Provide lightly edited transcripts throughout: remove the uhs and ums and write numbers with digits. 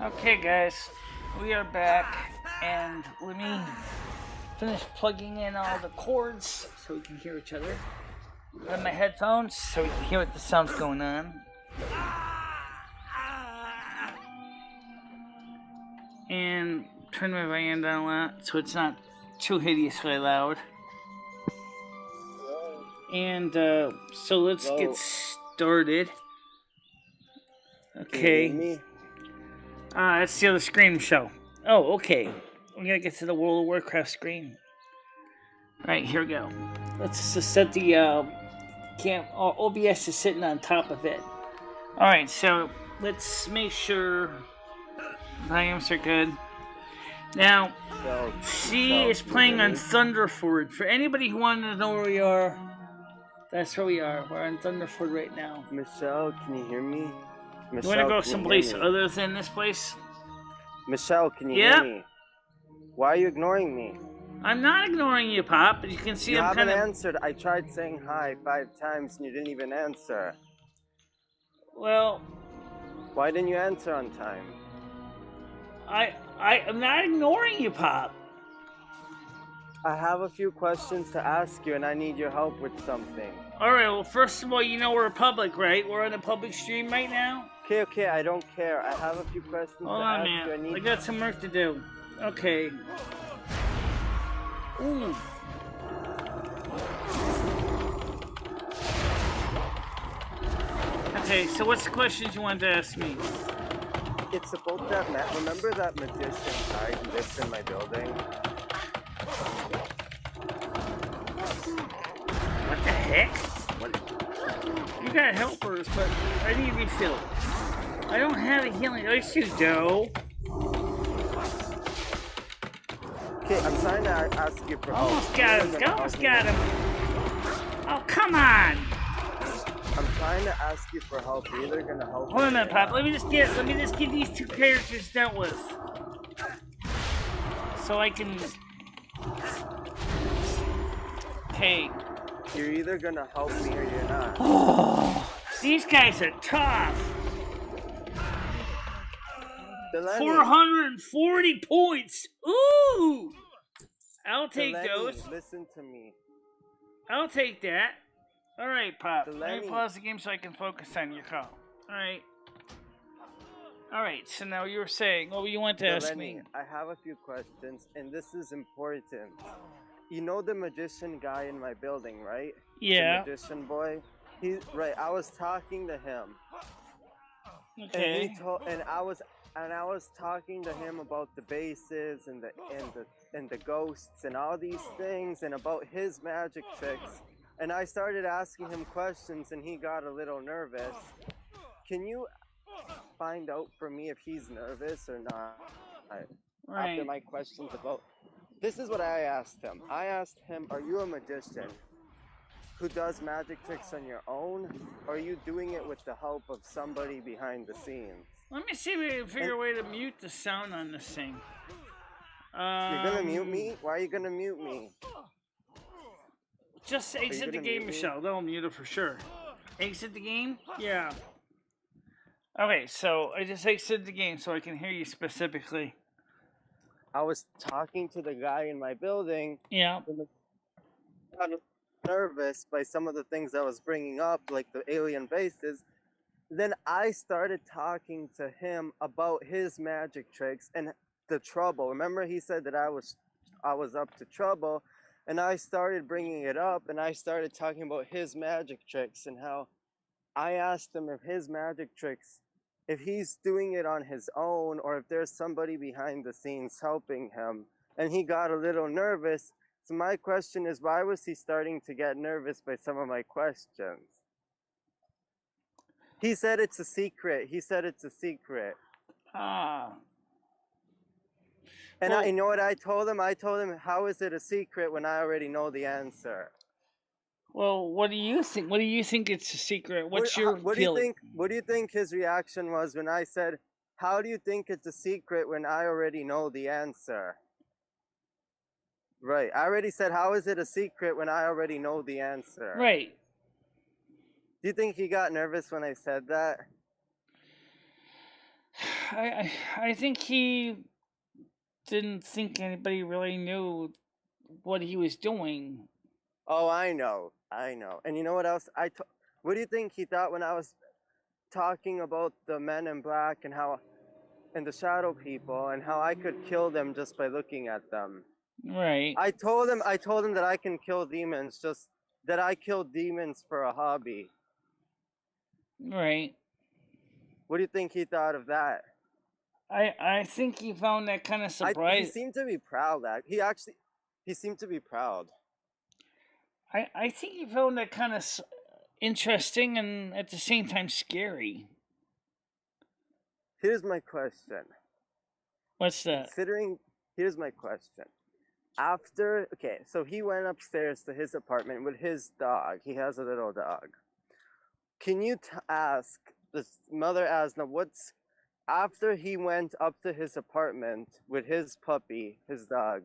Okay, guys, we are back, and let me finish plugging in all the cords so we can hear each other. Put in my headphones so we can hear what the sound's going on. And turn my volume down a lot so it's not too hideously loud. And so let's get started. Okay. That's the other screen show. Oh, okay. We gotta get to the World of Warcraft screen. Alright, here we go. Let's just set the OBS is sitting on top of it. Alright, so let's make sure volumes are good. Now, she is playing on Thunderford. For anybody who wanted to know where we are, that's where we are. We're on Thunderford right now. Michelle, can you hear me? You want to go someplace other than this place? Michelle, can you hear me? Why are you ignoring me? I'm not ignoring you, Pop. You can see I'm kind of... You haven't answered. I tried saying hi 5 times and you didn't even answer. Well... Why didn't you answer on time? I'm not ignoring you, Pop. I have a few questions to ask you and I need your help with something. Alright, well, first of all, you know we're public, right? We're on a public stream right now? Okay, I don't care. I have a few questions to ask you. I got some work to do. Okay. Ooh. Okay, so what's the questions you wanted to ask me? It's about that remember that magician guy who lives in my building? What the heck? You got helpers, but I need refilled. I don't have a healing. Yes, you do. Okay, I'm trying to ask you for help. Almost got him. Almost got him. Oh, come on. I'm trying to ask you for help. You're either gonna help. Hold on a minute, Pop. Let me just get these two characters dealt with, so I can. Okay. You're either gonna help me or you're not. Oh, these guys are tough. Delaney. 440 points. Ooh. I'll take those. Listen to me. I'll take that. All right, Pop. Delaney. Let me pause the game so I can focus on your call. All right. All right. So now you were saying, what you want to ask me? I have a few questions, and this is important. You know the magician guy in my building, right? Yeah. The magician boy. Right. I was talking to him. Okay. And I was talking to him about the bases and the ghosts and all these things and about his magic tricks. And I started asking him questions and he got a little nervous. Can you find out for me if he's nervous or not? Right. After my questions about... This is what I asked him. I asked him, are you a magician who does magic tricks on your own? Or are you doing it with the help of somebody behind the scenes? Let me see if we can figure a way to mute the sound on this thing. You're gonna mute me? Why are you gonna mute me? Just exit the game, Michelle. They'll mute it for sure. Exit the game? Yeah. Okay, so I just exited the game so I can hear you specifically. I was talking to the guy in my building. Yeah. I was nervous by some of the things I was bringing up, like the alien bases. Then I started talking to him about his magic tricks and the trouble. Remember, he said that I was up to trouble, and I started bringing it up, and I started talking about his magic tricks and how I asked him if his magic tricks, if he's doing it on his own or if there's somebody behind the scenes helping him. And he got a little nervous. So my question is, why was he starting to get nervous by some of my questions? He said it's a secret. Ah. And you know what I told him? I told him, how is it a secret when I already know the answer? Well, what do you think? What do you think it's a secret? What's your feeling? What do you think his reaction was when I said, how do you think it's a secret when I already know the answer? Right. I already said, how is it a secret when I already know the answer? Right. Do you think he got nervous when I said that? I think he didn't think anybody really knew what he was doing. Oh, I know. And you know what else? What do you think he thought when I was talking about the men in black and the shadow people and how I could kill them just by looking at them? Right. I told him that I can kill demons, just that I kill demons for a hobby. Right. What do you think he thought of that? I think he found that kind of He surprising. seemed to be proud. He seemed to be proud. I think he found that kind of interesting and at the same time scary. Here's my question. What's that? Here's my question. So he went upstairs to his apartment with his dog. He has a little dog. Can you ask this Mother Asna after he went up to his apartment with his puppy, his dog,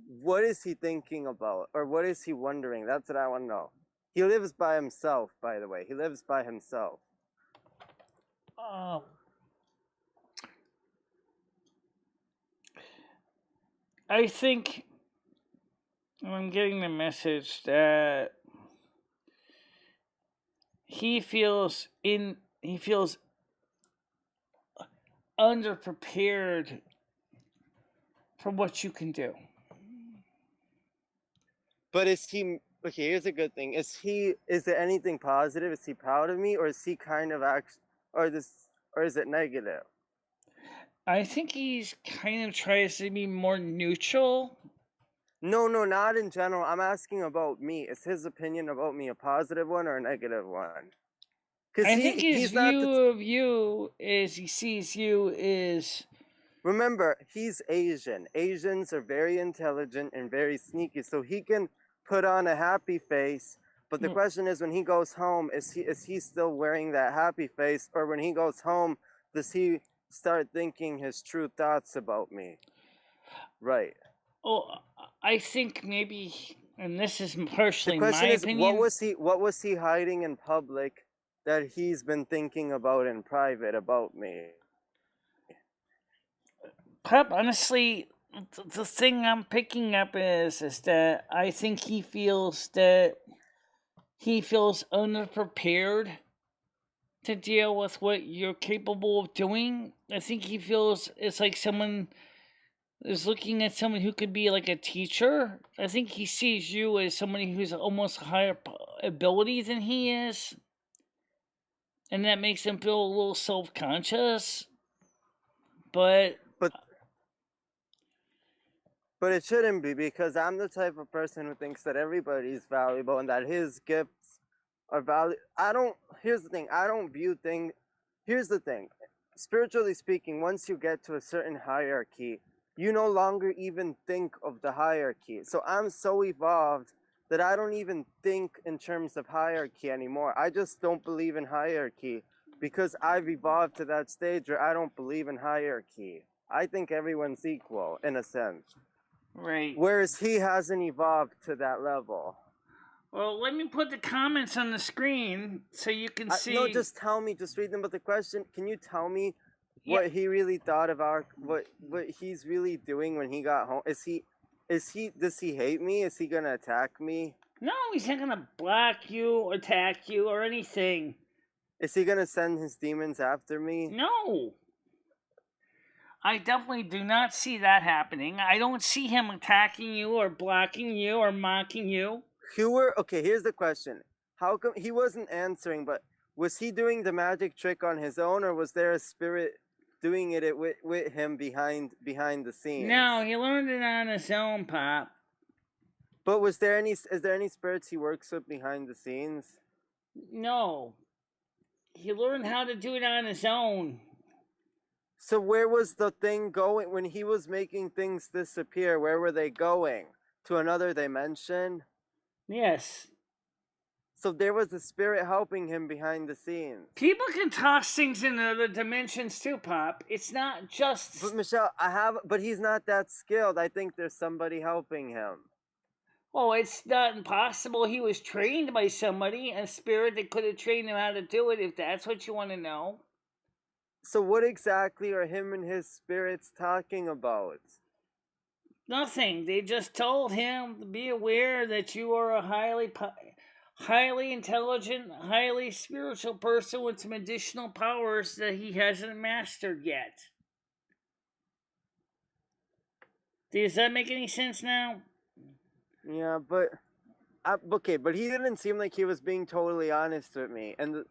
what is he thinking about? Or what is he wondering? That's what I want to know. He lives by himself, by the way. He lives by himself. I think I'm getting the message that he feels underprepared for what you can do. But okay, here's a good thing. Is it anything positive? Is he proud of me, or is he kind of or is it negative? I think he's kind of tries to be more neutral. No, not in general. I'm asking about me. Is his opinion about me a positive one or a negative one? I think his view of you is he sees you is... Remember, he's Asian. Asians are very intelligent and very sneaky, so he can put on a happy face. But the question is, when he goes home, is he still wearing that happy face, or when he goes home, does he start thinking his true thoughts about me? Right. Oh, I think maybe, and this is partially my opinion. The question is, what was he hiding in public that he's been thinking about in private about me? Pep, honestly, the thing I'm picking up is that I think he feels underprepared to deal with what you're capable of doing. I think he feels it's like someone is looking at someone who could be like a teacher. I think he sees you as somebody who's almost higher ability than he is. And that makes him feel a little self-conscious. But it shouldn't be, because I'm the type of person who thinks that everybody's valuable and that his gifts are valuable. Here's the thing. I don't view things. Here's the thing. Spiritually speaking, once you get to a certain hierarchy, you no longer even think of the hierarchy. So I'm so evolved that I don't even think in terms of hierarchy anymore. I just don't believe in hierarchy because I've evolved to that stage where I don't believe in hierarchy. I think everyone's equal in a sense. Right. Whereas he hasn't evolved to that level. Well, let me put the comments on the screen so you can see. No, just tell me. Just read them. But the question, can you tell me what he really thought of what he's really doing when he got home? Does he hate me? Is he gonna attack me? No, he's not gonna block you or attack you or anything. Is he gonna send his demons after me? No. I definitely do not see that happening. I don't see him attacking you or blocking you or mocking you. Okay, here's the question. How come he wasn't answering, but was he doing the magic trick on his own, or was there a spirit doing it with him behind the scenes? No, he learned it on his own, Pop. But is there any spirits he works with behind the scenes? No. He learned how to do it on his own. So where was the thing going when he was making things disappear? Where were they going? To another dimension? Yes. So there was a spirit helping him behind the scenes. People can toss things in other dimensions too, Pop. It's not just... But Michelle, but he's not that skilled. I think there's somebody helping him. Oh, it's not impossible. He was trained by somebody, a spirit that could have trained him how to do it, if that's what you want to know. So what exactly are him and his spirits talking about? Nothing. They just told him to be aware that you are a highly intelligent, highly spiritual person with some additional powers that he hasn't mastered yet. Does that make any sense now? Yeah, but okay, but he didn't seem like he was being totally honest with me, and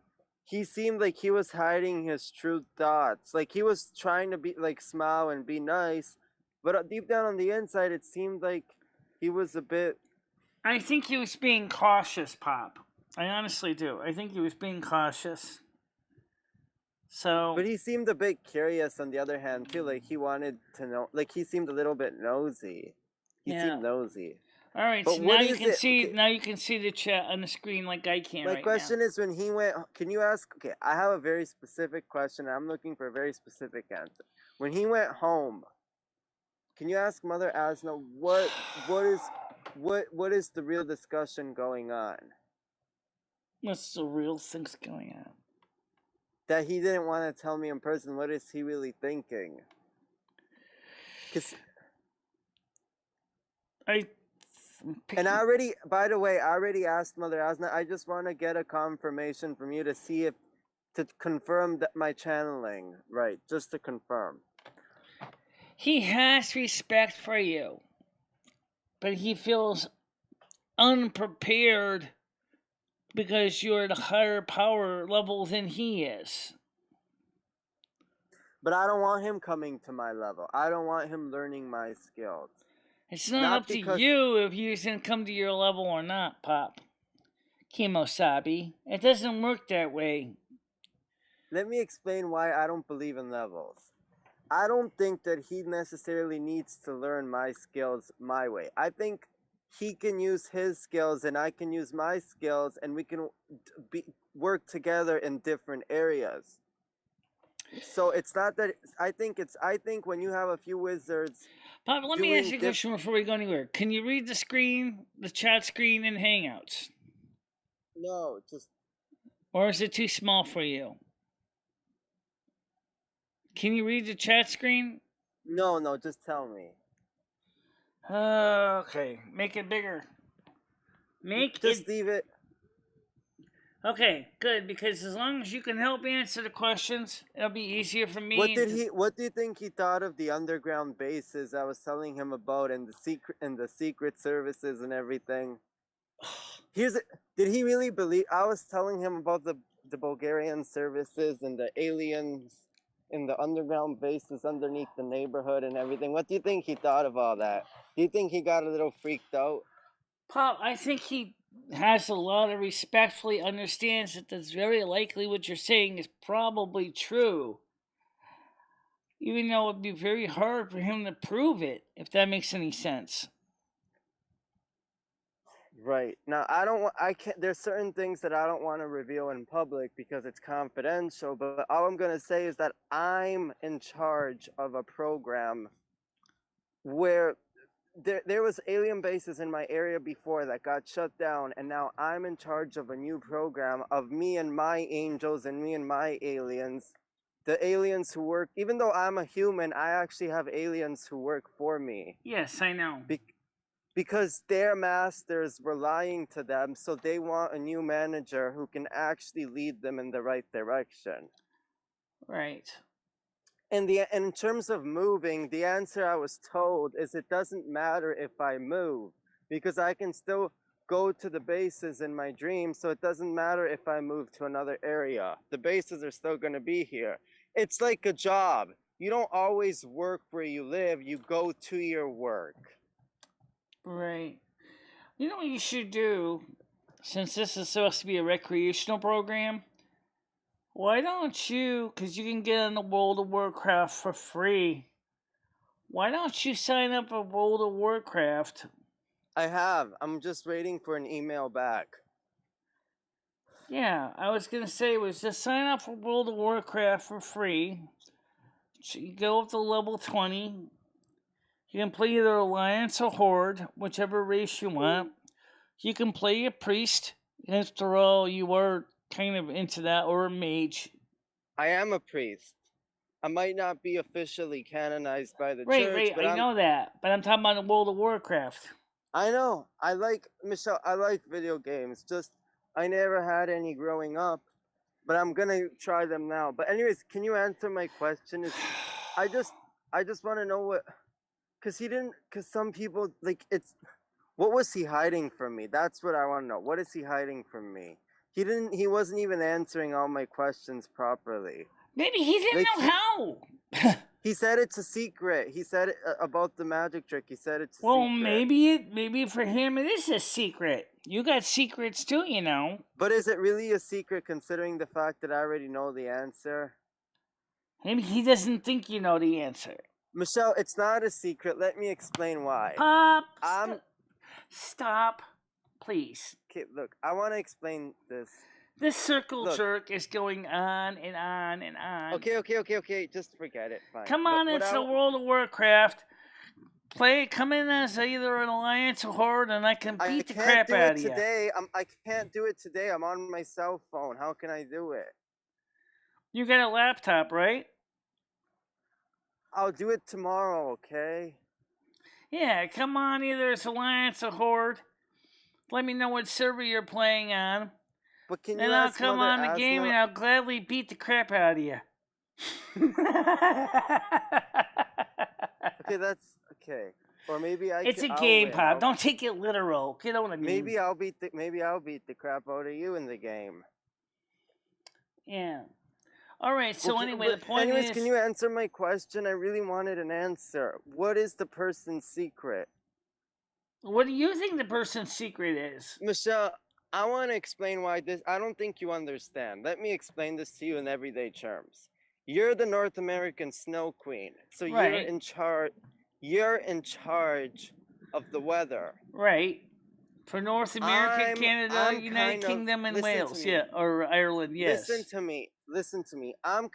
he seemed like he was hiding his true thoughts. Like he was trying to be like smile and be nice, but deep down on the inside, it seemed like he was a bit. I think he was being cautious, Pop. I honestly do. I think he was being cautious. So, But he seemed a bit curious on the other hand too. Like he wanted to know. Like he seemed a little bit nosy. He yeah. seemed nosy. All right, But so what now you is can it? see Okay. now you can see the chat on the screen like I can My right question now. is, when he went, can you ask? Okay, I have a very specific question. I'm looking for a very specific answer. When he went home, can you ask Mother Asna what is the real discussion going on? What's the real things going on? That he didn't want to tell me in person. What is he really thinking? And I already, by the way, I already asked Mother Asna. I just want to get a confirmation from you to see if, to confirm that my channeling, right? Just to confirm. He has respect for you, but he feels unprepared because you're at a higher power level than he is. But I don't want him coming to my level. I don't want him learning my skills. It's not up to you if he's going to come to your level or not, Pop. Kimosabi. It doesn't work that way. Let me explain why I don't believe in levels. I don't think that he necessarily needs to learn my skills my way. I think he can use his skills and I can use my skills, and we can work together in different areas. So it's not that I think when you have a few wizards. Pop, let me ask you a question before we go anywhere. Can you read the screen, the chat screen in Hangouts? No, just. Or is it too small for you? Can you read the chat screen? No, just tell me. Okay, make it bigger. Just leave it. Okay, good, because as long as you can help answer the questions, it'll be easier for me. What do you think he thought of the underground bases I was telling him about, and the secret services and everything? Did he really believe I was telling him about the Bulgarian services and the aliens in the underground bases underneath the neighborhood and everything? What do you think he thought of all that? Do you think he got a little freaked out? Pop, I think he has a lot of respectfully understands that that's very likely what you're saying is probably true. Even though it'd be very hard for him to prove it, if that makes any sense. Right. Now, there's certain things that I don't want to reveal in public because it's confidential, but all I'm going to say is that I'm in charge of a program where there was alien bases in my area before that got shut down, and now I'm in charge of a new program of me and my angels and me and my aliens. The aliens who work, even though I'm a human, I actually have aliens who work for me. Yes, I know. Because their masters were lying to them, so they want a new manager who can actually lead them in the right direction. Right. And in terms of moving, the answer I was told is it doesn't matter if I move, because I can still go to the bases in my dreams, so it doesn't matter if I move to another area. The bases are still going to be here. It's like a job. You don't always work where you live, you go to your work. Right. You know what you should do, since this is supposed to be a recreational program? Why don't you, because you can get on the World of Warcraft for free, why don't you sign up for World of Warcraft? I have. I'm just waiting for an email back. Yeah, I was going to say was just sign up for World of Warcraft for free. You go up to level 20. You can play either Alliance or Horde, whichever race you want. You can play a priest. After all, you are kind of into that, or a mage. I am a priest. I might not be officially canonized by the Right, church, right. but I know that, but I'm talking about the World of Warcraft. I know. I like Michelle. I like video games. Just I never had any growing up, but I'm gonna try them now. But anyways, can you answer my question? I just I just want to know what, cause he didn't. Cause some people like it's. What was he hiding from me? That's what I want to know. What is he hiding from me? He didn't. He wasn't even answering all my questions properly. Maybe he didn't Like know how. he said it's a secret. He said it, about the magic trick. He said it's a Well, secret. maybe for him it is a secret. You got secrets too, you know. But is it really a secret considering the fact that I already know the answer? Maybe he doesn't think you know the answer. Michelle, it's not a secret. Let me explain why. Pop, I'm stop, please. okay, look, I want to explain this. This circle Look. jerk is going on and on and on. Okay. Just forget it. Fine. Come on, it's the World of Warcraft. Come in as either an alliance or horde, and I can beat the crap out of you. I can't do it today. I'm on my cell phone. How can I do it? You got a laptop, right? I'll do it tomorrow, okay? Yeah, come on, either it's alliance or horde. Let me know what server you're playing on. But can you and I'll come on the game and I'll gladly beat the crap out of you. Okay, that's okay. Or maybe It's a game, Pop. Don't take it literal. You know what I mean? Maybe I'll beat the crap out of you in the game. Yeah. All right. So anyway, the point is. Can you answer my question? I really wanted an answer. What is the person's secret? What do you think the person's secret is? Michelle, I want to explain why this. I don't think you understand. Let me explain this to you in everyday terms. You're the North American Snow Queen, so Right. you're in charge. You're in charge of the weather. Right. For North America, Canada, United Kingdom, and Wales, yeah, or Ireland, yes. Listen to me. I'm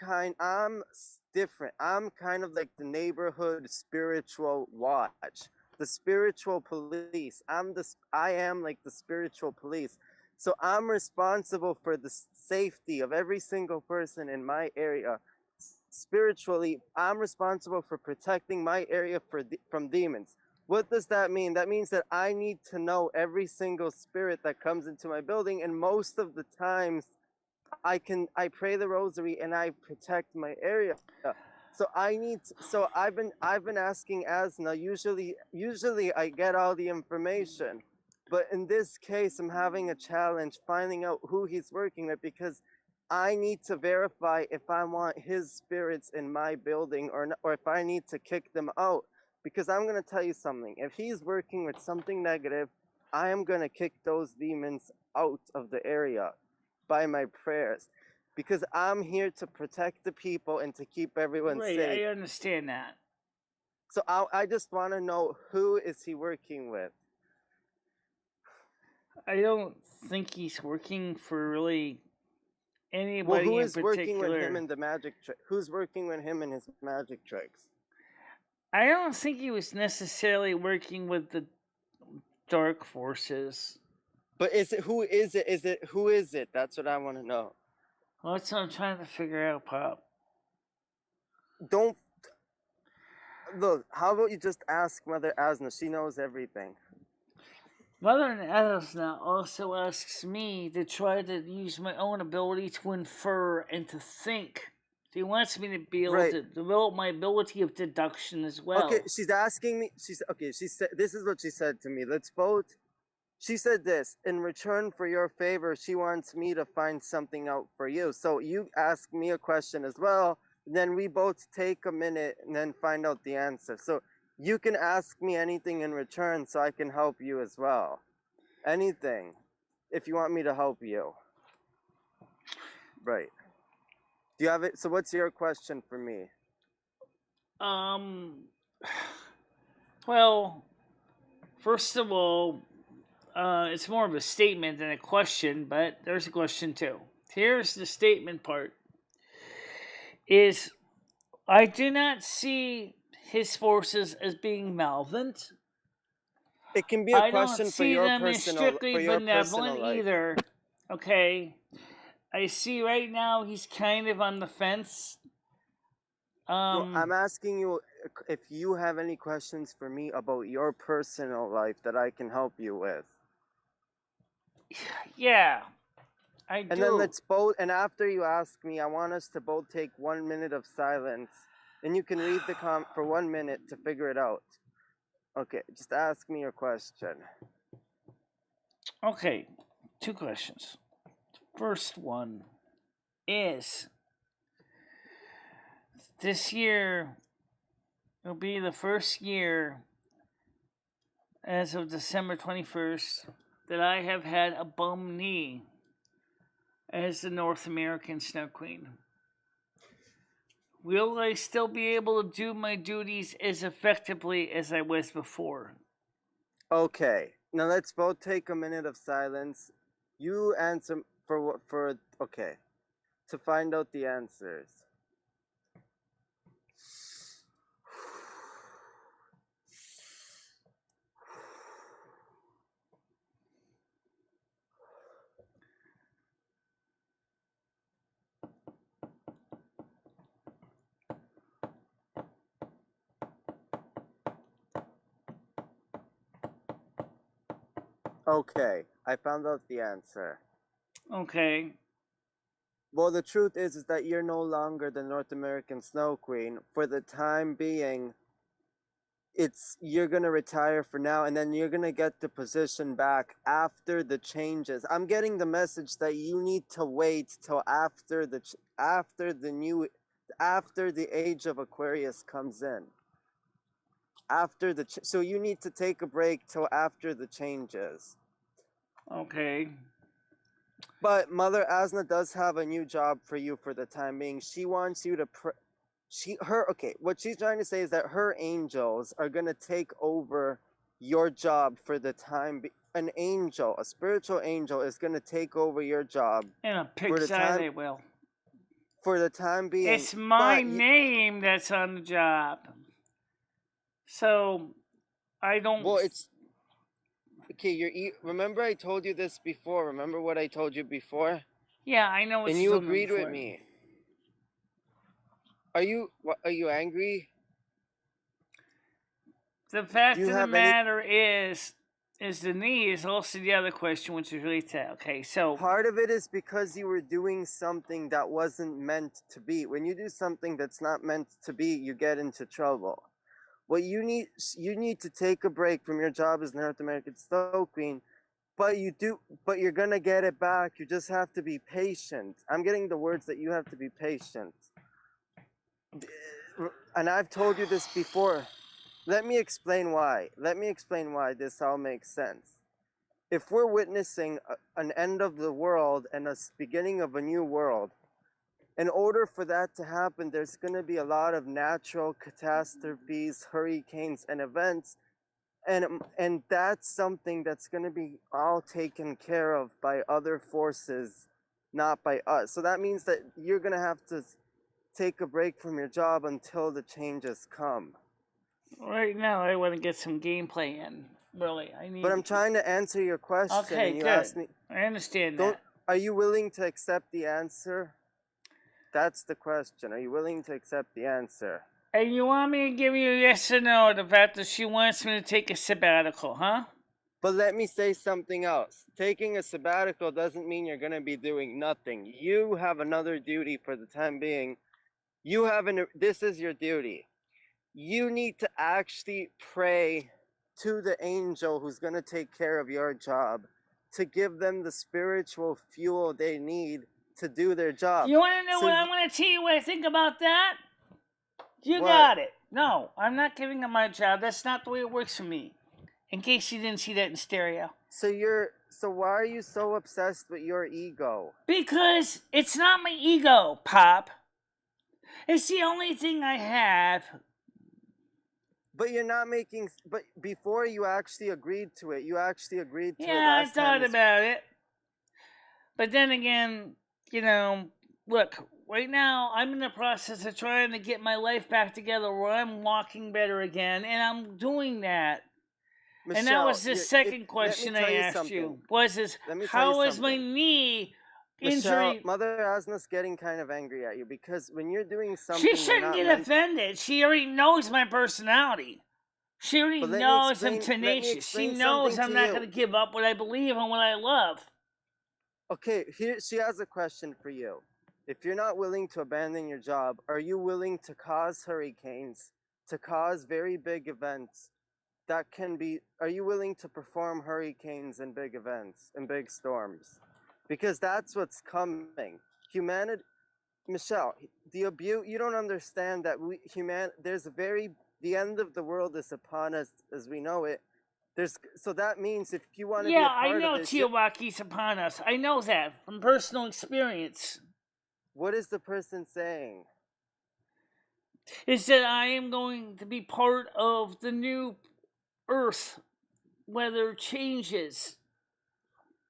different. I'm kind of like the neighborhood spiritual watch, the spiritual police. I am like the spiritual police. So I'm responsible for the safety of every single person in my area. Spiritually, I'm responsible for protecting my area from demons. What does that mean? That means that I need to know every single spirit that comes into my building, and most of the times I pray the rosary and I protect my area. So I've been asking Asna. Usually I get all the information, but in this case I'm having a challenge finding out who he's working with, because I need to verify if I want his spirits in my building or if I need to kick them out. Because I'm going to tell you something. If he's working with something negative, I am going to kick those demons out of the area by my prayers. Because I'm here to protect the people and to keep everyone safe. Right, I understand that. So I just want to know, who is he working with? I don't think he's working for really anybody who in is particular. Working with him in the magic trick? Who's working with him in his magic tricks? I don't think he was necessarily working with the dark forces. But who is it? That's what I want to know. Well, that's what I'm trying to figure out, Pop. Don't look. How about you just ask Mother Asna? She knows everything. Mother Asna also asks me to try to use my own ability to infer and to think. She wants me to be able to develop my ability of deduction as well. Okay, she's asking me. She said, this is what she said to me. She said this: in return for your favor, she wants me to find something out for you. So you ask me a question as well. Then we both take a minute and then find out the answer. So you can ask me anything in return, so I can help you as well. Anything, if you want me to help you. Right. Do you have it? So what's your question for me? Well, first of all, it's more of a statement than a question, but there's a question too. Here's the statement part. I do not see his forces as being malevolent. It can be a question for your personal life. I don't see them as strictly benevolent life. Either. Okay. I see right now he's kind of on the fence. Well, I'm asking you if you have any questions for me about your personal life that I can help you with. Yeah, I And do. then let's both, and after you ask me, I want us to both take 1 minute of silence. And you can read the for 1 minute to figure it out. Okay, just ask me your question. Okay, 2 questions. First one is, this year will be the first year as of December 21st that I have had a bum knee as the North American Snow Queen. Will I still be able to do my duties as effectively as I was before? Okay, now let's both take a minute of silence. You answer okay, to find out the answers. Okay, I found out the answer. Okay. Well, the truth is that you're no longer the North American Snow Queen. For the time being, you're gonna retire for now, and then you're gonna get the position back after the changes. I'm getting the message that you need to wait till after the age of Aquarius comes in. So you need to take a break till after the changes. Okay. But Mother Asna does have a new job for you for the time being. She wants you to what she's trying to say is that her angels are going to take over your job for the time an angel, a spiritual angel is going to take over your job. In a pig's eye they will. For the time being. It's my name that's on the job. So, I don't... Well, it's... Okay, remember I told you this before? Remember what I told you before? Yeah, I know what and you agreed with me. Are you angry? The fact of the matter is the knee is also the other question, which is really sad. Okay, so... Part of it is because you were doing something that wasn't meant to be. When you do something that's not meant to be, you get into trouble. What you need to take a break from your job as North American Snow Queen, but you're gonna get it back. You just have to be patient. I'm getting the words that you have to be patient. And I've told you this before. Let me explain why. This all makes sense. If we're witnessing an end of the world and a beginning of a new world, in order for that to happen, there's going to be a lot of natural catastrophes, hurricanes, and events, and that's something that's going to be all taken care of by other forces, not by us. So that means that you're going to have to take a break from your job until the changes come. Right now, I want to get some gameplay in. Really, But I'm trying to answer your question. Okay, and you good. asked me, I understand that. Are you willing to accept the answer? That's the question. Are you willing to accept the answer? And you want me to give you a yes or no the fact that she wants me to take a sabbatical, huh? But let me say something else. Taking a sabbatical doesn't mean you're going to be doing nothing. You have another duty for the time being. This is your duty. You need to actually pray to the angel who's going to take care of your job to give them the spiritual fuel they need to do their job. You want to know what I'm going to tell you what I think about that? You got it. No, I'm not giving up my job. That's not the way it works for me. In case you didn't see that in stereo. So why are you so obsessed with your ego? Because it's not my ego, Pop. It's the only thing I have. But you're not making... But before you actually agreed to it, Yeah, I thought about it. But then again, look, right now I'm in the process of trying to get my life back together where I'm walking better again, and I'm doing that. Michelle, and that was the second question I asked you. How is my knee Michelle, injury. Mother Asna's getting kind of angry at you because when you're doing something, She you're shouldn't not get meant. offended. She already knows my personality. She already But knows I'm let me tenacious. She explain knows something I'm to not you. going to give up what I believe and what I love. Okay, here she has a question for you. If you're not willing to abandon your job, are you willing to cause hurricanes, to cause very big events that can be? Are you willing to perform hurricanes and big events and big storms? Because that's what's coming. Humanity, Michelle, the abuse. You don't understand that There's a very the end of the world is upon us as we know it. So that means if you want to be Yeah, a I part of know this, Chiawaki's upon us. I know that from personal experience. what is the person saying? Is that I am going to be part of the new Earth weather changes.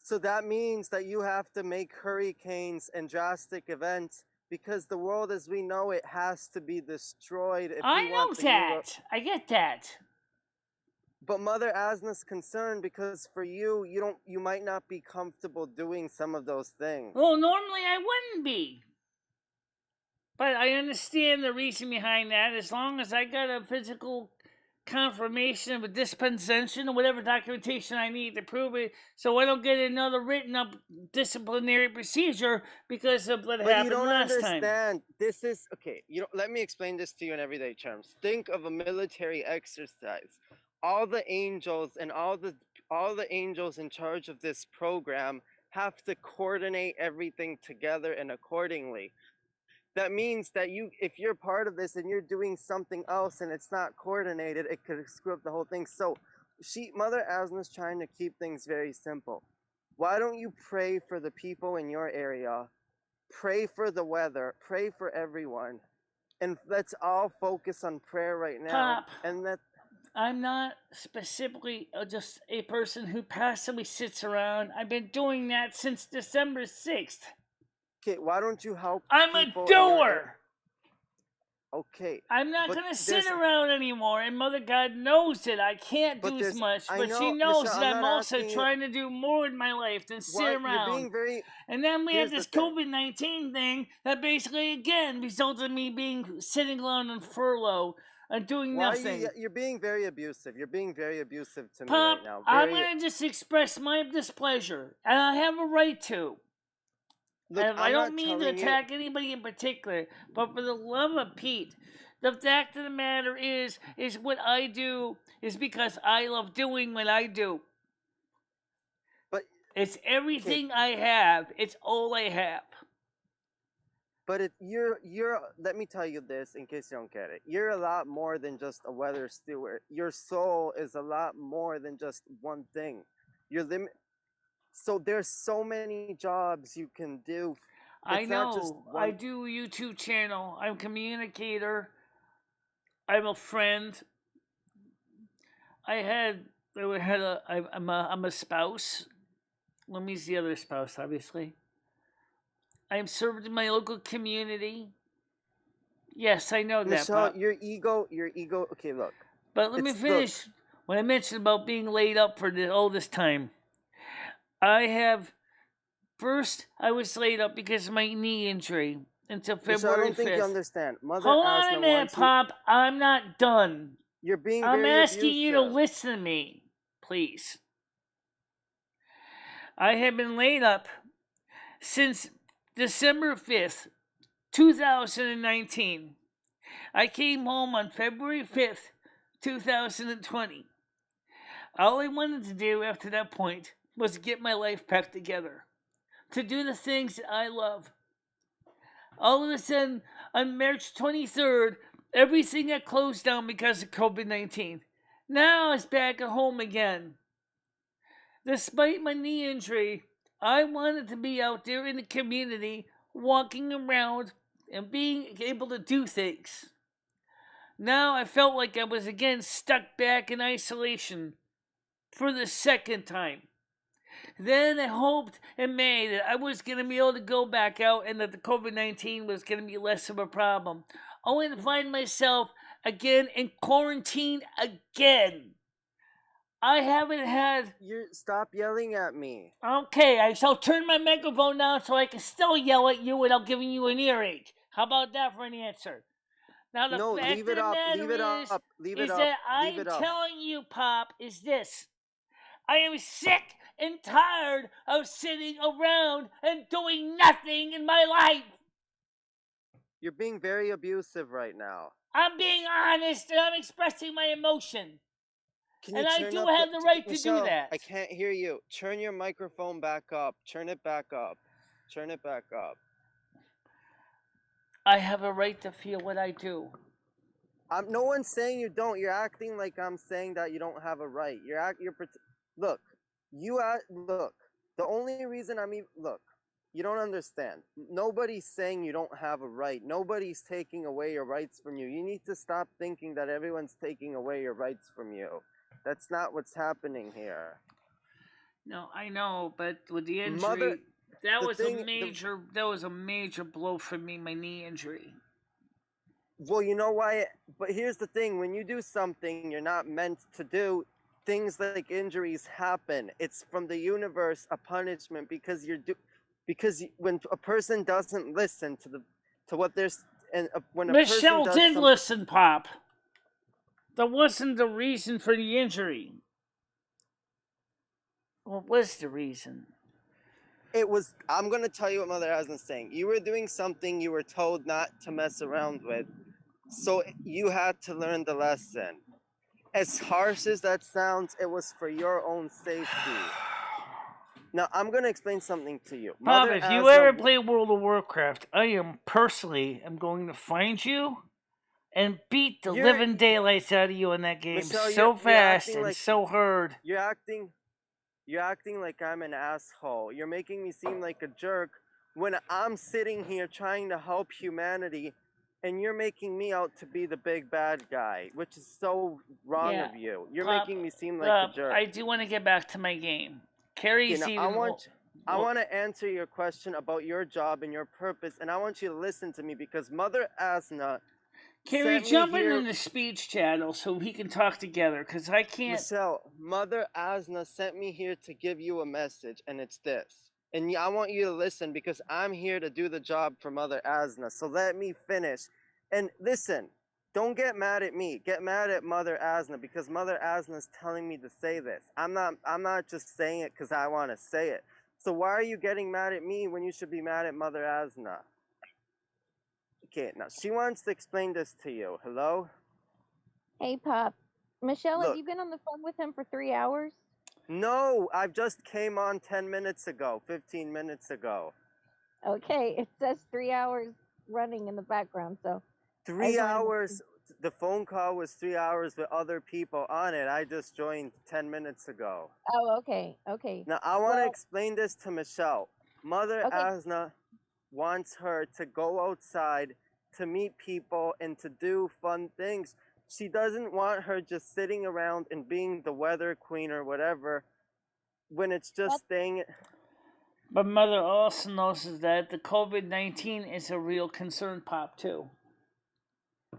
So that means that you have to make hurricanes and drastic events because the world as we know it has to be destroyed if we I know want the Euro. that. I get that. But Mother Asna's concerned because for you, you might not be comfortable doing some of those things. Well, normally I wouldn't be. But I understand the reason behind that. As long as I got a physical confirmation of a dispensation or whatever documentation I need to prove it, so I don't get another written up disciplinary procedure because of what But happened you don't last time. understand. This is okay. Let me explain this to you in everyday terms. Think of a military exercise. All the angels and all the angels in charge of this program have to coordinate everything together and accordingly. That means that if you're part of this and you're doing something else and it's not coordinated, it could screw up the whole thing. So Mother Asna's trying to keep things very simple. Why don't you pray for the people in your area? Pray for the weather, pray for everyone. And let's all focus on prayer right now. Pop, And that I'm not specifically just a person who passively sits around. I've been doing that since December 6th. okay, why don't you help I'm a people in your doer. Okay. I'm not but gonna sit there's around anymore, and Mother God knows it. I can't but do as there's much, I but she know, knows Michelle, that I'm I'm not also asking you trying to do more in my life than sit why you're around. being very And then we had here's the this thing. COVID-19 thing that basically again resulted in me being sitting around on furlough and doing Why are nothing. you're being very abusive. You're being very abusive to me Pop, right now. I'm Very gonna just express my displeasure, and I have a right to. Look, And I I'm don't not mean to telling you attack anybody in particular, but for the love of Pete, the fact of the matter is what I do is because I love doing what I do. but It's okay, everything I have. It's all I have. but you're let me tell you this in case you don't get it. You're a lot more than just a weather steward. Your soul is a lot more than just one thing. You're so there's so many jobs you can do. I It's not just know. I one. do a YouTube channel. I'm a communicator. I'm a friend. I had I'm a spouse. Lumi's the other spouse, obviously. I'm served in my local community. Yes, I know that, Michelle, Pop. your ego. Okay, look. But let me Look. finish what I mentioned about being laid up for all this time. I have first I was laid up because of my knee injury until Michelle, I February don't think you 5th. understand. Mother Hold on a Asna minute, wants you. Pop. I'm not done. You're being I'm very asking you to abusive. listen to me, please. I have been laid up since December 5th, 2019. I came home on February 5th, 2020. All I wanted to do after that point was to get my life back together, to do the things that I love. All of a sudden, on March 23rd, everything got closed down because of COVID-19. Now I was back at home again. Despite my knee injury, I wanted to be out there in the community, walking around and being able to do things. Now I felt like I was again stuck back in isolation for the second time. Then I hoped in May that I was going to be able to go back out and that the COVID-19 was going to be less of a problem. Only to find myself again in quarantine again. I haven't had. Stop yelling at me. Okay, I shall turn my microphone down so I can still yell at you without giving you an earache. How about that for an answer? Now the No, fact leave of it the up. matter Leave it up. Leave it is up. that Leave I'm it up. telling you, Pop, is this. I am sick and tired of sitting around and doing nothing in my life. You're being very abusive right now. I'm being honest and I'm expressing my emotion. Can you And I turn do up have the right to do Michelle, that. I can't hear you. Turn your microphone back up. Turn it back up. Turn it back up. I have a right to feel what I do. No one's saying you don't. You're acting like I'm saying that you don't have a right. Look. Look. The only reason look. You don't understand. Nobody's saying you don't have a right. Nobody's taking away your rights from you. You need to stop thinking that everyone's taking away your rights from you. That's not what's happening here. No, I know, but with the injury, Mother, that the was thing- a major blow for me, my knee injury. Well, you know why? But here's the thing: when you do something you're not meant to do, things like injuries happen. It's from the universe, a punishment because when a person doesn't listen to what there's and when a person Michelle does did something, listen, Pop. That wasn't the reason for the injury. What was the reason? it was. I'm gonna tell you what Mother Asna's saying. You were doing something you were told not to mess around with, so you had to learn the lesson. As harsh as that sounds, it was for your own safety. Now, I'm going to explain something to you. Pop, Mother if you Asna, ever play World of Warcraft, I am going to find you and beat the You're- living daylights out of you in that game Michelle, so you're fast acting and like- so hard. you're acting like I'm an asshole. You're making me seem like a jerk when I'm sitting here trying to help humanity and you're making me out to be the big bad guy, which is so wrong Yeah, of you. You're Pop, making me seem like a jerk. I do want to get back to my game. Carrie's Okay, now even. I want to answer your question about your job and your purpose, and I want you to listen to me because Mother Asna Carrie, sent me jump here. in the speech channel so we can talk together, because I can't. Michelle, Mother Asna sent me here to give you a message, and it's this. And I want you to listen because I'm here to do the job for Mother Asna. So let me finish. And listen, don't get mad at me. Get mad at Mother Asna because Mother Asna is telling me to say this. I'm not just saying it because I want to say it. So why are you getting mad at me when you should be mad at Mother Asna? Okay, now she wants to explain this to you. Hello? Hey, Pop. Michelle, Look. have you been on the phone with him for 3 hours? No, I just came on 10 minutes ago, 15 minutes ago. Okay, it says 3 hours running in the background, so. 3 hours. The phone call was 3 hours with other people on it. I just joined 10 minutes ago. Oh, okay, okay. Now, I want to explain this to Michelle. Mother Asna wants her to go outside to meet people and to do fun things. She doesn't want her just sitting around and being the weather queen or whatever when it's just staying. But Mother also knows that the COVID-19 is a real concern, Pop, too.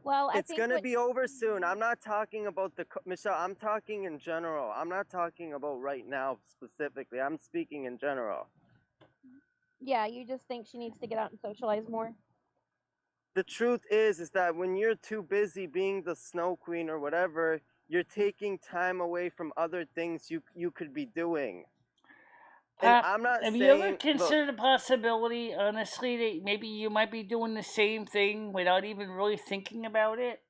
Well, It's going to be over soon. I'm not talking about Michelle, I'm talking in general. I'm not talking about right now specifically. I'm speaking in general. Yeah, you just think she needs to get out and socialize more? The truth is that when you're too busy being the snow queen or whatever, you're taking time away from other things you could be doing. And I'm not have saying, you ever considered the possibility, honestly, that maybe you might be doing the same thing without even really thinking about it?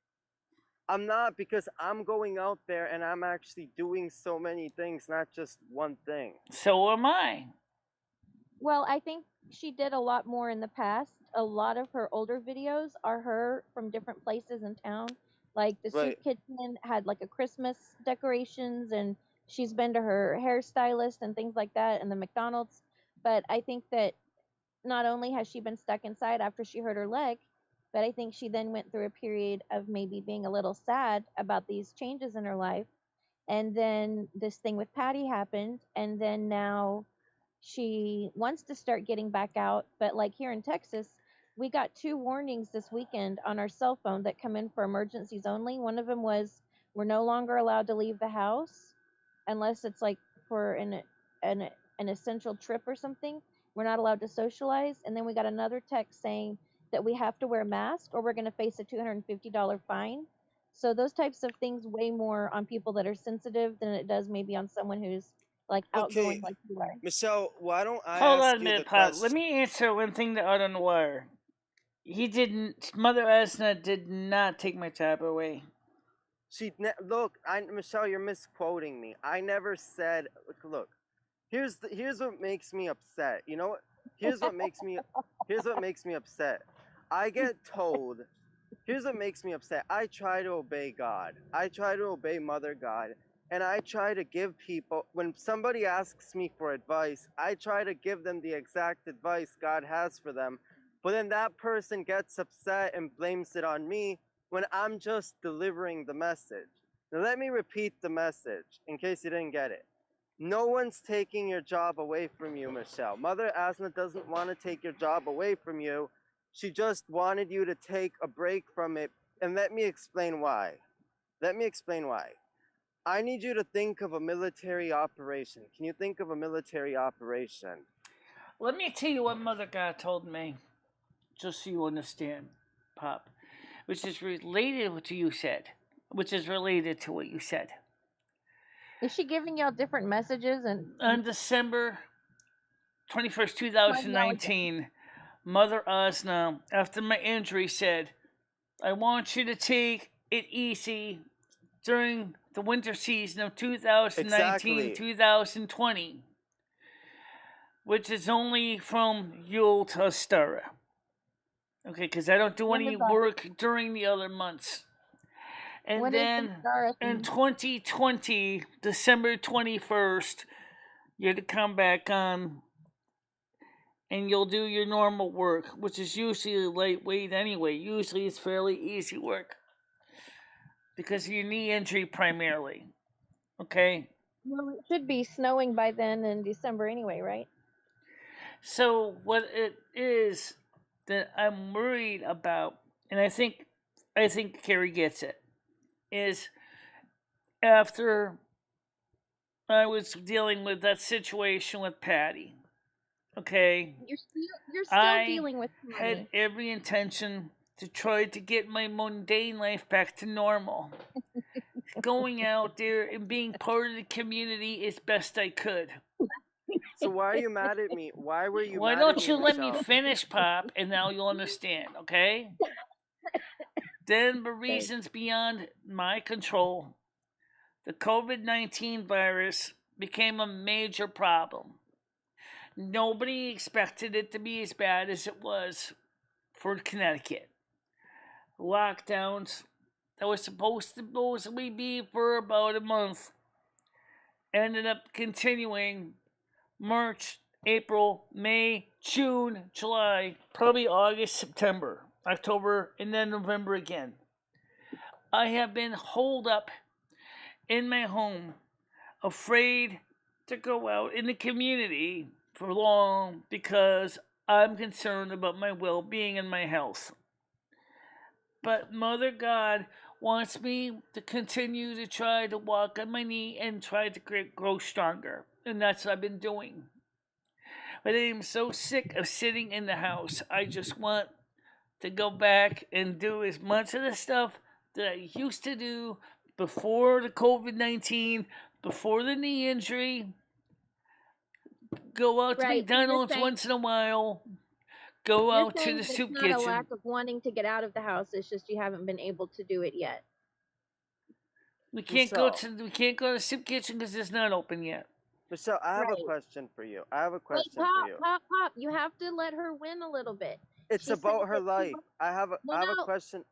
I'm not, because I'm going out there and I'm actually doing so many things, not just one thing. So am I. Well, I think she did a lot more in the past. A lot of her older videos are her from different places in town. Like the soup kitchen had like a Christmas decorations, and she's been to her hairstylist and things like that, and the McDonald's. But I think that not only has she been stuck inside after she hurt her leg, but I think she then went through a period of maybe being a little sad about these changes in her life. And then this thing with Patty happened, and then now she wants to start getting back out. But like here in Texas, we got 2 warnings this weekend on our cell phone that come in for emergencies only. One of them was we're no longer allowed to leave the house. unless it's like for an essential trip or something. We're not allowed to socialize. And then we got another text saying that we have to wear masks or we're going to face a $250 fine. So those types of things weigh more on people that are sensitive than it does maybe on someone who's like outgoing Okay, like you are. Michelle, why don't I Hold on ask a you the minute, Pop. Let question? me answer one thing that out on the wire. He didn't. Mother Asna did not take my job away. Look, Michelle, you're misquoting me. I never said. Look, here's what makes me upset. You know what? Here's what makes me upset. I get told. Here's what makes me upset. I try to obey God. I try to obey Mother God. And I try to give people, when somebody asks me for advice, I try to give them the exact advice God has for them. But then that person gets upset and blames it on me when I'm just delivering the message. Now, let me repeat the message in case you didn't get it. No one's taking your job away from you, Michelle. Mother Asna doesn't want to take your job away from you. She just wanted you to take a break from it. And let me explain why. I need you to think of a military operation. Can you think of a military operation? Let me tell you what Mother God told me, just so you understand, Pop, which is related to what you said, which is related to what you said. Is she giving y'all different messages On December 21st, 2019, Mother Asna, after my injury, said, I want you to take it easy during the winter season of 2019 2020, which is only from Yule to Ostara. Okay, because I don't do any work during the other months. And then in 2020, December 21st, you have to come back on and you'll do your normal work, which is usually lightweight anyway. Usually it's fairly easy work because of your knee injury primarily. Okay? Well, it should be snowing by then in December anyway, right? So what it is that I'm worried about, and I think Carrie gets it, is after I was dealing with that situation with Patty. Okay, You're still dealing with Patty. Had every intention to try to get my mundane life back to normal. Going out there and being part of the community as best I could. So why are you mad at me? Why were you Why mad don't at me, you let me Michelle? finish, Pop, and now you'll understand, okay? Then, for reasons beyond my control, the COVID-19 virus became a major problem. Nobody expected it to be as bad as it was for Connecticut. Lockdowns that were supposedly be for about a month ended up continuing March, April, May, June, July, probably August, September, October, and then November again. I have been holed up in my home, afraid to go out in the community for long because I'm concerned about my well being and my health. But Mother God wants me to continue to try to walk on my knee and try to grow stronger. And that's what I've been doing. But I am so sick of sitting in the house. I just want to go back and do as much of the stuff that I used to do before the COVID-19, before the knee injury. Go out to McDonald's once in a while. Go out to the soup kitchen. It's not a lack of wanting to get out of the house. It's just you haven't been able to do it yet. We can't go to the soup kitchen because it's not open yet. Michelle, I have a question for you. Pop. You have to let her win a little bit. It's about her life. I have a question.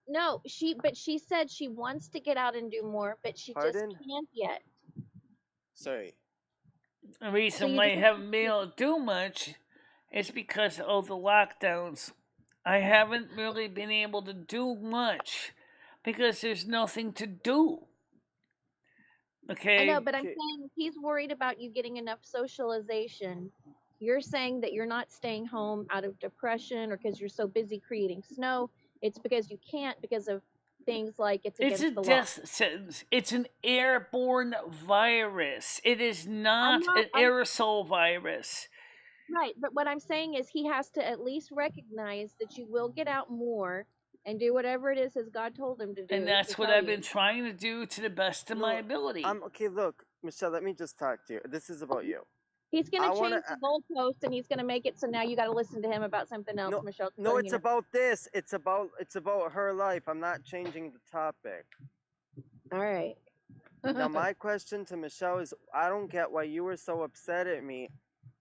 No, she said she wants to get out and do more, but she just can't yet. Sorry. The reason why I haven't been able to do much is because of the lockdowns. I haven't really been able to do much because there's nothing to do. Okay. I know, but I'm saying he's worried about you getting enough socialization. You're saying that you're not staying home out of depression or because you're so busy creating snow. It's because you can't because of things like it's It's against a the law. death sentence. It's an airborne virus. It is not an I'm aerosol virus. right, but what I'm saying is he has to at least recognize that you will get out more and do whatever it is as God told him to And do to that's what tell I've you. been trying to do to the best of my No, ability. okay. Look, Michelle, let me just talk to you. This is about you. He's I gonna want change to. the goalpost and he's gonna make it so now you got to listen to him about something else. No, Michelle, just no. letting It's you know. about this. It's about her life. I'm not changing the topic. All right. Now, my question to Michelle is: I don't get why you were so upset at me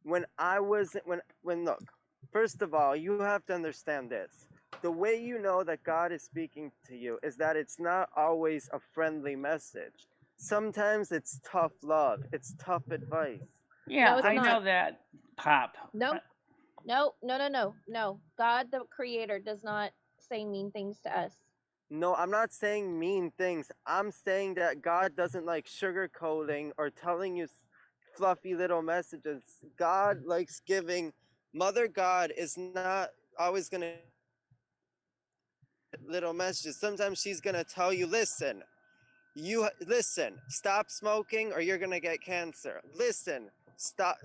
when I was when look. First of all, you have to understand this. The way you know that God is speaking to you is that it's not always a friendly message. Sometimes it's tough love. It's tough advice. Yeah, No, it's I not. know that, Pop. No, no. God, the Creator, does not say mean things to us. No, I'm not saying mean things. I'm saying that God doesn't like sugarcoating or telling you fluffy little messages. God likes giving. Mother God is not always going to little messages. Sometimes she's going to tell you, listen, stop smoking or you're going to get cancer. Listen, stop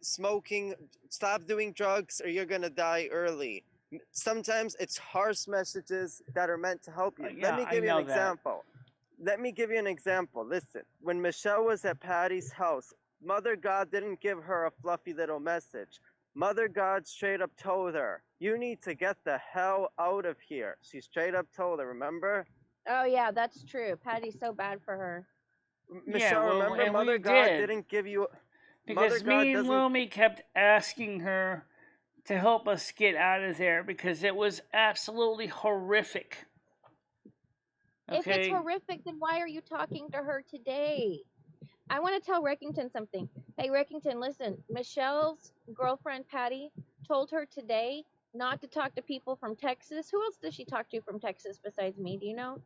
smoking, stop doing drugs or you're going to die early. Sometimes it's harsh messages that are meant to help you. Yeah, Let me I give you an know that. example. Let me give you an example. Listen, when Michelle was at Patty's house, Mother God didn't give her a fluffy little message. Mother God straight up told her, you need to get the hell out of here. She straight up told her, remember? Oh yeah, that's true. Patty's so bad for her. Michelle, well, remember and Mother we God did. didn't give you... Because Mother God me and doesn't... Lumi kept asking her to help us get out of there because it was absolutely horrific. Okay? If it's horrific, then why are you talking to her today? I want to tell Reckington something. Hey, Reckington, listen. Michelle's girlfriend, Patty, told her today not to talk to people from Texas. Who else does she talk to from Texas besides me? Do you know?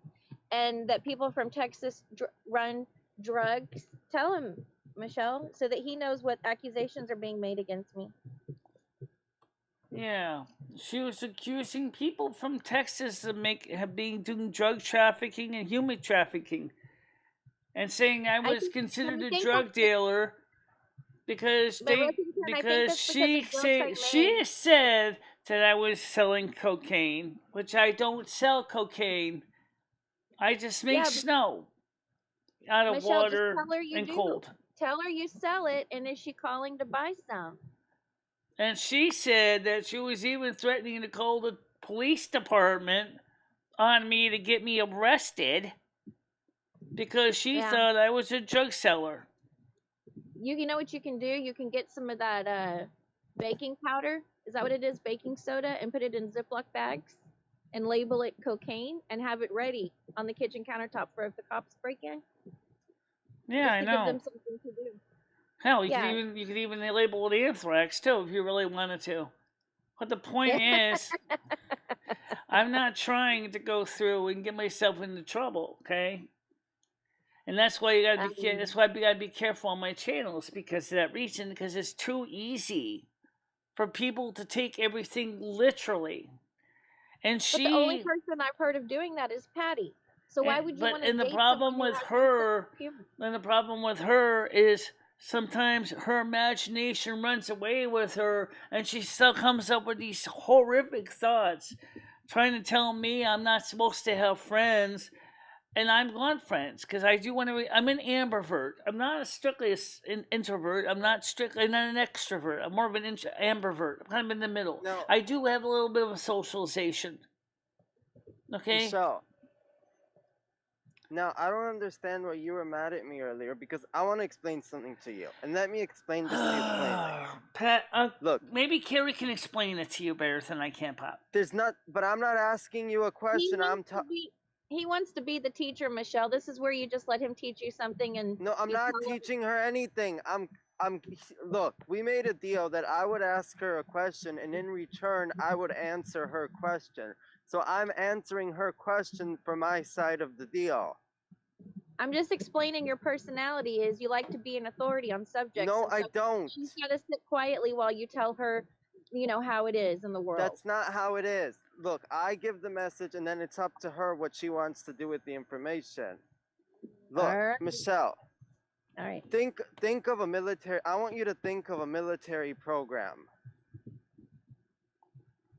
And that people from Texas run drugs. Tell him, Michelle, so that he knows what accusations are being made against me. Yeah, she was accusing people from Texas of being doing drug trafficking and human trafficking, and saying I was considered a drug dealer because she said that I was selling cocaine, which I don't sell cocaine. I just make snow out of Michelle, water just tell her you and do. cold. Tell her you sell it, and is she calling to buy some? And she said that she was even threatening to call the police department on me to get me arrested because she thought I was a drug seller. You know what you can do? You can get some of that baking powder. Is that what it is? Baking soda, and put it in Ziploc bags and label it cocaine and have it ready on the kitchen countertop for if the cops break in. Yeah, I know. Give them something to do. Hell, you could even label it anthrax too if you really wanted to. But the point is, I'm not trying to go through and get myself into trouble, okay? And that's why you gotta be. That's why I gotta be careful on my channels because of that reason. Because it's too easy for people to take everything literally. And but the only person I've heard of doing that is Patty. So why would you want to date the problem with her, and the problem with her is sometimes her imagination runs away with her, and she still comes up with these horrific thoughts, trying to tell me I'm not supposed to have friends, and I'm want friends because I do want to. I'm an ambivert. I'm not strictly an introvert. I'm not an extrovert. I'm more of an ambivert. I'm kind of in the middle. No. I do have a little bit of a socialization. Okay. Michelle. Now, I don't understand why you were mad at me earlier because I want to explain something to you. And let me explain this to you plainly. Pat, look. Maybe Carrie can explain it to you better than I can, Pop. But I'm not asking you a question. He wants to be the teacher, Michelle. This is where you just let him teach you something and... No, I'm not teaching her anything. Look, we made a deal that I would ask her a question and in return, I would answer her question. So I'm answering her question for my side of the deal. I'm just explaining your personality is you like to be an authority on subjects. No, I don't. She's got to sit quietly while you tell her, how it is in the world. That's not how it is. look, I give the message, and then it's up to her what she wants to do with the information. Look, All right. Michelle. All right. Think of a military. I want you to think of a military program.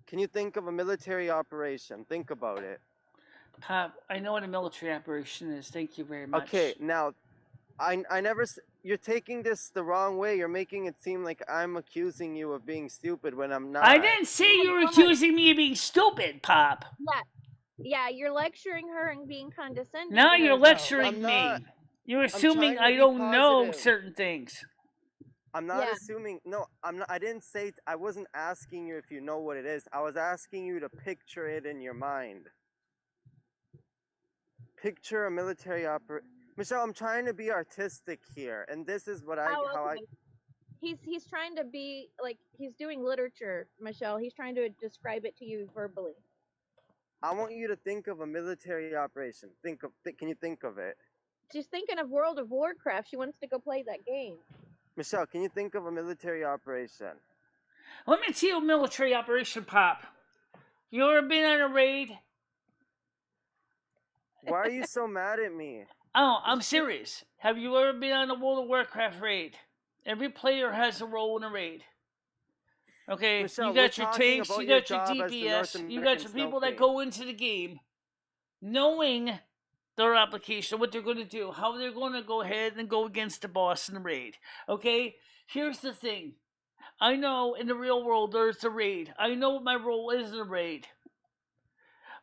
Can you think of a military operation? Think about it. Pop, I know what a military operation is. Thank you very much. Okay, now, I never. You're taking this the wrong way. You're making it seem like I'm accusing you of being stupid when I'm not. I didn't say you were accusing me of being stupid, Pop. Yeah, you're lecturing her and being condescending. Now to her, you're though. lecturing me. You're assuming I don't know certain things. I'm not assuming. No, I'm not. I didn't say. I wasn't asking you if you know what it is. I was asking you to picture it in your mind. Picture a military operation. Michelle, I'm trying to be artistic here, and this is what He's trying to be like he's doing literature, Michelle. He's trying to describe it to you verbally. I want you to think of a military operation. Can you think of it? She's thinking of World of Warcraft. She wants to go play that game. Michelle, can you think of a military operation? Let me tell you a military operation, Pop. You ever been on a raid? Why are you so mad at me? Oh, I'm serious. Have you ever been on a World of Warcraft raid? Every player has a role in a raid. Okay, Michelle, you got your tanks, you got your DPS, you got your people that go into the game knowing their application, what they're going to do, how they're going to go ahead and go against the boss in the raid. Okay, here's the thing. I know in the real world there's a raid. I know what my role is in a raid.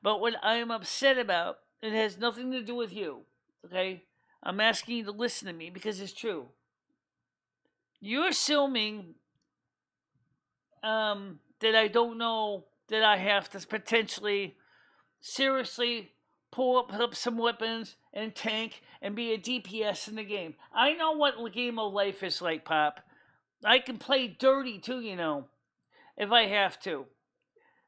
But what I am upset about, it has nothing to do with you. Okay? I'm asking you to listen to me because it's true. You're assuming that I don't know that I have to potentially seriously pull up some weapons and tank and be a DPS in the game. I know what the game of life is like, Pop. I can play dirty too, you know, if I have to.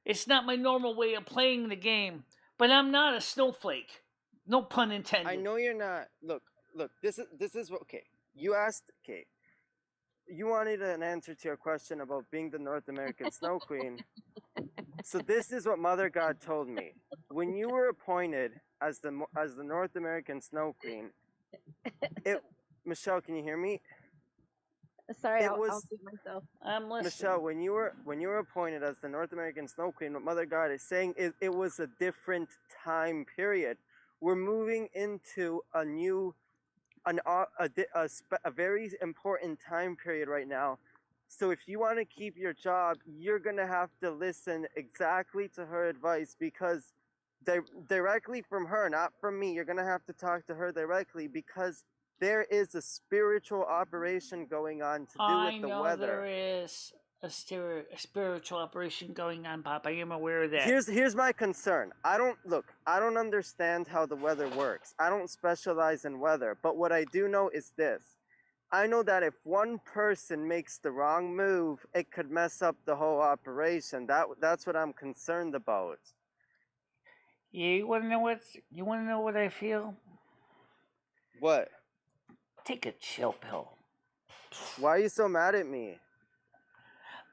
It's not my normal way of playing the game, but I'm not a snowflake. No pun intended. I know you're not. Look. This is what. Okay, you asked. Okay, you wanted an answer to your question about being the North American Snow Queen. So this is what Mother God told me. When you were appointed as the North American Snow Queen, Michelle, can you hear me? Sorry, I'll mute myself. I'm listening. Michelle, when you were appointed as the North American Snow Queen, what Mother God is saying is it was a different time period. We're moving into a very important time period right now. So if you want to keep your job, you're going to have to listen exactly to her advice because directly from her, not from me, you're going to have to talk to her directly because there is a spiritual operation going on to do with the weather. I know there is a spiritual operation going on, Pop. I am aware of that. Here's my concern. I don't understand how the weather works. I don't specialize in weather, but what I do know is this. I know that if one person makes the wrong move, it could mess up the whole operation. That's what I'm concerned about. Yeah, you wanna know what I feel? What? Take a chill pill. Why are you so mad at me?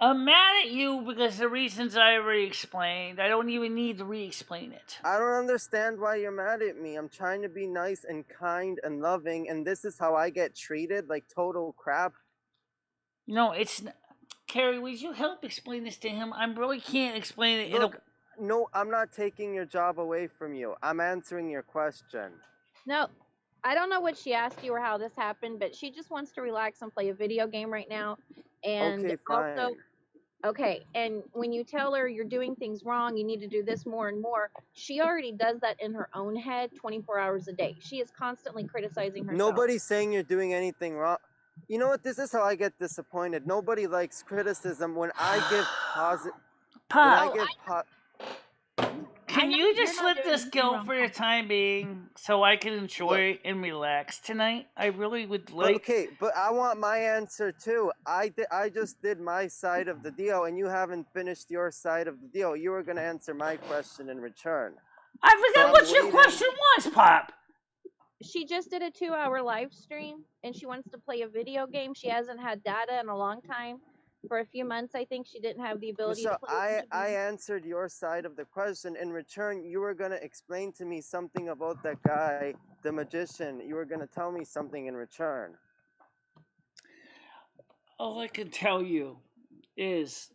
I'm mad at you because the reasons I already explained. I don't even need to re-explain it. I don't understand why you're mad at me. I'm trying to be nice and kind and loving, and this is how I get treated, like total crap. No, it's not. Carrie, would you help explain this to him? I really can't explain it. Look, no, I'm not taking your job away from you. I'm answering your question. No, I don't know what she asked you or how this happened, but she just wants to relax and play a video game right now. And okay, fine. Also, okay, and when you tell her you're doing things wrong, you need to do this more and more, she already does that in her own head 24 hours a day. She is constantly criticizing herself. Nobody's saying you're doing anything wrong. You know what? This is how I get disappointed. Nobody likes criticism when I give positive... Can you just let this go for the time being so I can enjoy and relax tonight? I really would like... Okay, but I want my answer too. I just did my side of the deal and you haven't finished your side of the deal. You were going to answer my question in return. I forgot what your question was, Pop. She just did a 2-hour live stream and she wants to play a video game. She hasn't had data in a long time. For a few months, I think she didn't have the ability to Michelle, play video I games. answered your side of the question. In return, you were gonna explain to me something about that guy, the magician. You were gonna tell me something in return. All I can tell you is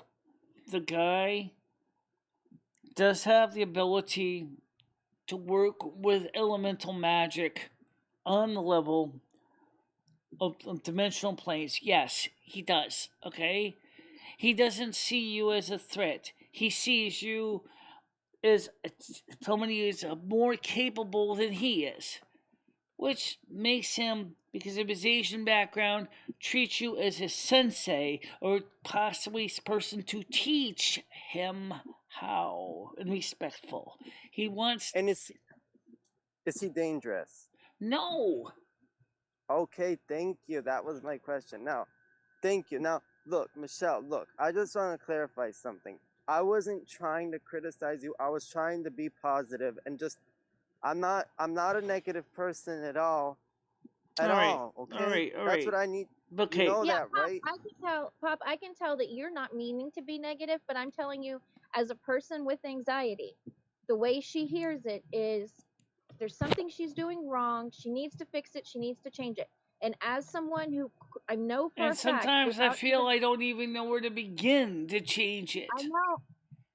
the guy does have the ability to work with elemental magic on the level of dimensional planes. Yes, he does. Okay? He doesn't see you as a threat. He sees you as somebody who's more capable than he is, which makes him, because of his Asian background, treat you as his sensei or possibly a person to teach him how and respectful. He wants. And is he dangerous? No. Okay, thank you. That was my question. Now, thank you. Now, look, Michelle, look, I just want to clarify something. I wasn't trying to criticize you. I was trying to be positive and just I'm not a negative person at all. At all, okay? All That's right. what I need. Okay. You know Yeah, that, right? Pop, I can tell that you're not meaning to be negative, but I'm telling you, as a person with anxiety, the way she hears it is there's something she's doing wrong. She needs to fix it. She needs to change it. And as someone who I know for a And fact, sometimes I without feel even, I don't even know where to begin to change I it. know,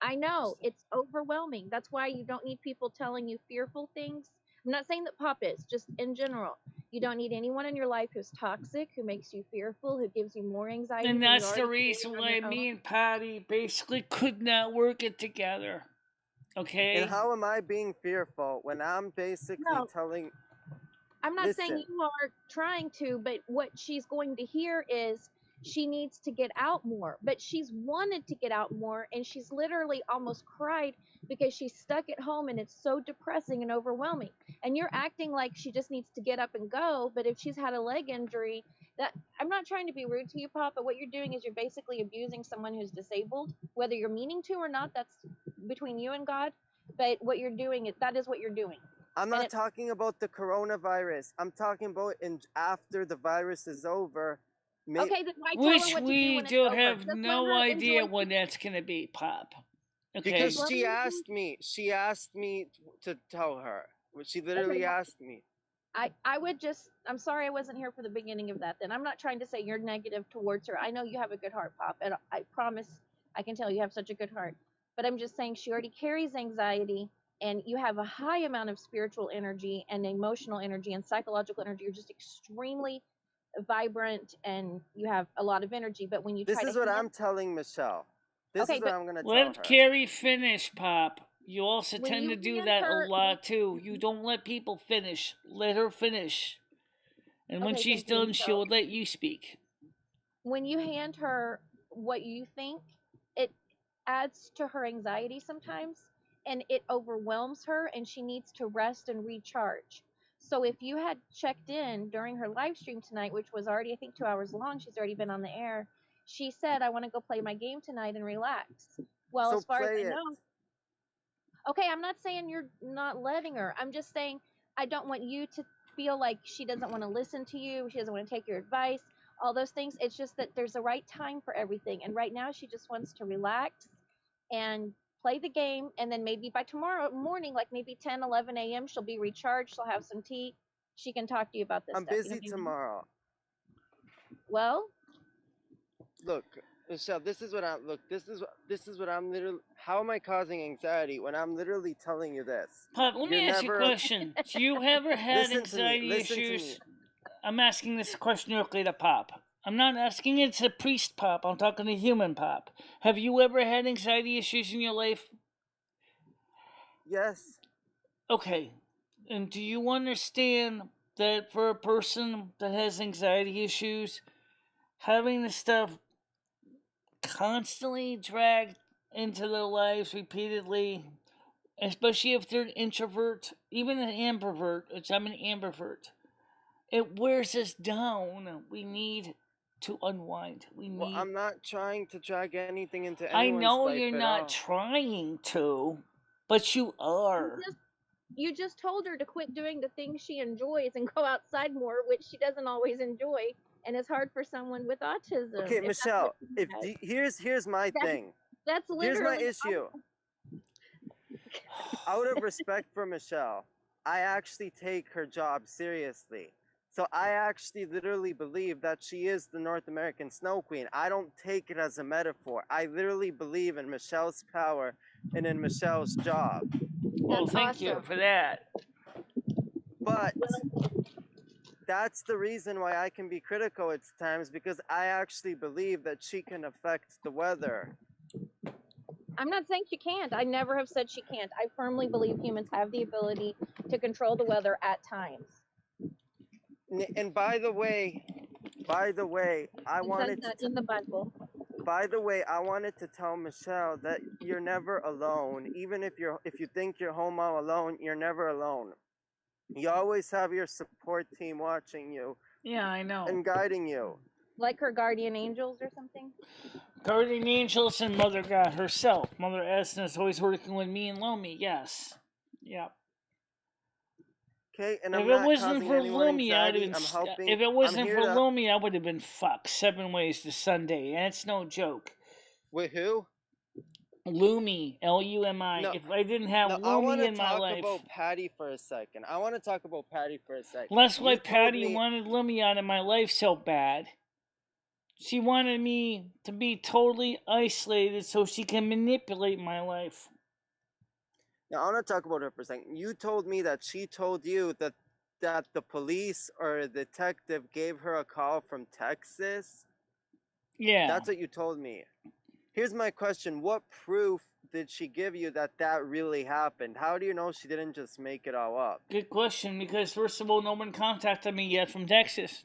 I know it's overwhelming. That's why you don't need people telling you fearful things. I'm not saying that Pop is, just in general. You don't need anyone in your life who's toxic, who makes you fearful, who gives you more anxiety And than you're that's the already feeling reason on why your me own. and Patty basically could not work it together. And Okay? how am I being fearful when I'm basically No, telling I'm not saying listen, you are trying to, but what she's going to hear is she needs to get out more. But she's wanted to get out more, and she's literally almost cried because she's stuck at home and it's so depressing and overwhelming. And you're acting like she just needs to get up and go, but if she's had a leg injury, that I'm not trying to be rude to you, Pop, but what you're doing is you're basically abusing someone who's disabled, whether you're meaning to or not. That's between you and God. But what you're doing, that is what you're doing. I'm And not it, talking about the coronavirus. I'm talking about after the virus is over. okay, then why tell her Which what to do we when it's do over? have Just let no her idea enjoy. when that's going to be, Pop. Okay? Because Just let her she enjoy. asked me. She asked me to tell her. She Okay, literally well, asked me. I would just. I'm sorry I wasn't here for the beginning of that. Then I'm not trying to say you're negative towards her. I know you have a good heart, Pop, and I promise I can tell you have such a good heart. But I'm just saying she already carries anxiety, and you have a high amount of spiritual energy and emotional energy and psychological energy. You're just extremely vibrant, and you have a lot of energy. But when you This try to is what hand, I'm telling Michelle. This okay, is what but I'm gonna tell Let her. Carrie finish, Pop. You also when tend you to do hand that a her, lot too. You don't let people finish. Let her finish. And when okay, she's thank you. done, So she'll let you speak. when you hand her what you think, it adds to her anxiety sometimes and it overwhelms her and she needs to rest and recharge. So if you had checked in during her live stream tonight, which was already I think 2 hours long, she's already been on the air. She said, I want to go play my game tonight and relax. Well, So as far as play I it. know, okay, I'm not saying you're not letting her. I'm just saying I don't want you to feel like she doesn't want to listen to you, she doesn't want to take your advice, all those things. It's just that there's a right time for everything. And right now she just wants to relax and play the game. And then maybe by tomorrow morning, like maybe 10, 11 a.m., she'll be recharged. She'll have some tea. She can talk to you about this I'm stuff. You know busy what I mean? tomorrow. Well, Look, Michelle, this is what I'm literally. How am I causing anxiety when I'm literally telling you this? Pop, let me You're ask you a never. question. Do you ever had Listen to me. anxiety Listen to me. issues? I'm asking this question directly to Pop. I'm not asking it to priest Pop. I'm talking to human Pop. Have you ever had anxiety issues in your life? Yes. Okay. And do you understand that for a person that has anxiety issues, having the stuff constantly dragged into their lives repeatedly, especially if they're an introvert, even an ambivert, which I'm an ambivert, it wears us down. We need to unwind. Well, I'm not trying to drag anything into I anyone's know life you're at not all. trying to, but you are. you just told her to quit doing the things she enjoys and go outside more, which she doesn't always enjoy. and it's hard for someone with autism. Okay, Michelle. Here's my That- thing. That's Here's my literally issue. Out of respect for Michelle, I actually take her job seriously. So I actually literally believe that she is the North American Snow Queen. I don't take it as a metaphor. I literally believe in Michelle's power and in Michelle's job. Well, That's thank you awesome. for that. But that's the reason why I can be critical at times, because I actually believe that she can affect the weather. I'm not saying she can't. I never have said she can't. I firmly believe humans have the ability to control the weather at times. And by the way, I It wanted says that to in the Bible. By the way, I wanted to tell Michelle that you're never alone. Even if you think you're home all alone, you're never alone. You always have your support team watching you. Yeah, I know. And guiding you. Like her guardian angels or something? Guardian angels and Mother God herself. Mother Esna is always working with me and Lumi, yes. Yep. Okay, and if it wasn't for Lumi, I would have been. If it wasn't for Lumi, I would have been fucked 7 ways to Sunday, and it's no joke. With who? Lumi, Lumi. No, if I didn't have Lumi in my life, I want to talk about Patty for a second. That's why Patty wanted Lumi out of my life so bad. She wanted me to be totally isolated so she can manipulate my life. Now, I want to talk about her for a second. You told me that she told you that the police or a detective gave her a call from Texas. Yeah. That's what you told me. Here's my question. What proof did she give you that really happened? How do you know she didn't just make it all up? Good question, because first of all, no one contacted me yet from Texas.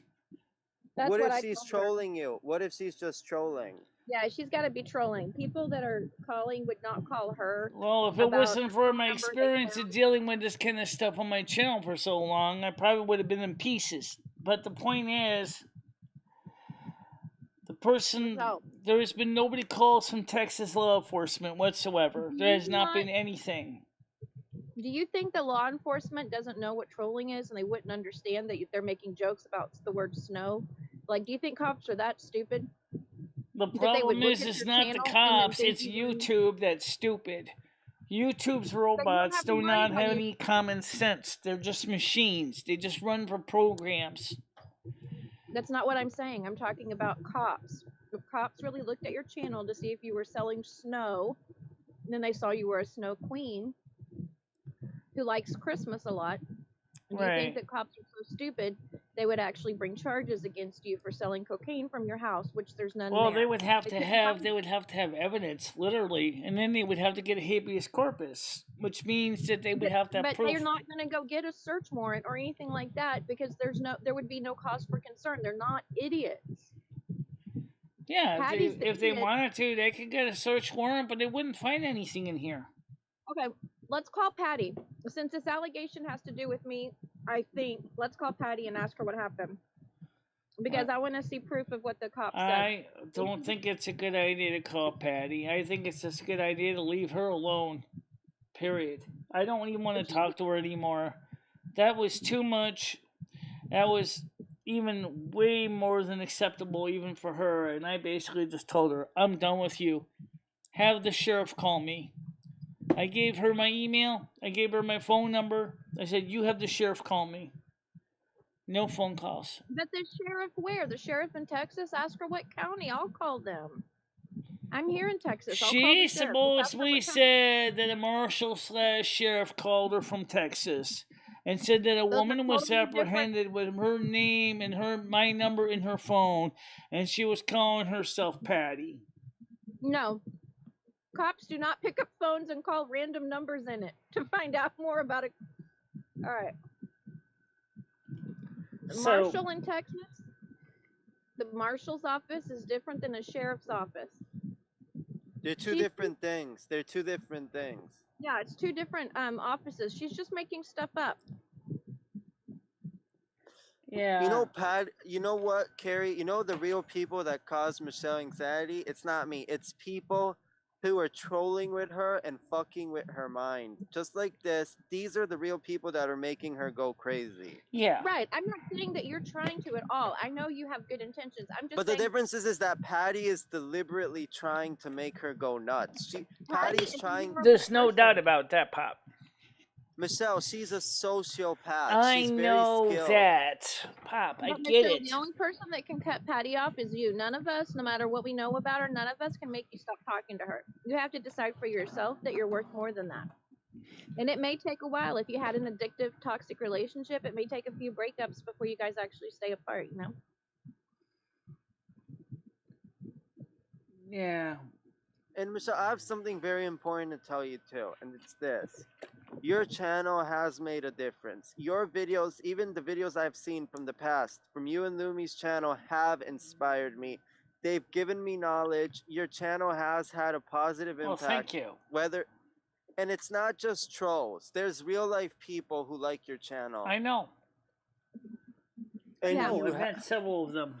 What if she's trolling you? What if she's just trolling? Yeah, she's got to be trolling. People that are calling would not call her. Well, if it wasn't for my experience of dealing with this kind of stuff on my channel for so long, I probably would have been in pieces. But the point is, there has been nobody calls from Texas law enforcement whatsoever. There has not been anything. Do you think the law enforcement doesn't know what trolling is and they wouldn't understand that they're making jokes about the word snow? Like, do you think cops are that stupid? The problem is, it's not the cops, it's YouTube that's stupid. YouTube's robots do not have any common sense. They're just machines. They just run for programs. That's not what I'm saying. I'm talking about cops. If cops really looked at your channel to see if you were selling snow, and then they saw you were a snow queen who likes Christmas a lot, and you think that cops are so stupid, they would actually bring charges against you for selling cocaine from your house, which there's none there. Well, they would have to have evidence, literally, and then they would have to get a habeas corpus, which means that they would have to have proof. But they're not going to go get a search warrant or anything like that because there would be no cause for concern. They're not idiots. Yeah, if they wanted to, they could get a search warrant, but they wouldn't find anything in here. Okay, let's call Patty. Since this allegation has to do with me, I think let's call Patty and ask her what happened. Because I want to see proof of what the cops said. I don't think it's a good idea to call Patty. I think it's just a good idea to leave her alone. Period. I don't even want to talk to her anymore. That was too much. That was even way more than acceptable even for her, and I basically just told her, I'm done with you. Have the sheriff call me. I gave her my email. I gave her my phone number. I said, you have the sheriff call me. No phone calls. But the sheriff where? The sheriff in Texas? Ask her what county. I'll call them. I'm here in Texas. She supposedly said that a marshal/sheriff called her from Texas and said that a woman was apprehended with her name and my number in her phone, and she was calling herself Patty. No. Cops do not pick up phones and call random numbers in it to find out more about it. All right. Marshal in Texas, the marshal's office is different than a sheriff's office. They're two different things. Yeah, it's two different offices. She's just making stuff up. Yeah. You know, Pat, you know what, Carrie? You know the real people that cause Michelle anxiety? It's not me. It's people who are trolling with her and fucking with her mind. Just like this, these are the real people that are making her go crazy. Yeah. Right. I'm not saying that you're trying to at all. I know you have good intentions. I'm just But saying. the difference is that Patty is deliberately trying to make her go nuts. Patty's trying. There's no doubt about that, Pop. Michelle, she's a sociopath. I She's very know skilled. that, Pop. I get Michelle, it. the only person that can cut Patty off is you. None of us, no matter what we know about her, none of us can make you stop talking to her. You have to decide for yourself that you're worth more than that. And it may take a while. If you had an addictive, toxic relationship, it may take a few breakups before you guys actually stay apart, you know? Yeah. And Michelle, I have something very important to tell you too, and it's this. Your channel has made a difference. Your videos, even the videos I've seen from the past, from you and Lumi's channel, have inspired me. They've given me knowledge. Your channel has had a positive impact. Well, thank you. And it's not just trolls. There's real life people who like your channel. I know. And Yeah. We've had several of them.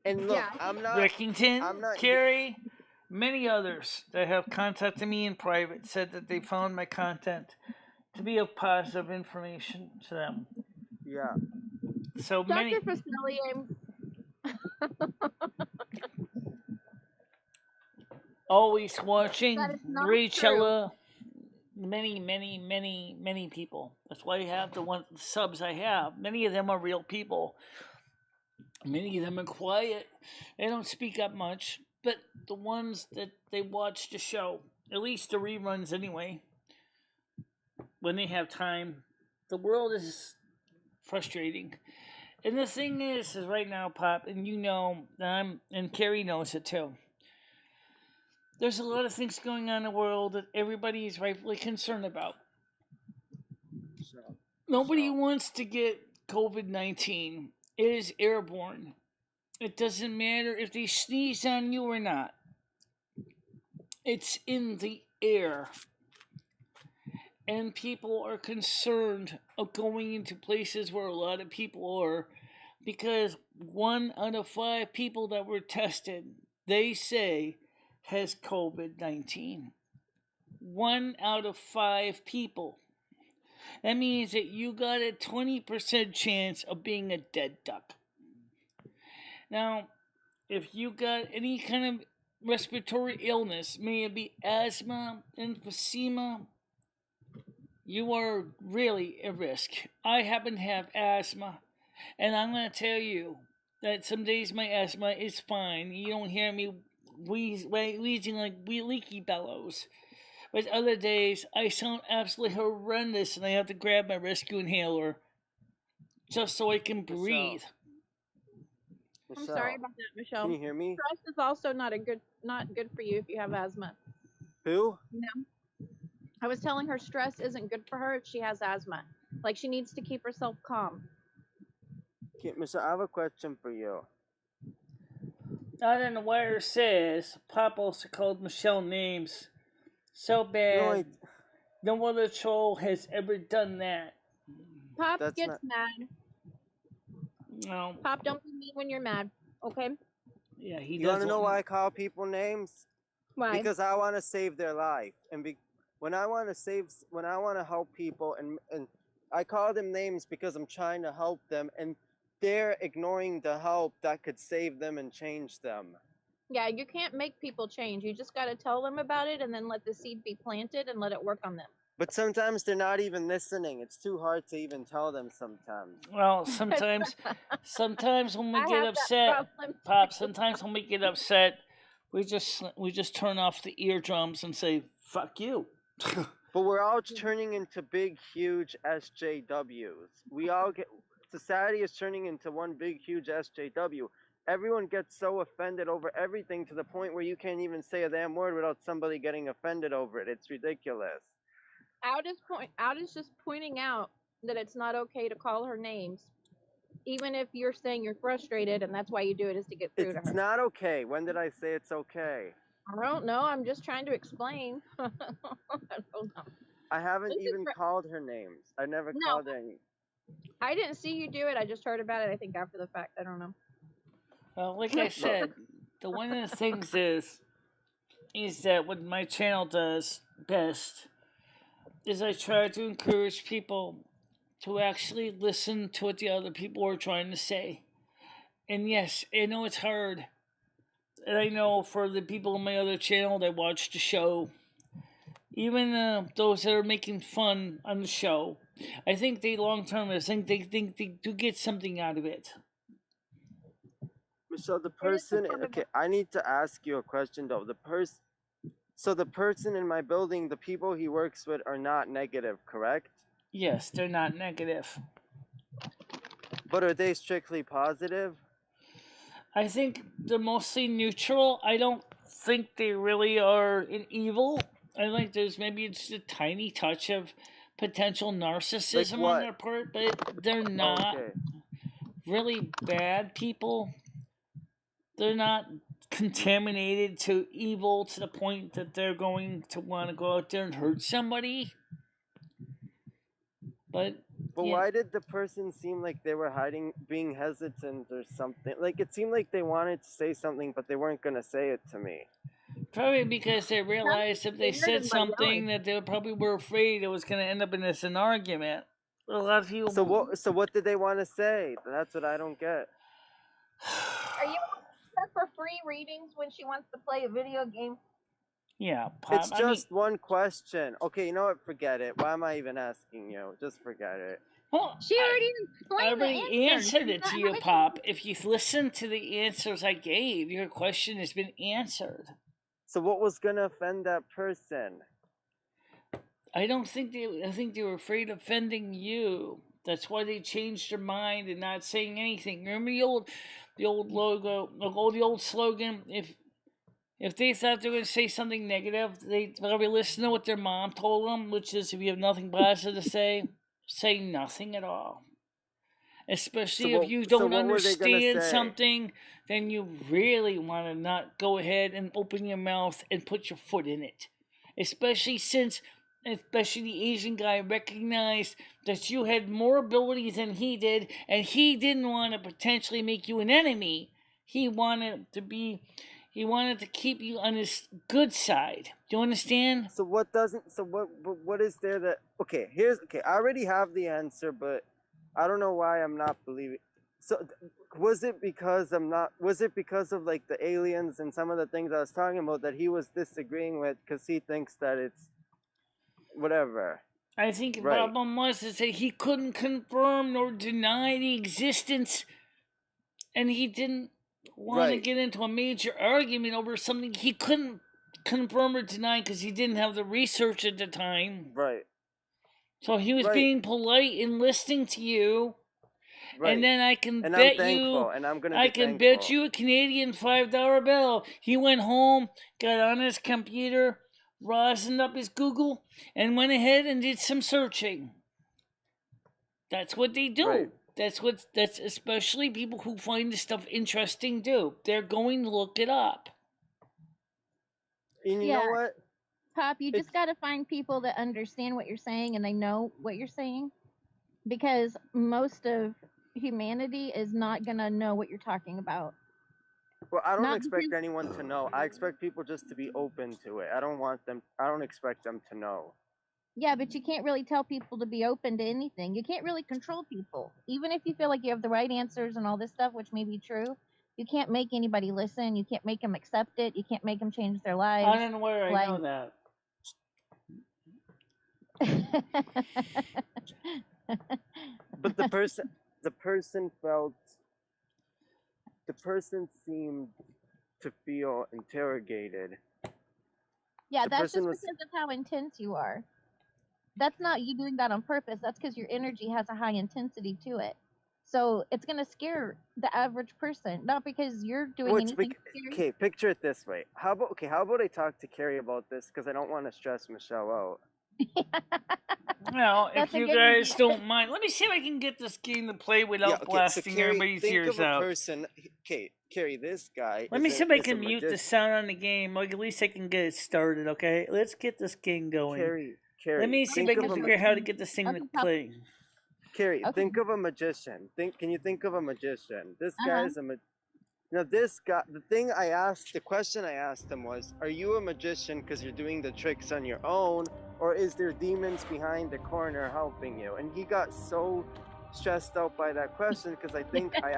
And look, Yeah. I'm not. Rickington, Carrie, many others that have contacted me in private said that they found my content to be of positive information to them. Yeah. So Dr. many. Facilier. Always watching. That is not Rachella. Many people. That's why I have the subs I have. Many of them are real people. Many of them are quiet. They don't speak up much. But the ones that they watch the show, at least the reruns anyway, when they have time, the world is frustrating. And the thing is right now, Pop, and you know, and Carrie knows it too. There's a lot of things going on in the world that everybody is rightfully concerned about. Nobody wants to get COVID-19. It is airborne. It doesn't matter if they sneeze on you or not. It's in the air. And people are concerned of going into places where a lot of people are, because 1 out of 5 people that were tested, they say, has COVID-19. 1 out of 5 people. That means that you got a 20% chance of being a dead duck. Now, if you got any kind of respiratory illness, may it be asthma, emphysema, you are really at risk. I happen to have asthma, and I'm going to tell you that some days my asthma is fine. You don't hear me wheezing like leaky bellows. But other days, I sound absolutely horrendous, and I have to grab my rescue inhaler just so I can breathe. I'm sorry about that, Michelle. Can you hear me? Stress is also not good for you if you have asthma. Who? No. I was telling her stress isn't good for her if she has asthma. Like, she needs to keep herself calm. Michelle, I have a question for you. Out on the wire says, Pop also called Michelle names so bad. No other troll has ever done that. Pop gets mad. No. Pop, don't be mean when you're mad, okay? Yeah, he does. You want to know why I call people names? Why? Because I want to save their life, and when I want to help people, and I call them names because I'm trying to help them, and they're ignoring the help that could save them and change them. Yeah, you can't make people change. You just got to tell them about it and then let the seed be planted and let it work on them. But sometimes they're not even listening. It's too hard to even tell them sometimes. Well, sometimes when we get upset, Pop, sometimes when we get upset, we just turn off the eardrums and say, fuck you. But we're all turning into big, huge SJWs. Society is turning into one big, huge SJW. Everyone gets so offended over everything to the point where you can't even say a damn word without somebody getting offended over it. It's ridiculous. Out is just pointing out that it's not okay to call her names, even if you're saying you're frustrated and that's why you do it is to get through to her. It's not okay. When did I say it's okay? I don't know. I'm just trying to explain. I don't know. I haven't even called her names. I never called her any. I didn't see you do it. I just heard about it, I think, after the fact. I don't know. Well, like I said, one of the things is, is that what my channel does best is I try to encourage people to actually listen to what the other people are trying to say. And yes, I know it's hard. And I know for the people on my other channel that watch the show, even those that are making fun on the show, I think they long term, I think they do get something out of it. So the person, okay, I need to ask you a question though. So the person in my building, the people he works with are not negative, correct? Yes, they're not negative. But are they strictly positive? I think they're mostly neutral. I don't think they really are an evil. I think there's maybe just a tiny touch of potential narcissism on their part, but they're not really bad people. They're not contaminated to evil to the point that they're going to want to go out there and hurt somebody. But why did the person seem like they were hiding, being hesitant or something? Like it seemed like they wanted to say something, but they weren't going to say it to me. Probably because they realized if they said something that they probably were afraid it was going to end up in an argument. A lot of people. So what did they want to say? That's what I don't get. Are you her for free readings when she wants to play a video game? Yeah, it's just one question. Okay, you know what? Forget it. Why am I even asking you? Just forget it. Well, she already explained the answered it to you, Pop. If you listen to the answers I gave, your question has been answered. So what was gonna offend that person? I think they were afraid of offending you. That's why they changed their mind and not saying anything. Remember the old logo, the old slogan? If they thought they were going to say something negative, they'd probably listen to what their mom told them, which is if you have nothing positive to say nothing at all. Especially if you don't understand something, then you really want to not go ahead and open your mouth and put your foot in it. Especially the Asian guy recognized that you had more abilities than he did, and he didn't want to potentially make you an enemy. He wanted to keep you on his good side. Do you understand? So what is there that... Okay, I already have the answer, but I don't know why I'm not believing. So was it because of like the aliens and some of the things I was talking about that he was disagreeing with because he thinks that it's whatever? I think the problem was that he couldn't confirm nor deny the existence, and he didn't want to get into a major argument over something he couldn't confirm or deny because he didn't have the research at the time. Right. So he was being polite and listening to you. Right. And then I can bet you a Canadian $5 bill. He went home, got on his computer, rosined up his Google, and went ahead and did some searching. That's what they do. Right. That's especially people who find this stuff interesting do. They're going to look it up. And you know what? Pop, you just got to find people that understand what you're saying and they know what you're saying. Because most of humanity is not going to know what you're talking about. Well, I don't expect anyone to know. I expect people just to be open to it. I don't expect them to know. Yeah, but you can't really tell people to be open to anything. You can't really control people. Even if you feel like you have the right answers and all this stuff, which may be true, you can't make anybody listen. You can't make them accept it. You can't make them change their lives. I don't know where I know that. But the person seemed to feel interrogated. Yeah, that's just because of how intense you are. That's not you doing that on purpose. That's because your energy has a high intensity to it. So it's going to scare the average person, not because you're doing anything scary. Okay, picture it this way. How about I talk to Carrie about this because I don't want to stress Michelle out. Well, if you guys don't mind, let me see if I can get this game to play without blasting everybody's ears out. Okay, Carrie, this guy. Let me see if I can mute the sound on the game. Like, at least I can get it started, okay? Let's get this game going. Carrie, let me see if I can figure out how to get this thing to play. Carrie, think of a magician. Can you think of a magician? This guy is Now this guy, the question I asked him was, are you a magician because you're doing the tricks on your own, or is there demons behind the corner helping you? And he got so stressed out by that question because I think I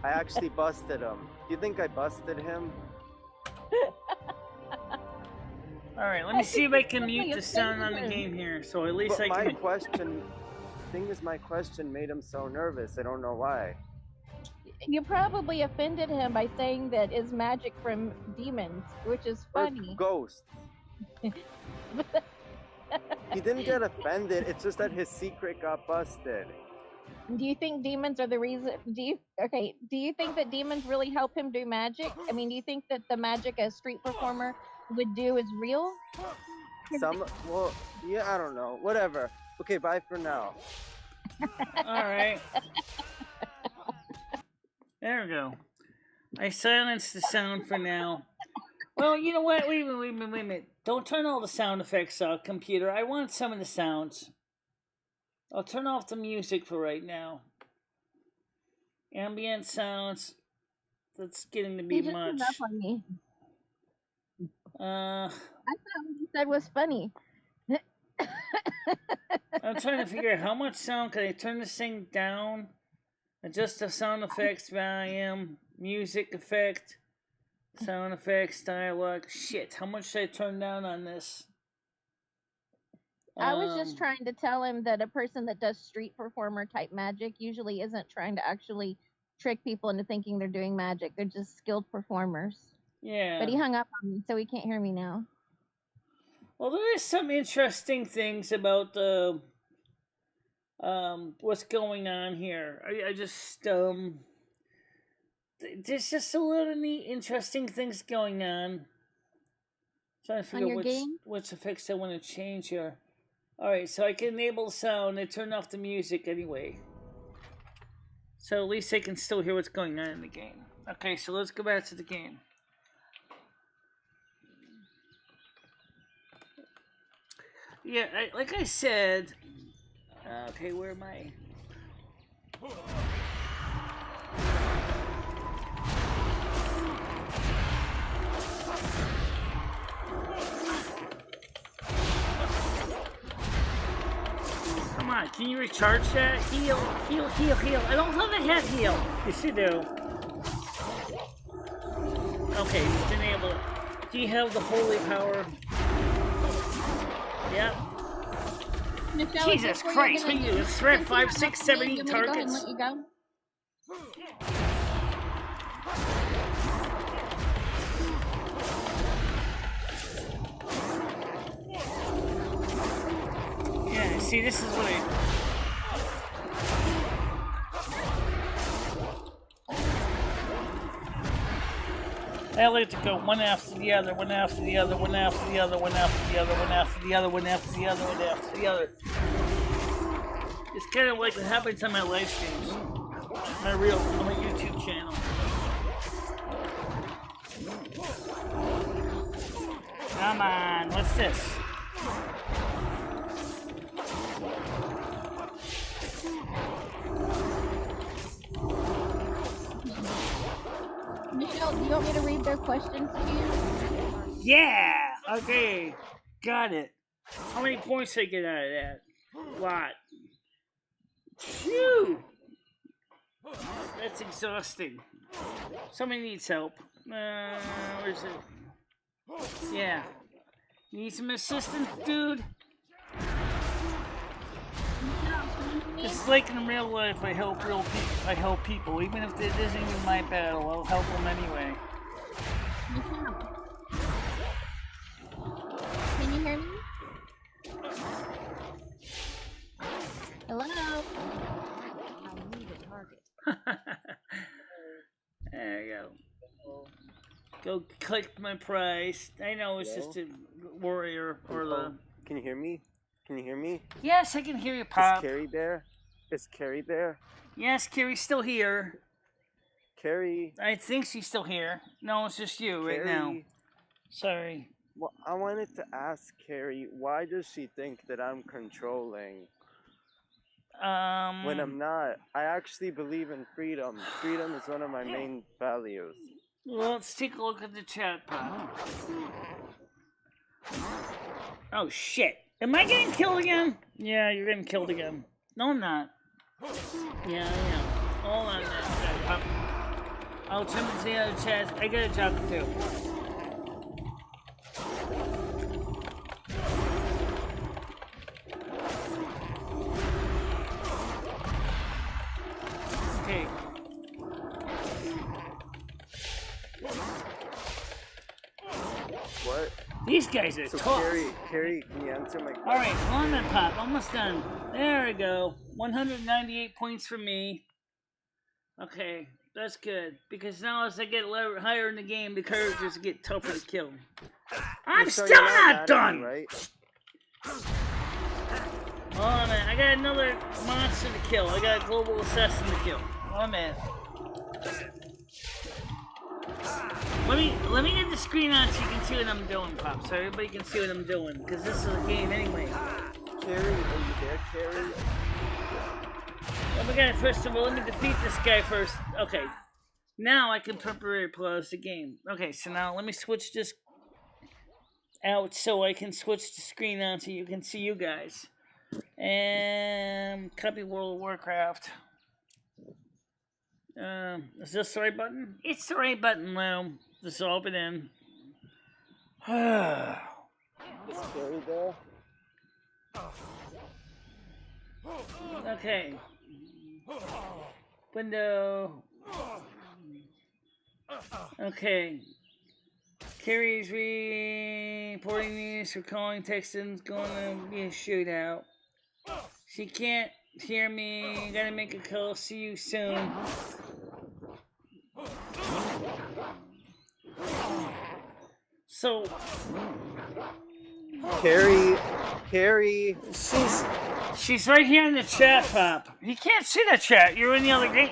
actually busted him. Do you think I busted him? Alright, let me see if I can mute the sound on the game here, so at least But I can... my question made him so nervous. I don't know why. You probably offended him by saying that is magic from demons, which is funny. Or ghosts. He didn't get offended. It's just that his secret got busted. Do you think demons are the reason? Do you think that demons really help him do magic? I mean, do you think that the magic a street performer would do is real? Well, yeah, I don't know. Whatever. Okay, bye for now. Alright. There we go. I silenced the sound for now. Well, you know what? Wait a minute. Don't turn all the sound effects off, computer. I want some of the sounds. I'll turn off the music for right now. Ambient sounds. That's getting to be He just much. hung up on me. I thought what you said was funny. I'm trying to figure out how much sound can I turn this thing down. Adjust the sound effects volume, music effect, sound effects, dialogue. Shit, how much should I turn down on this? I was just trying to tell him that a person that does street performer type magic usually isn't trying to actually trick people into thinking they're doing magic. They're just skilled performers. Yeah. But he hung up on me, so he can't hear me now. Well, there is some interesting things about the what's going on here. I just there's just a lot of neat, interesting things going on. Trying to figure out which effects I want to change here. All right, so I can enable sound and turn off the music anyway. So at least I can still hear what's going on in the game. Okay, so let's go back to the game. Yeah, like I said. Okay, where am I? Come on, can you recharge that? Heal. I don't have a head heal. Yes, you do. Okay, he's enabled. Do you have the holy power? Yep. Michelle, Jesus Christ, what are you, threat 5, 6, 7, 8 targets? Let you go. Yeah, see, this is what I like to go one after the other, one after the other, one after the other, one after the other, one after the other, one after the other, one after the other. It's kind of like what happens on my live streams, on my YouTube channel. Come on, what's this? Michelle, do you want me to read their questions to you? Yeah! Okay, got it. How many points did I get out of that? A lot. Phew! That's exhausting. Somebody needs help. Where's it? Yeah. You need some assistance, dude? It's like in real life, I help people. Even if it isn't even my battle, I'll help them anyway. Can you hear me? Hello? I need a target. There you go. Go click my price. I know it's just a warrior or the... Can you hear me? Can you hear me? Yes, I can hear you, Pop. Is Carrie there? Yes, Carrie's still here. Carrie? I think she's still here. No, it's just you right now. Sorry. Well, I wanted to ask Carrie, why does she think that I'm controlling? when I'm not. I actually believe in freedom. Freedom is one of my main values. Well, let's take a look at the chat, Pop. Oh, shit. Am I getting killed again? Yeah, you're getting killed again. No, I'm not. Yeah, I am. Hold on there, Pop. I'll jump into the other chat. I got a job to do. Okay. What? These guys are So tough. Carrie, can you answer my question? Alright, hold on then, Pop. Almost done. There we go. 198 points for me. Okay, that's good. Because now as I get higher in the game, the characters get tougher to kill. I'm So still you're not done! me, right? Hold on a minute. I got another monster to kill. I got a global assassin to kill. Hold on a minute. Let me get the screen on so you can see what I'm doing, Pop. So everybody can see what I'm doing. Because this is a game anyway. Carrie, are you there, Carrie? Oh my god, first of all, let me defeat this guy first. Okay. Now I can temporarily pause the game. Okay, so now let me switch this out so I can switch the screen on so you can see you guys. And copy World of Warcraft. Is this the right button? It's the right button now. Dissolve it in. Is Carrie there? Okay. Window. Okay. Carrie's reporting these for calling Texans. Going to be a shootout. She can't hear me. Gotta make a call. See you soon. So, Carrie. she's right here in the chat, Pop. You can't see the chat. You're in the other game.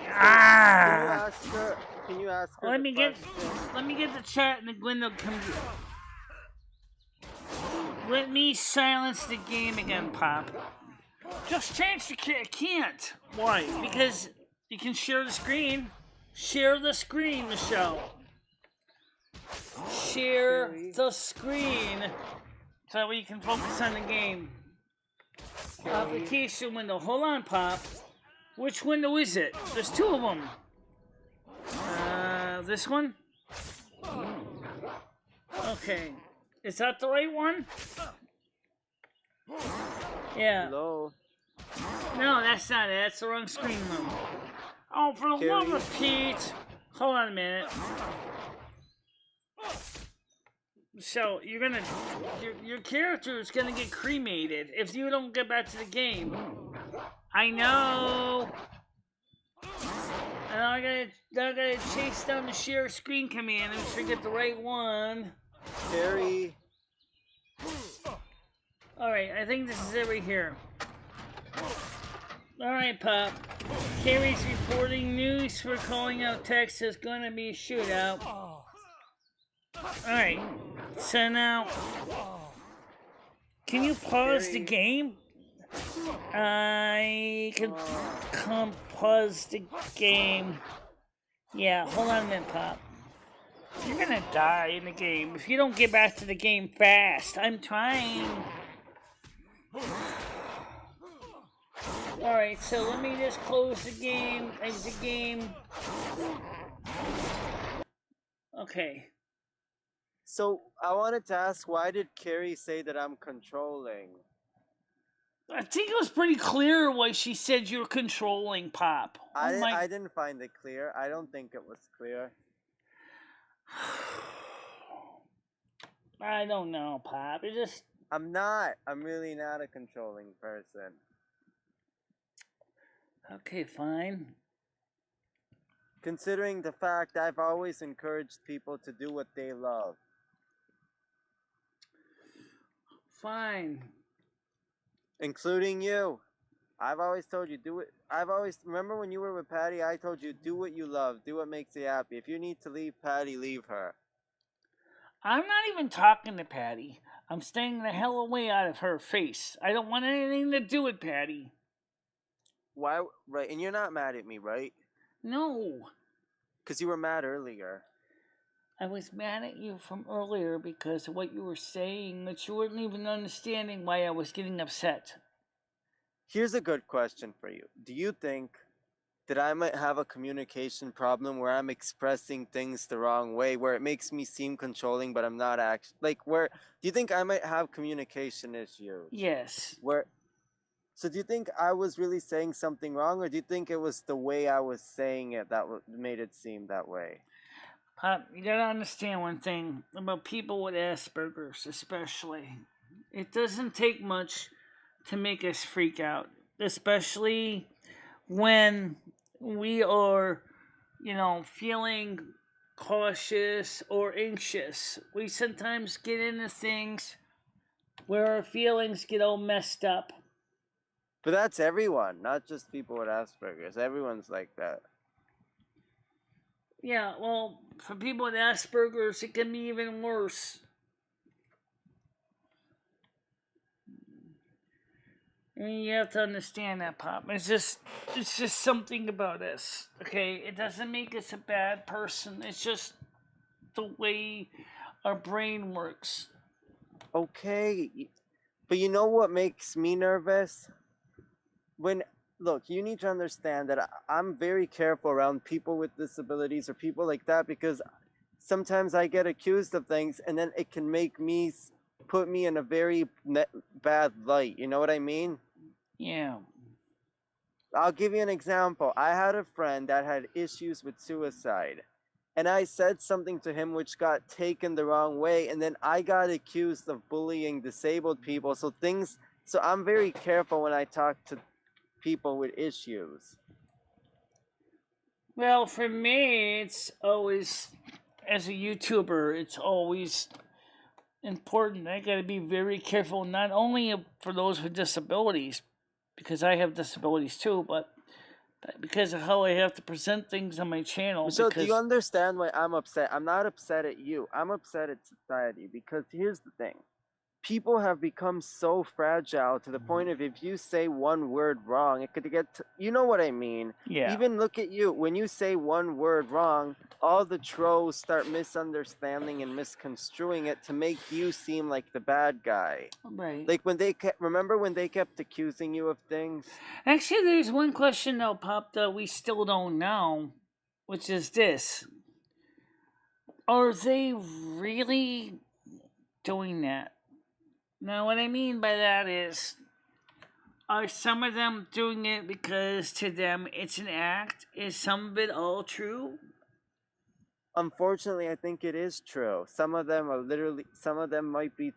Can you ask her? Let me get the chat and the window comes. Let me silence the game again, Pop. Just change the I can't. Why? Because you can share the screen. Share the screen, Michelle. Share the screen. So that way you can focus on the game. Application window. Hold on, Pop. Which window is it? There's two of them. This one? Okay. Is that the right one? Yeah. Hello. No, that's not it. That's the wrong screen room. Oh, for the love of Pete. Hold on a minute. So, you're gonna... Your character is gonna get cremated if you don't get back to the game. I know! And I gotta chase down the share screen command and forget the right one. Carrie. Alright, I think this is it right here. Alright, Pop. Carrie's reporting news for calling out Texas. Gonna be a shootout. Alright. So now... Can you pause the game? I can pause the game. Yeah, hold on a minute, Pop. You're gonna die in the game if you don't get back to the game fast. I'm trying. Alright, so let me just close the game, exit game. Okay. So, I wanted to ask, why did Carrie say that I'm controlling? I think it was pretty clear why she said you're controlling, Pop. I didn't find it clear. I don't think it was clear. I don't know, Pop. It just... I'm not. I'm really not a controlling person. Okay, fine. Considering the fact I've always encouraged people to do what they love. Fine. Including you. I've always told you, do it. Remember when you were with Patty, I told you, do what you love. Do what makes you happy. If you need to leave Patty, leave her. I'm not even talking to Patty. I'm staying the hell away out of her face. I don't want anything to do with Patty. Why? Right, and you're not mad at me, right? No. Because you were mad earlier. I was mad at you from earlier because of what you were saying, but you weren't even understanding why I was getting upset. Here's a good question for you. Do you think that I might have a communication problem where I'm expressing things the wrong way, where it makes me seem controlling, but I'm not actually, like, where, do you think I might have communication issues? Yes. So do you think I was really saying something wrong, or do you think it was the way I was saying it that made it seem that way? Pop, you gotta understand one thing about people with Asperger's, especially. It doesn't take much to make us freak out, especially when we are, feeling cautious or anxious. We sometimes get into things where our feelings get all messed up. But that's everyone, not just people with Asperger's. Everyone's like that. Yeah, well, for people with Asperger's, it can be even worse. And you have to understand that, Pop. It's just something about us, okay? It doesn't make us a bad person. It's just the way our brain works. Okay, but you know what makes me nervous? Look, you need to understand that I'm very careful around people with disabilities or people like that, because sometimes I get accused of things and then it can make me, put me in a very bad light. You know what I mean? Yeah. I'll give you an example. I had a friend that had issues with suicide, and I said something to him which got taken the wrong way, and then I got accused of bullying disabled people. So I'm very careful when I talk to people with issues. Well, for me, it's always, as a YouTuber, it's always important. I gotta be very careful, not only for those with disabilities, because I have disabilities too, but because of how I have to present things on my channel. So do you understand why I'm upset? I'm not upset at you. I'm upset at society, because here's the thing. People have become so fragile to the point of, if you say one word wrong, it could get you know what I mean? Yeah. Even look at you. When you say one word wrong, all the trolls start misunderstanding and misconstruing it to make you seem like the bad guy. Right. Like remember when they kept accusing you of things? Actually, there's one question that popped that we still don't know, which is this. Are they really doing that? Now, what I mean by that is, are some of them doing it because to them it's an act? Is some of it all true? Unfortunately, I think it is true. Some of them might be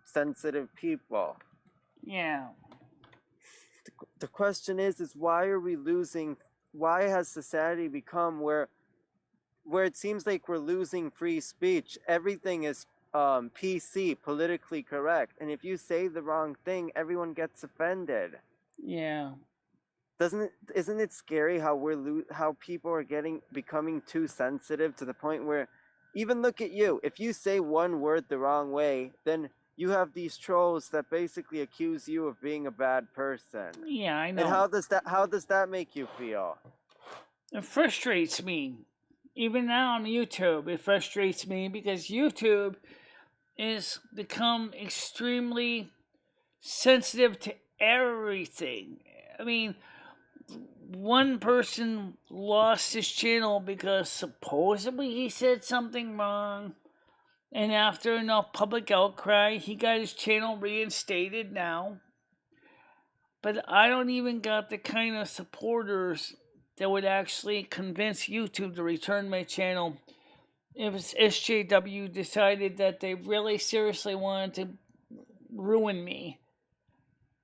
sensitive people. Yeah. The question is why has society become where it seems like we're losing free speech? Everything is PC, politically correct, and if you say the wrong thing, everyone gets offended. Yeah. Isn't it scary how people are becoming too sensitive to the point where, even look at you, if you say one word the wrong way, then you have these trolls that basically accuse you of being a bad person. Yeah, I know. And how does that make you feel? It frustrates me. Even now on YouTube, it frustrates me because YouTube is become extremely sensitive to everything. I mean, one person lost his channel because supposedly he said something wrong, and after enough public outcry, he got his channel reinstated now. But I don't even got the kind of supporters that would actually convince YouTube to return my channel if SJW decided that they really seriously wanted to ruin me.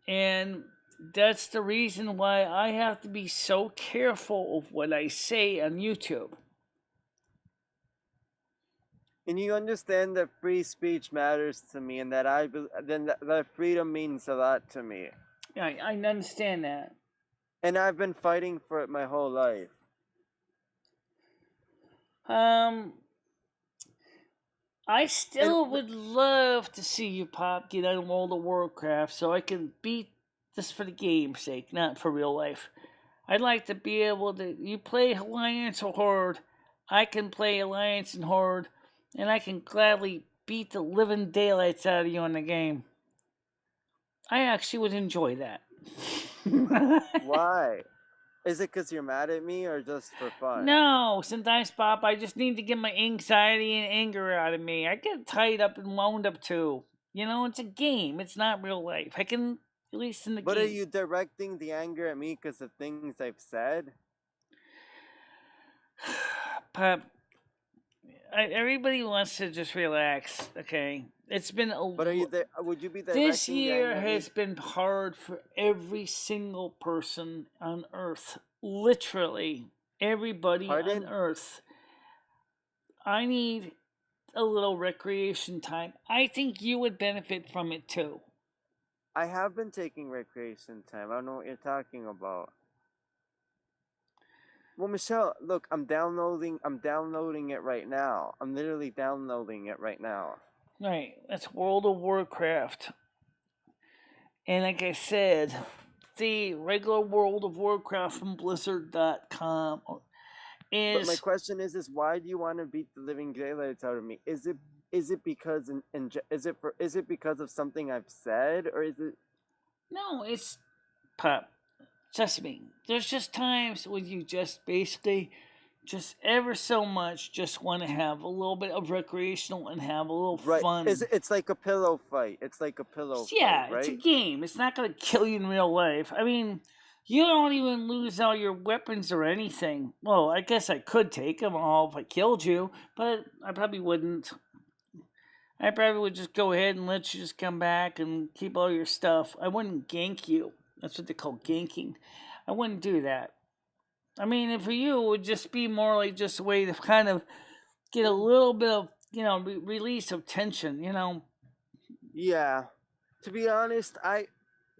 And that's the reason why I have to be so careful of what I say on YouTube. And you understand that free speech matters to me, and that that freedom means a lot to me. Yeah, I understand that. And I've been fighting for it my whole life. I still would love to see you, Pop, get on World of Warcraft so I can beat this for the game's sake, not for real life. I'd like to be able to. You play Alliance or Horde, I can play Alliance and Horde, and I can gladly beat the living daylights out of you in the game. I actually would enjoy that. Why? Is it because you're mad at me or just for fun? No, sometimes, Pop, I just need to get my anxiety and anger out of me. I get tied up and wound up too. You know, it's a game. It's not real life. I can, at least in the But game. are you directing the anger at me because of things I've said? Pop, everybody wants to just relax, okay? It's been a. But would you be directing This the anger year at me? has been hard for every single person on Earth. Literally, everybody Pardon? on Earth. I need a little recreation time. I think you would benefit from it too. I have been taking recreation time. I don't know what you're talking about. Well, Michelle, look, I'm downloading it right now. I'm literally downloading it right now. Right, that's World of Warcraft. And like I said, the regular World of Warcraft from Blizzard.com is. But my question is why do you want to beat the living daylights out of me? Is it because is it because of something I've said, or is it? No, it's Pop. Trust me. There's just times when you just basically, just ever so much, just want to have a little bit of recreational and have a little fun. It's like a pillow fight. It's like a pillow fight, right? It's a game. It's not going to kill you in real life. I mean, you don't even lose all your weapons or anything. Well, I guess I could take them all if I killed you, but I probably wouldn't. I probably would just go ahead and let you just come back and keep all your stuff. I wouldn't gank you. That's what they call ganking. I wouldn't do that. I mean, for you, it would just be more like just a way to kind of get a little bit of, release of tension, Yeah. To be honest,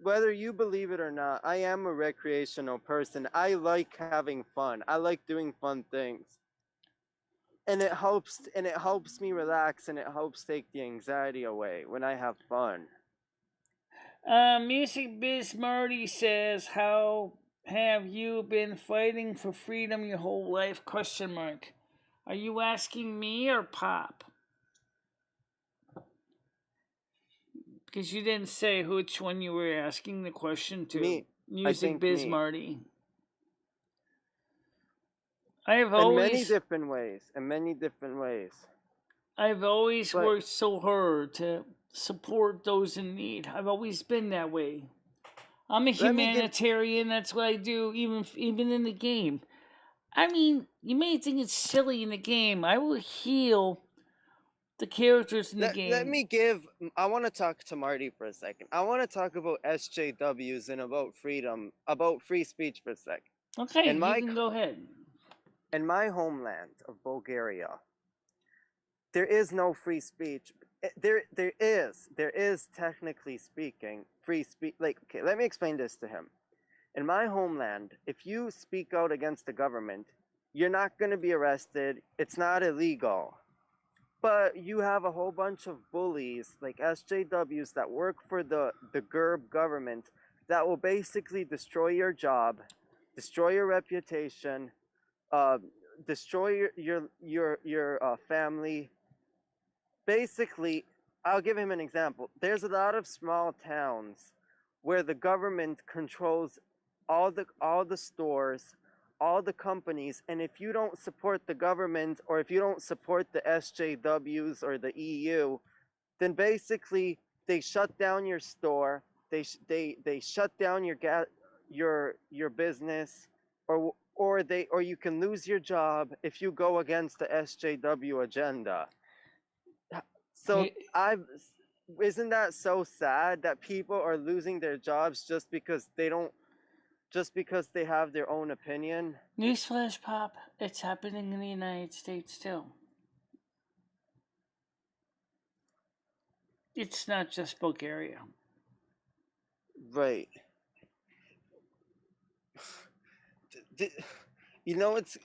whether you believe it or not, I am a recreational person. I like having fun. I like doing fun things. And it helps me relax, and it helps take the anxiety away when I have fun. Music Biz Marty says, how have you been fighting for freedom your whole life? ? Are you asking me or Pop? Because you didn't say which one you were asking the question to. Me. Music Biz me. Marty. I have always. In many different ways. I've always worked so hard to support those in need. I've always been that way. I'm a humanitarian. That's what I do, even in the game. I mean, you may think it's silly in the game. I will heal the characters in the game. I want to talk to Marty for a second. I want to talk about SJWs and about freedom, about free speech for a second. Okay, you can go ahead. In my homeland of Bulgaria, there is no free speech. There is technically speaking free speech. Okay, let me explain this to him. In my homeland, if you speak out against the government, you're not going to be arrested. It's not illegal. But you have a whole bunch of bullies like SJWs that work for the GERB government that will basically destroy your job, destroy your reputation, destroy your family. Basically, I'll give him an example. There's a lot of small towns where the government controls all the stores, all the companies, and if you don't support the government, or if you don't support the SJWs or the EU, then basically they shut down your store, they shut down your business, or you can lose your job if you go against the SJW agenda. So isn't that so sad that people are losing their jobs just because they have their own opinion? Newsflash, Pop, it's happening in the United States too. It's not just Bulgaria. Right. It's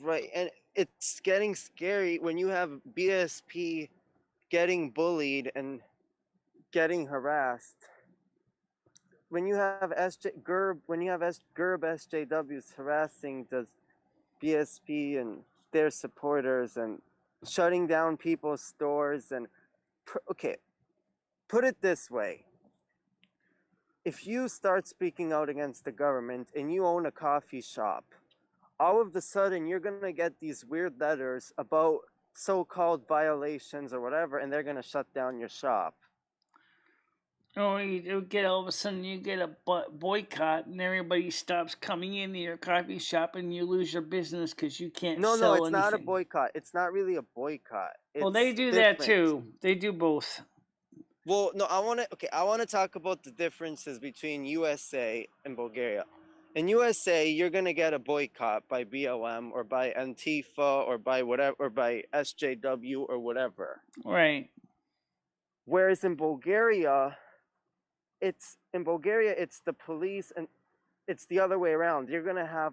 right, and it's getting scary when you have BSP getting bullied and getting harassed. when you have GERB SJWs harassing the BSP and their supporters and shutting down people's stores and okay, put it this way. If you start speaking out against the government and you own a coffee shop, all of a sudden you're going to get these weird letters about so-called violations or whatever, and they're going to shut down your shop. Or you get all of a sudden you get a boycott and everybody stops coming into your coffee shop and you lose your business because you can't sell anything. No, it's not a boycott. It's not really a boycott. Well, they do that too. They do both. Well, no, I want to talk about the differences between USA and Bulgaria. In USA, you're going to get a boycott by BLM or by Antifa or by whatever, or by SJW or whatever. Right. Whereas in Bulgaria, it's the police, and it's the other way around. You're going to have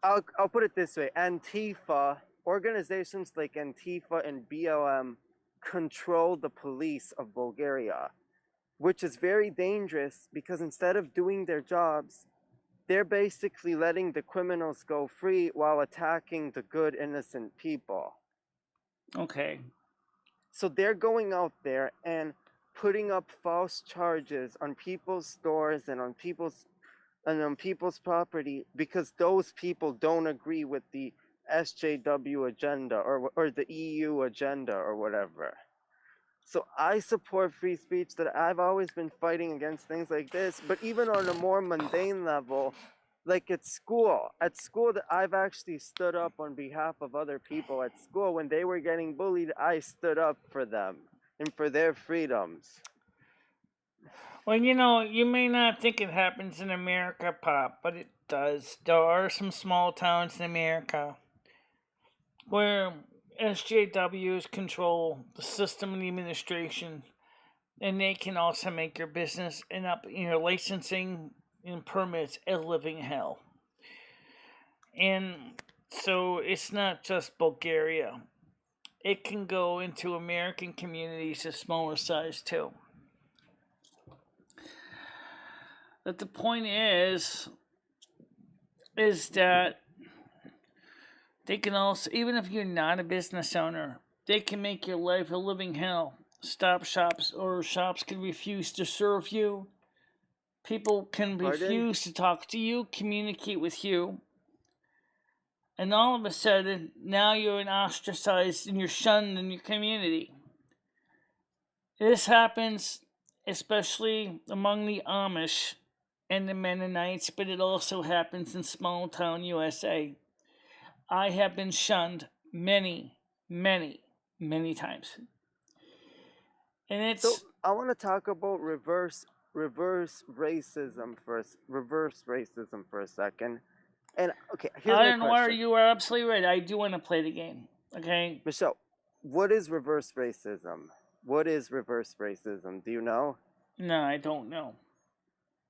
I'll put it this way. Antifa, organizations like Antifa and BLM control the police of Bulgaria, which is very dangerous because instead of doing their jobs, they're basically letting the criminals go free while attacking the good, innocent people. Okay. So they're going out there and putting up false charges on people's stores and on people's property because those people don't agree with the SJW agenda or the EU agenda or whatever. So I support free speech. That I've always been fighting against things like this, but even on a more mundane level, like at school that I've actually stood up on behalf of other people at school when they were getting bullied. I stood up for them and for their freedoms. Well, you may not think it happens in America, Pop, but it does. There are some small towns in America where SJWs control the system and the administration, and they can also make your business and your licensing and permits a living hell. And so it's not just Bulgaria. It can go into American communities of smaller size too. But the point is that they can also, even if you're not a business owner, they can make your life a living hell. Stop shops or shops can refuse to serve you. People can refuse to talk to you, communicate with you. And all of a sudden, now you're ostracized and you're shunned in your community. This happens especially among the Amish and the Mennonites, but it also happens in small town USA. I have been shunned many, many, many times. And it's... So I want to talk about reverse racism for a second. And okay, here's my question. You are absolutely right. I do want to play the game. Okay, Michelle, what is reverse racism? What is reverse racism? Do you know? No, I don't know.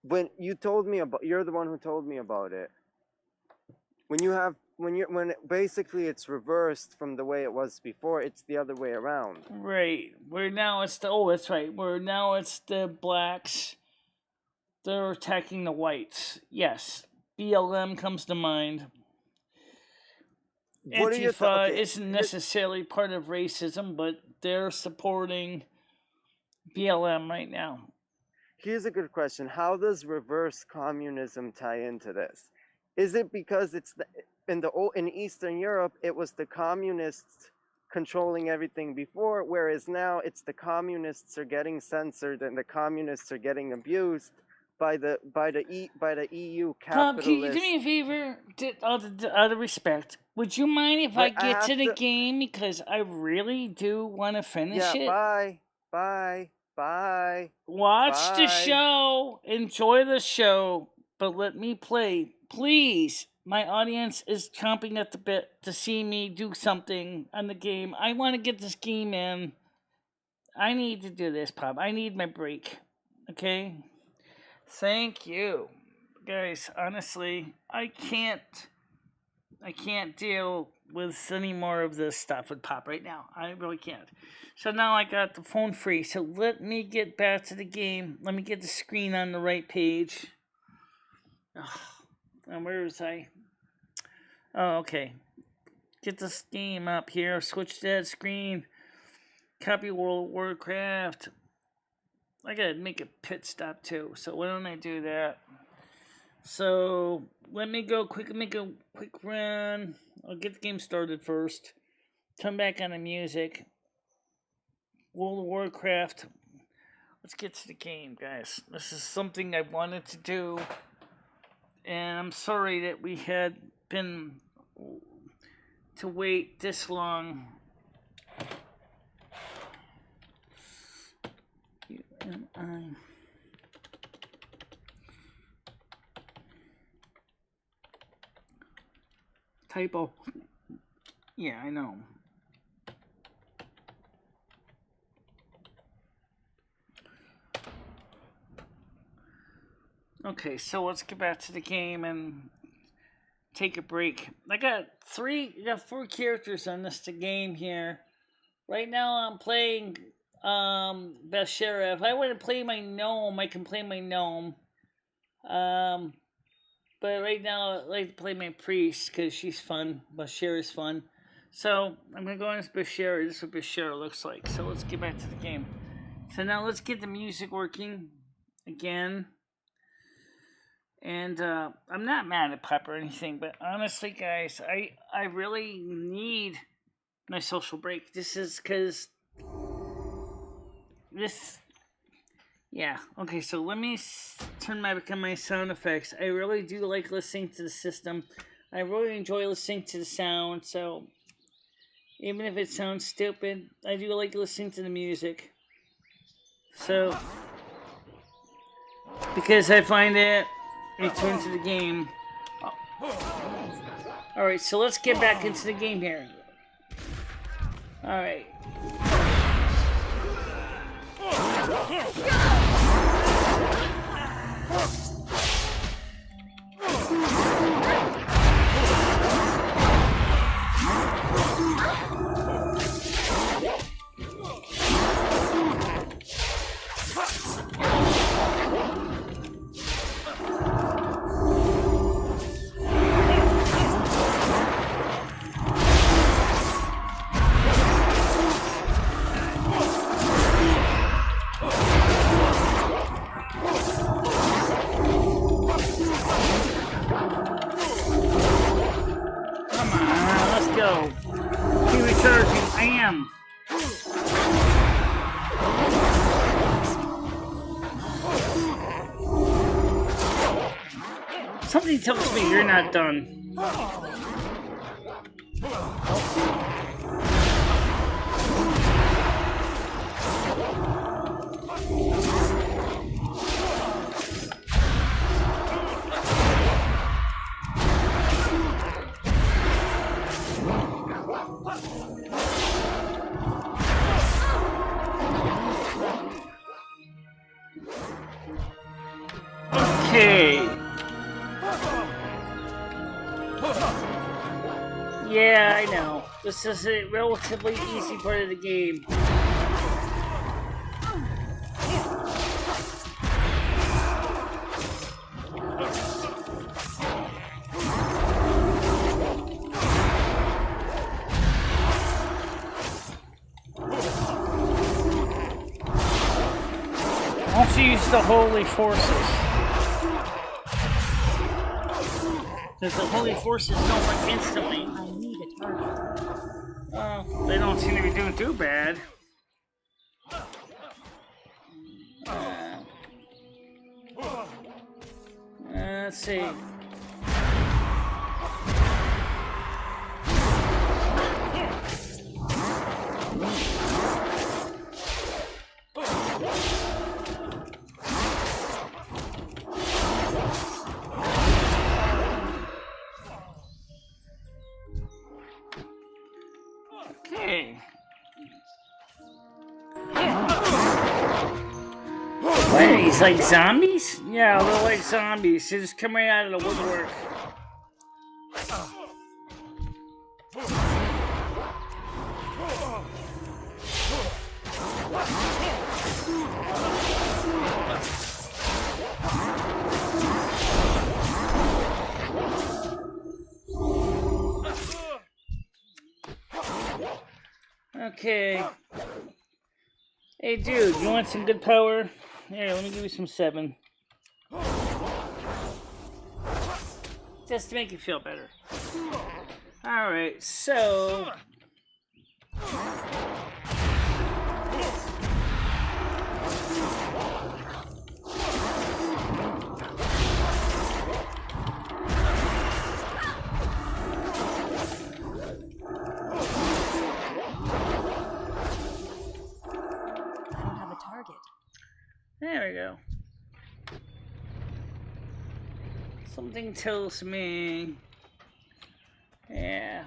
When you're the one who told me about it. When basically it's reversed from the way it was before, it's the other way around. Right. That's right. Where now it's the blacks. They're attacking the whites. Yes. BLM comes to mind. Antifa isn't necessarily part of racism, but they're supporting BLM right now. Here's a good question. How does reverse communism tie into this? Is it because in Eastern Europe, it was the communists controlling everything before, whereas now it's the communists are getting censored and the communists are getting abused by the EU capitalists? Tom, can you do me a favor? Out of respect, would you mind if I get to the game, because I really do want to finish it? Bye. Watch the show. Enjoy the show. But let me play. Please. My audience is chomping at the bit to see me do something on the game. I want to get this game in. I need to do this, Pop. I need my break. Okay? Thank you. Guys, honestly, I can't deal with any more of this stuff with Pop right now. I really can't. So now I got the phone free. So let me get back to the game. Let me get the screen on the right page. Oh, and where was I? Oh, okay. Get this game up here. Switch to that screen. Copy World of Warcraft. I gotta make a pit stop too. So why don't I do that? So let me go quick. Make a quick run. I'll get the game started first. Turn back on the music. World of Warcraft. Let's get to the game, guys. This is something I wanted to do, and I'm sorry that we had been to wait this long. Typo. Yeah, I know. Okay, so let's get back to the game and take a break. I got 4 characters on this game here. Right now I'm playing Best Sheriff. If I want to play my gnome, I can play my gnome. But right now I like to play my priest because she's fun. Bashir is fun. So I'm gonna go on this Bashir. This is what Bashir looks like. So let's get back to the game. So now let's get the music working again. And I'm not mad at Pop or anything, but honestly, guys, I really need my social break. This is because this. Yeah, okay, so let me turn back on my sound effects. I really do like listening to the system. I really enjoy listening to the sound, so even if it sounds stupid, I do like listening to the music. So, because I find it return to the game. Alright, so let's get back into the game here. Alright. Something tells me you're not done. Okay. Yeah, I know. This is a relatively easy part of the game. Once you use the holy forces. Because the holy forces don't work instantly. I need a target. They don't seem to be doing too bad. Let's see. Okay. What are these, like zombies? Yeah, they're like zombies. They just come right out of the woodwork. Okay. Hey, dude, you want some good power? Here, let me give you some 7. Just to make you feel better. Alright, so... There we go. Something tells me... Yeah.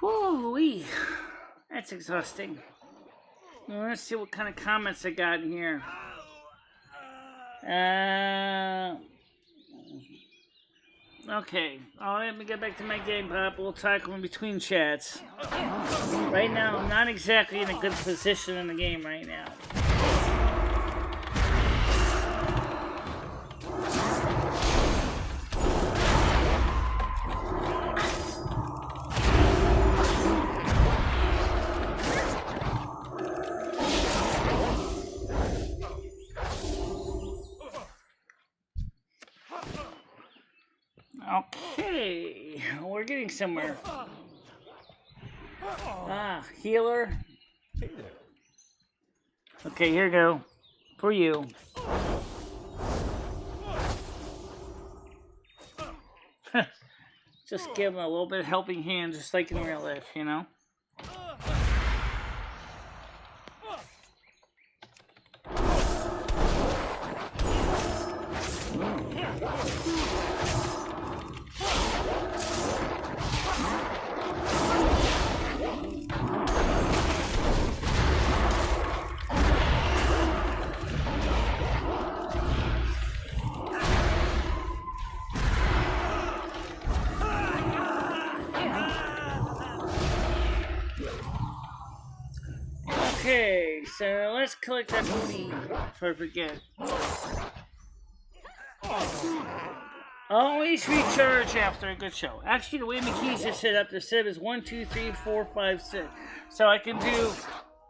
Whoo-wee. That's exhausting. Well, let's see what kind of comments I got in here. Okay. Oh, let me get back to my game, Pop. We'll talk in between chats. Right now, I'm not exactly in a good position in the game right now. Okay, we're getting somewhere. Ah, healer. Hey there. Okay, here we go. For you. Just give him a little bit of helping hand, just like in real life, you know? Okay, so let's collect that booty before I forget. Always recharge after a good show. Actually, the way my keys are set up, the set is 1, 2, 3, 4, 5, 6. So I can do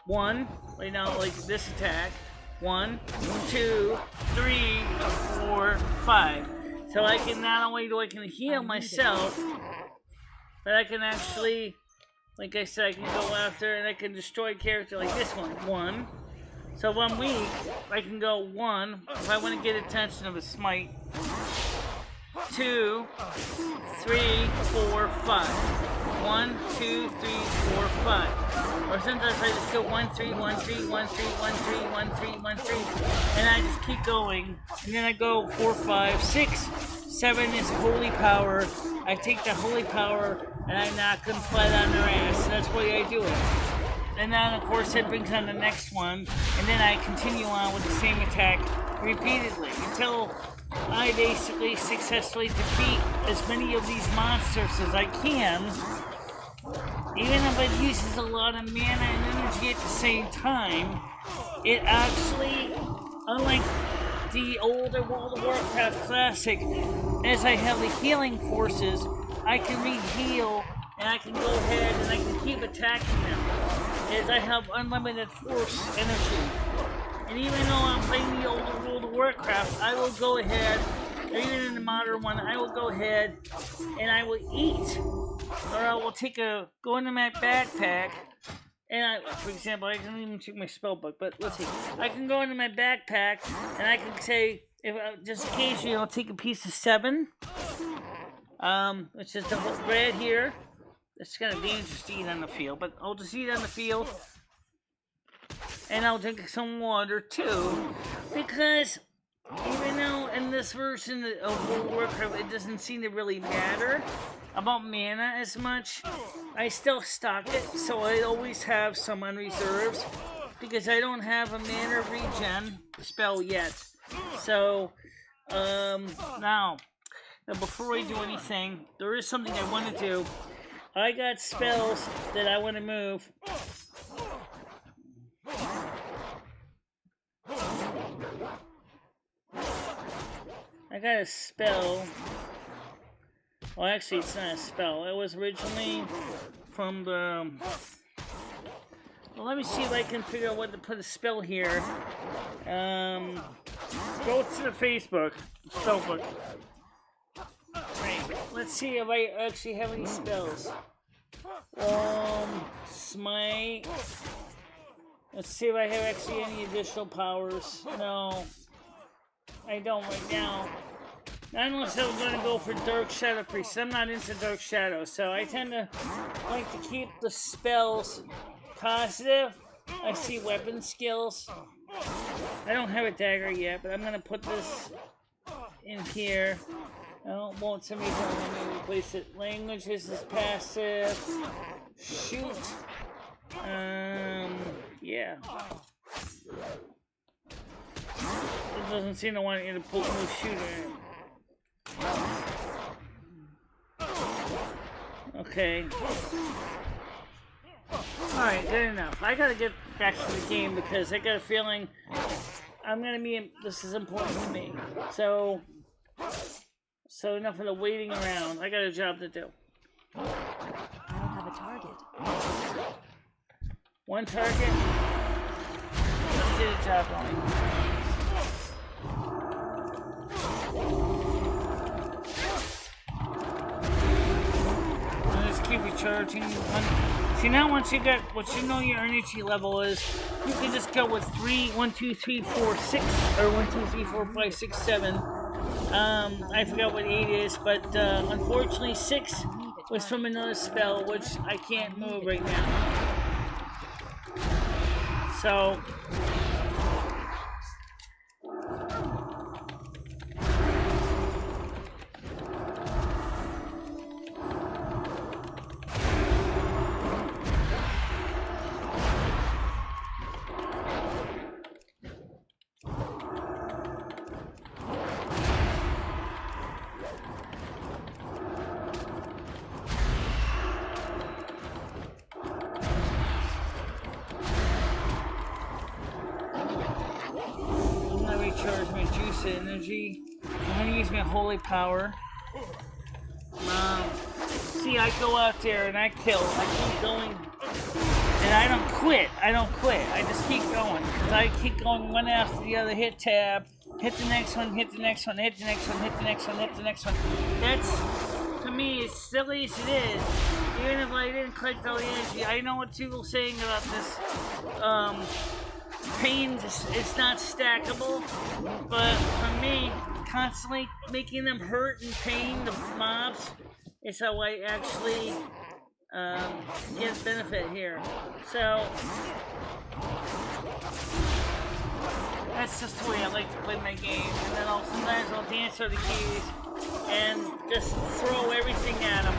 1, right now, like this attack. 1, 2, 3, 4, 5. So I can not only do I can heal myself, but I can actually, like I said, I can go after and I can destroy a character like this one. 1. So if I'm weak, I can go 1 if I want to get attention of a smite. 2, 3, 4, 5. 1, 2, 3, 4, 5. Or sometimes I just go 1, 3, 1, 3, 1, 3, 1, 3, 1, 3, 1, 3. And I just keep going. And then I go 4, 5, 6, 7 is holy power. I take the holy power and I knock them flat on their ass. That's the way I do it. And then, of course, it brings on the next one. And then I continue on with the same attack repeatedly until I basically successfully defeat as many of these monsters as I can. Even if it uses a lot of mana and energy at the same time, it actually, unlike the older World of Warcraft Classic, as I have the healing forces, I can re-heal and I can go ahead and I can keep attacking them as I have unlimited force energy. And even though I'm playing the older World of Warcraft, I will go ahead, or even in the modern one, I will go ahead and I will eat. Or I will go into my backpack, and for example, I can even check my spell book, but let's see. I can go into my backpack, and I can say, if just occasionally I'll take a piece of 7, which is the whole bread here. It's kind of dangerous to eat on the field, but I'll just eat on the field. And I'll drink some water too, because even though in this version of World of Warcraft it doesn't seem to really matter about mana as much, I still stock it, so I always have some on reserves, because I don't have a mana regen spell yet. So, now before I do anything, there is something I want to do. I got spells that I want to move. I got a spell. Well, actually, it's not a spell. It was originally from the... Well, let me see if I can figure out what to put a spell here. Go to the Facebook spell book. Right. Let's see if I actually have any spells. Smite. Let's see if I have actually any additional powers. No, I don't right now. Not unless I'm going to go for Dark Shadow Priest. I'm not into Dark Shadow, so I tend to like to keep the spells positive. I see weapon skills. I don't have a dagger yet, but I'm going to put this in here. Oh, won't somebody tell me to replace it? Languages is passive. Shoot. Yeah. It doesn't seem to want you to pull no shooter. Okay. Alright, good enough. I gotta get back to the game because I got a feeling this is important to me. So enough of the waiting around. I got a job to do. I don't have a target. One target? Let's get a job going. I'll just keep recharging. See, now once you know your energy level is, you can just go with 1, 2, 3, 4, 6, or 1, 2, 3, 4, 5, 6, 7. I forgot what 8 is, but unfortunately 6 was from another spell, which I can't move right now. So, recharge my juice energy. I'm gonna use my holy power. See, I go out there and I kill. I keep going, and I don't quit. I just keep going. Cause I keep going one after the other. Hit tab, hit the next one, hit the next one, hit the next one, hit the next one, hit the next one. That's, to me, as silly as it is. Even if I didn't collect all the energy, I know what people are saying about this. Pain is not stackable, but for me, constantly making them hurt and pain, the mobs, is how I actually get benefit here. So, that's just the way I like to play my game. And then sometimes I'll dance over the keys and just throw everything at them.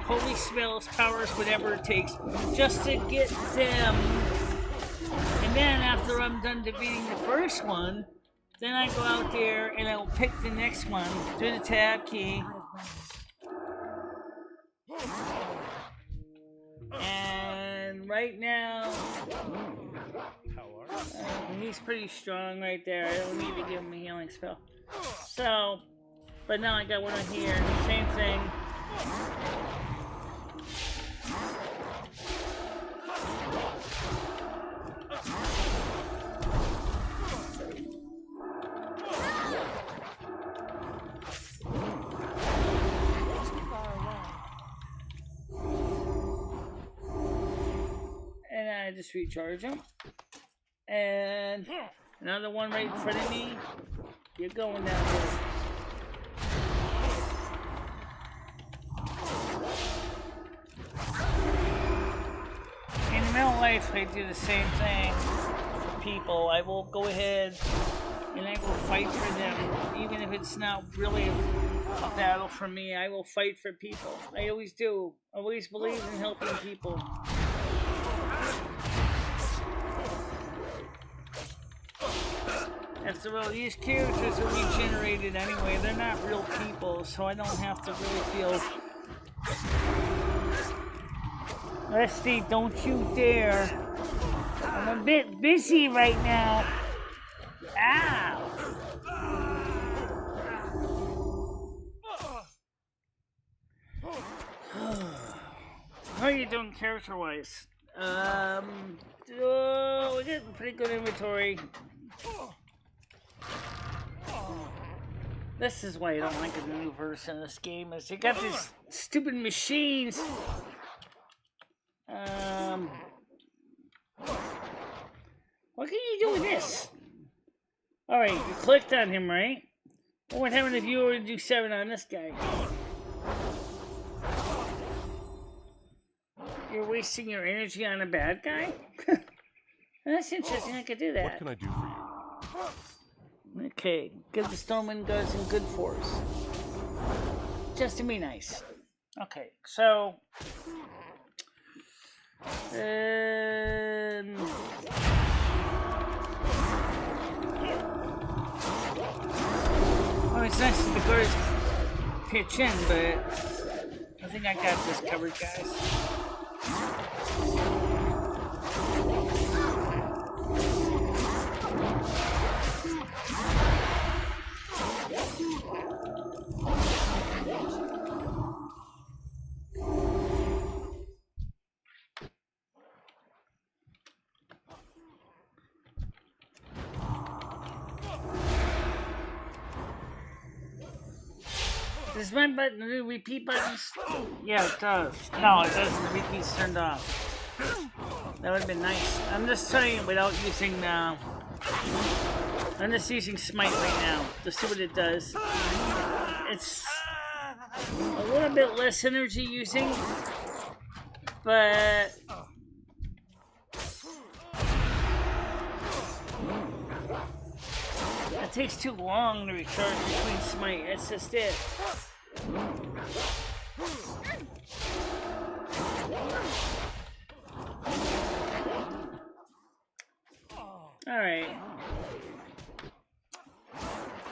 Holy spells, powers, whatever it takes, just to get them. And then after I'm done defeating the first one, then I go out there and I'll pick the next one through the tab key. And right now, he's pretty strong right there. I don't need to give him a healing spell. So, but now I got one on here. Same thing. just recharge them. And another one right in front of me. You're going down there. In real life, I do the same thing for people. I will go ahead and I will fight for them, even if it's not really a battle for me. I will fight for people. I always do. I always believe in helping people. After all, these characters are regenerated anyway. They're not real people, so I don't have to really feel... Leslie, don't you dare. I'm a bit busy right now. Ow! How are you doing character-wise? We got pretty good inventory. This is why I don't like the new version of this game, is you got these stupid machines. What can you do with this? Alright, you clicked on him, right? What happened if you were to do 7 on this guy? You're wasting your energy on a bad guy? That's interesting, I could do that. What can I do for you? Okay, give the Stormwind guns in good force. Just to be nice. Okay, so... Oh, it's nice that the guards pitch in, but I think I got this covered, guys. Does my button do repeat buttons? Yeah, it does. No, it doesn't. The repeat's turned off. That would have been nice. I'm just trying it without using, I'm just using Smite right now to see what it does. It's a little bit less energy using, but... It takes too long to recharge between Smite, that's just it.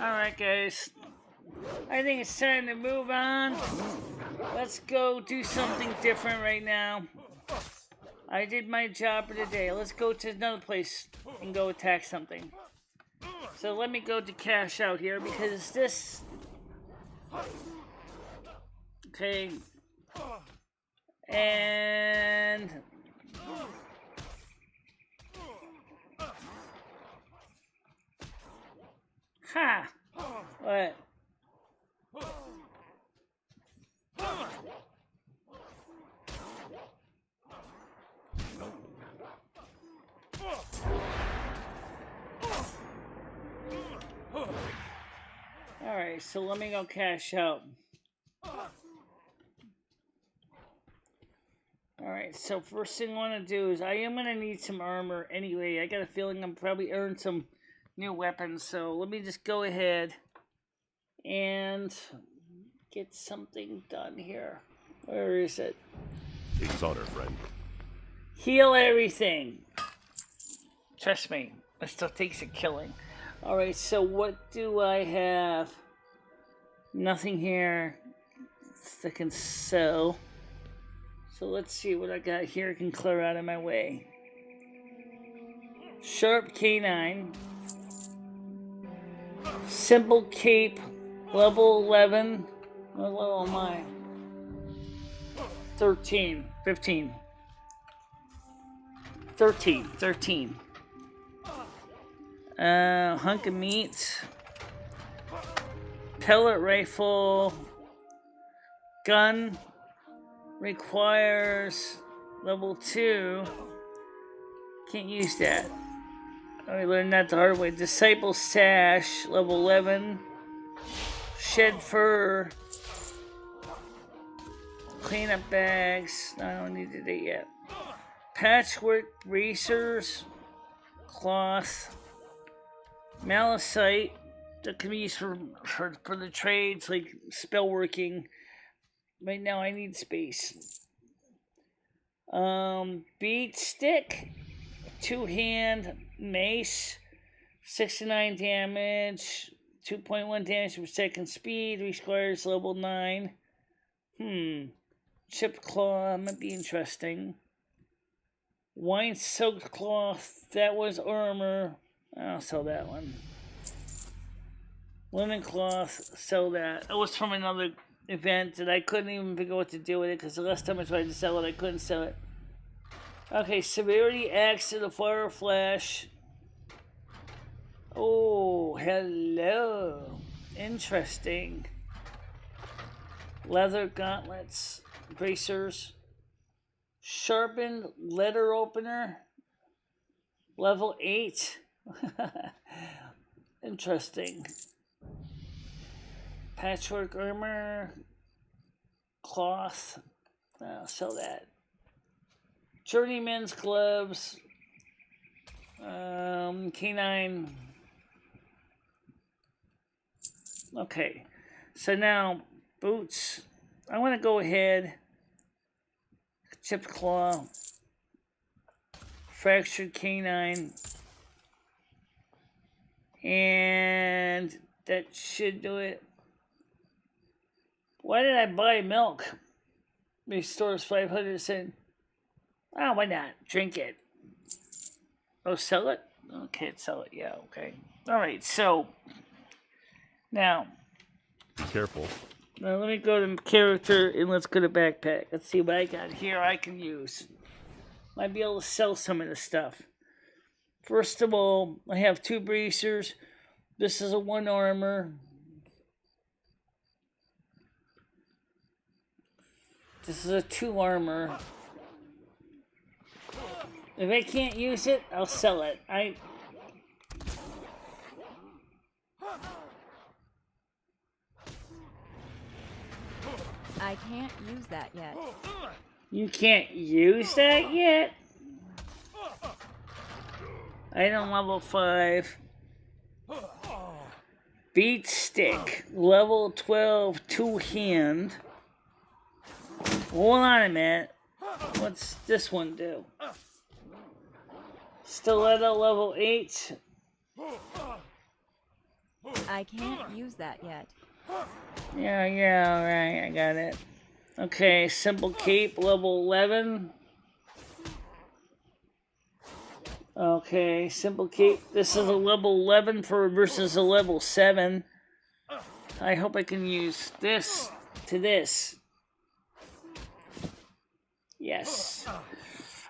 Alright guys. I think it's time to move on. Let's go do something different right now. I did my job for the day. Let's go to another place and go attack something. So let me go to cash out here because this... Okay. And... Ha! What? Alright, so let me go cash out. Alright, so first thing I want to do is I am going to need some armor anyway. I got a feeling I'm probably earned some new weapons, so let me just go ahead and get something done here. Where is it? It's honor, friend. Heal everything. Trust me, it still takes a killing. Alright, so what do I have? Nothing here that can sell. So let's see what I got here can clear out of my way. Sharp K9. Simple Cape. Level 11. What level am I? 13. 15. 13. Hunk of meat. Pellet rifle. Gun. Requires level 2. Can't use that. I learned that the hard way. Disciple Sash, level 11. Shed Fur. Cleanup Bags. I don't need it yet. Patchwork Bracers. Cloth. Malachite. That can be used for the trades, like spell working. Right now I need space. Bead Stick. 2-hand mace, 69 damage, 2.1 damage per second speed, requires level 9. Chipped claw might be interesting. Wine soaked cloth, that was armor. I'll sell that one. Linen cloth, sell that. It was from another event that I couldn't even figure what to do with it because the last time I tried to sell it, I couldn't sell it. Okay, Severity Axe to the Fire Flash. Oh, hello. Interesting. Leather gauntlets, bracers. Sharpened letter opener. Level 8. Interesting. Patchwork armor. Cloth. I'll sell that. Journeyman's gloves, canine. Okay, so now boots. I want to go ahead. Chipped claw, fractured canine, and that should do it. Why did I buy milk? Restores 500%. Oh, why not? Drink it. Oh, sell it? Okay, sell it. Yeah, okay. Alright, so. Now. Be careful. Now, let me go to character and let's go to backpack. Let's see what I got here I can use. Might be able to sell some of this stuff. First of all, I have 2 bracers. This is a 1 armor. This is a 2 armor. If I can't use it, I'll sell it. I can't use that yet. You can't use that yet? Item level 5. Beat Stick. Level 12, 2-hand. Hold on a minute. What's this one do? Stiletto level 8. I can't use that yet. Yeah, alright, I got it. Okay, Simple Cape level 11. Okay, Simple Cape. This is a level 11 versus a level 7. I hope I can use this to this. Yes.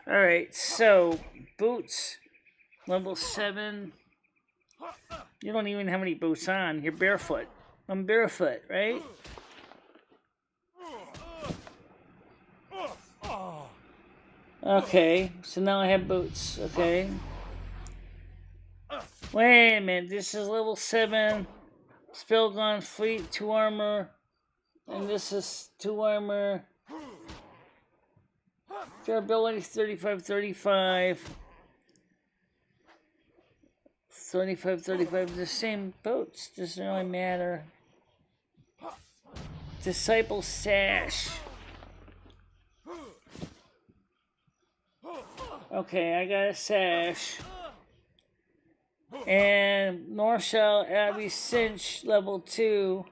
Alright, so boots. Level 7. You don't even have any boots on. You're barefoot. I'm barefoot, right? Okay, so now I have boots, okay. Wait a minute, this is level 7. Spellgone Fleet, 2 armor. And this is 2 armor. Durability 35, 35. 35, 35, the same boats, doesn't really matter. Disciple Sash. Okay, I got a sash. And Norshell Abbey Cinch level 2.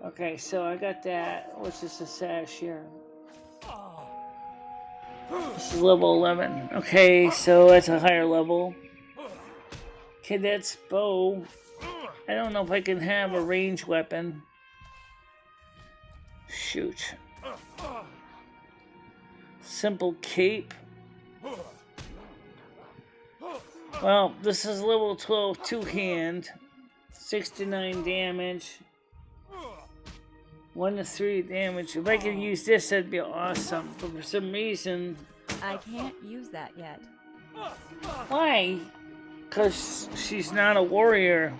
Okay, so I got that. What's this, a sash here? This is level 11. Okay, so that's a higher level. Cadet's bow. I don't know if I can have a ranged weapon. Shoot. Simple cape. Well, this is level 12, 2-hand. 69 damage. 1 to 3 damage. If I could use this, that'd be awesome. But for some reason... I can't use that yet. Why? Because she's not a warrior.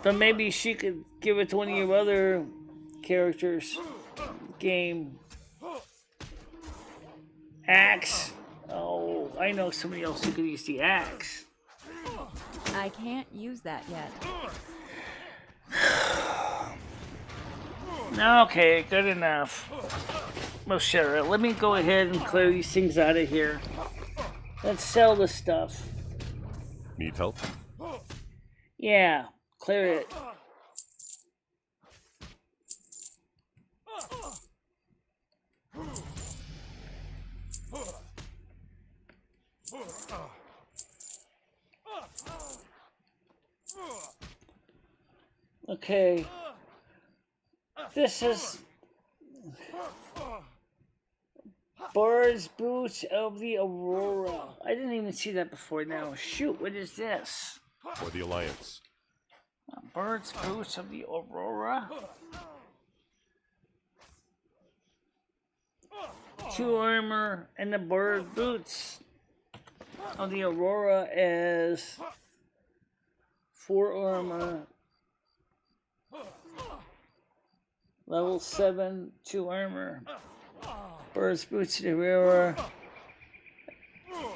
But maybe she could give it to one of your other characters. Game. Axe. Oh, I know somebody else who could use the axe. I can't use that yet. Okay, good enough. Well, sure. Let me go ahead and clear these things out of here. Let's sell the stuff. Need help? Yeah, clear it. Okay. This is Bird's Boots of the Aurora. I didn't even see that before now. Shoot, what is this? For the Alliance. Bird's Boots of the Aurora. 2 armor and the bird boots of the Aurora is 4 armor. Level 7, 2 armor. Bird's Boots of the Aurora.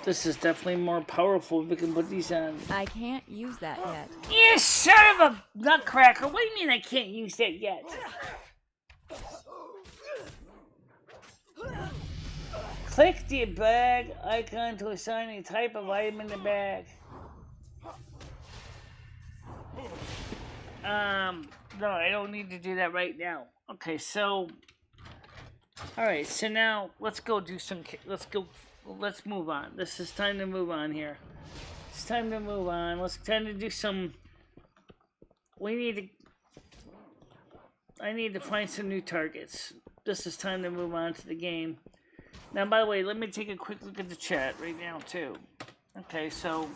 This is definitely more powerful if we can put these on. I can't use that yet. You son of a nutcracker! What do you mean I can't use that yet? Click the bag icon to assign a type of item in the bag. No, I don't need to do that right now. Okay, so... Alright, so now, let's go do some... Let's move on. This is time to move on here. It's time to move on. Time to do some... I need to find some new targets. This is time to move on to the game. Now, by the way, let me take a quick look at the chat right now, too. Okay, so...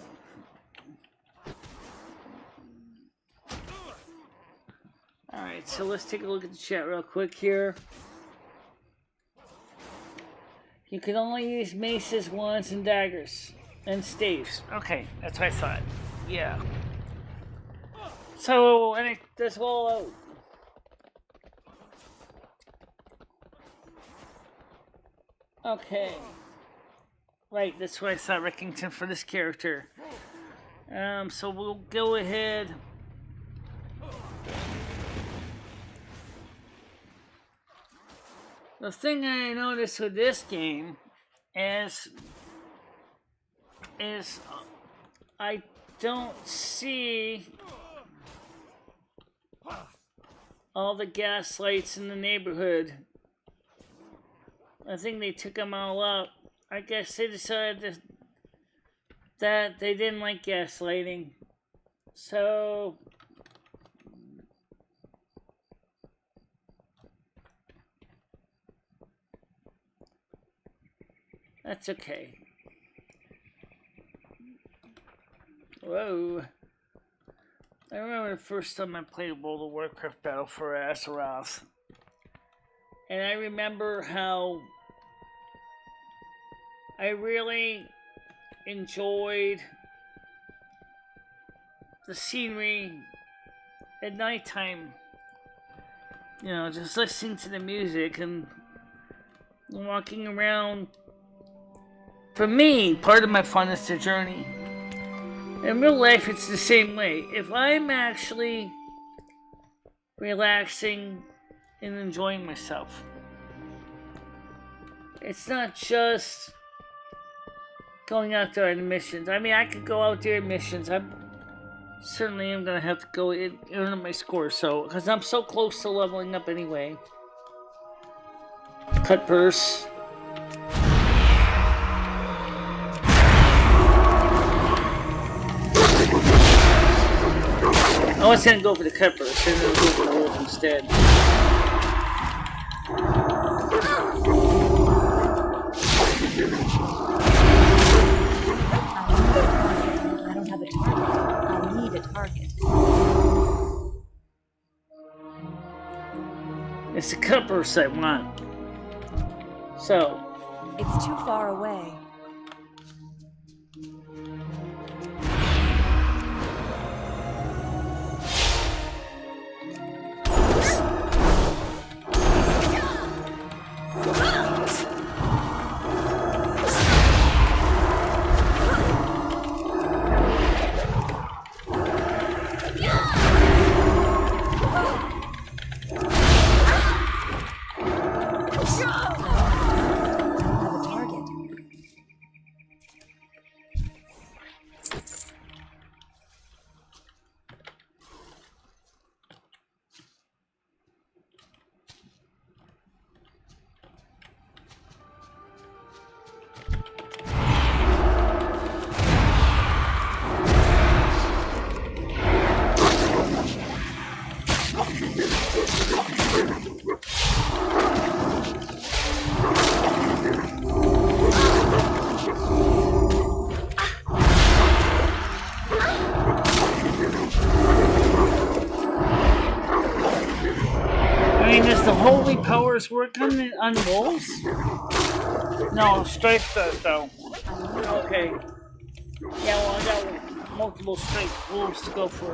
Alright, so let's take a look at the chat real quick here. You can only use maces, wands, and daggers. And staves. Okay, that's what I thought. Yeah. So, that's all out. Okay. Right, that's what I thought, Rickington, for this character. So we'll go ahead. The thing I noticed with this game is I don't see all the gas lights in the neighborhood. I think they took them all out. I guess they decided that they didn't like gaslighting. So... That's okay. Whoa. I remember the first time I played World of Warcraft Battle for Azeroth. And I remember how I really enjoyed the scenery at nighttime. You know, just listening to the music and walking around. For me, part of my fun is the journey. In real life, it's the same way. If I'm actually relaxing and enjoying myself, it's not just going out there on missions. I mean, I could go out there on missions. I certainly am going to have to go in earn my score, so because I'm so close to leveling up anyway. Cut purse. I was going to go for the cut purse, and then go for the wolf instead. I don't have a target. I need a target. It's the cut purse I want. So. It's too far away. powers work on wolves? No, Strife does though. Okay. Yeah, well, I got multiple Strife wolves to go for.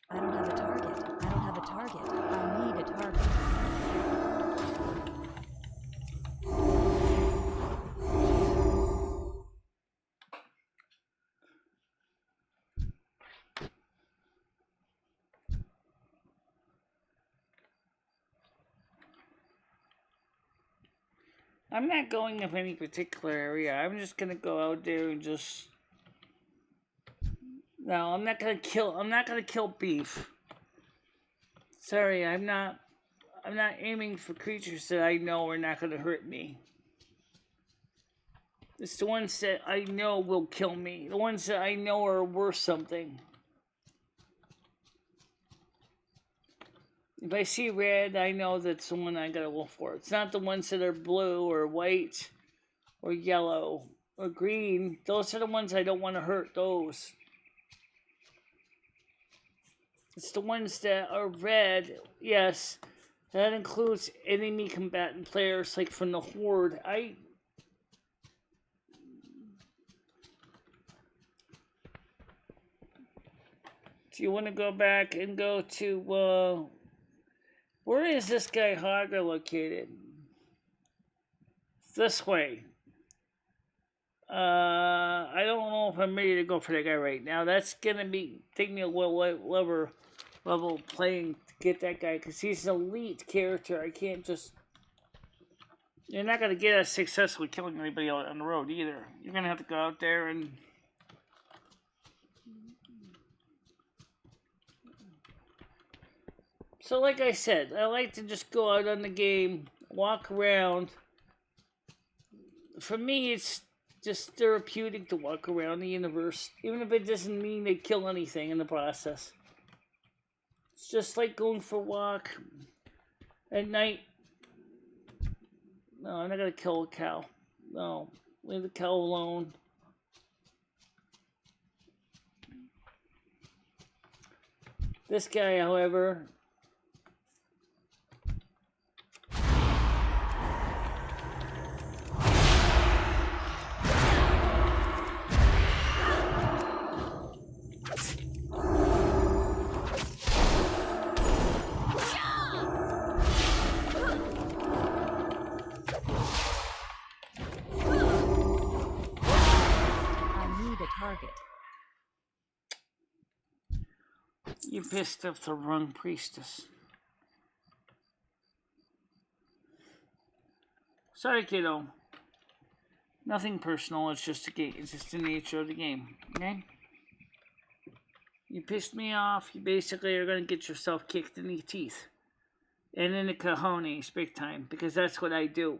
I don't have a target. I don't have a target. I need a target. I'm not going of any particular area. I'm just gonna go out there and just. No, I'm not gonna kill beef. Sorry, I'm not aiming for creatures that I know are not gonna hurt me. It's the ones that I know will kill me. The ones that I know are worth something. If I see red, I know that's the one I gotta look for. It's not the ones that are blue or white or yellow or green. Those are the ones I don't want to hurt those. It's the ones that are red, yes. That includes enemy combatant players like from the Horde. Do you want to go back and go to, where is this guy Haga located? This way. I don't know if I'm ready to go for that guy right now. That's gonna take me a level playing to get that guy, because he's an elite character. I can't just. You're not gonna get us successfully killing anybody out on the road either. You're gonna have to go out there and. So like I said, I like to just go out on the game, walk around. For me, it's just therapeutic to walk around the universe, even if it doesn't mean they kill anything in the process. It's just like going for a walk at night. No, I'm not gonna kill a cow. No, leave the cow alone. This guy, however, target. you pissed off the wrong priestess. Sorry, kiddo. Nothing personal. It's just a game. It's just the nature of the game. Okay. You pissed me off. You basically are gonna get yourself kicked in the teeth and in the cojones, big time, because that's what I do.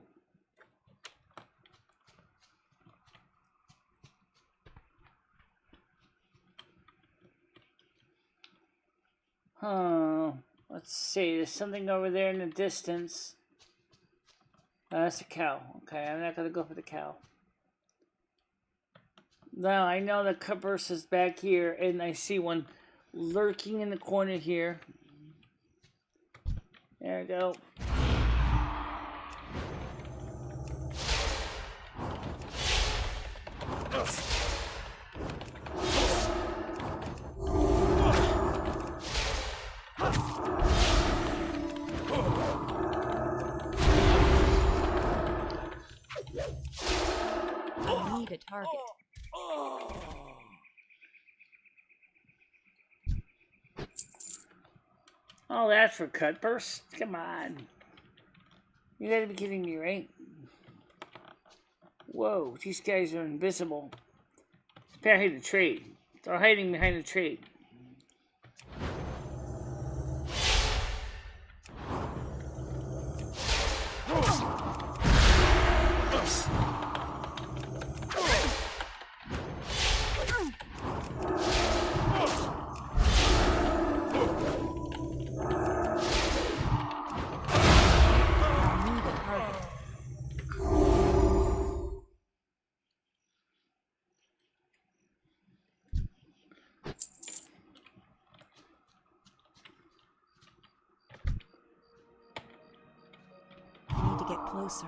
Let's see, there's something over there in the distance. That's a cow. Okay, I'm not gonna go for the cow. Now, I know the cupburse is back here, and I see one lurking in the corner here. There we go. I need a target. Oh, that's for cutburst? Come on. You gotta be kidding me, right? Whoa, these guys are invisible. It's behind the trade. They're hiding behind the trade. get closer.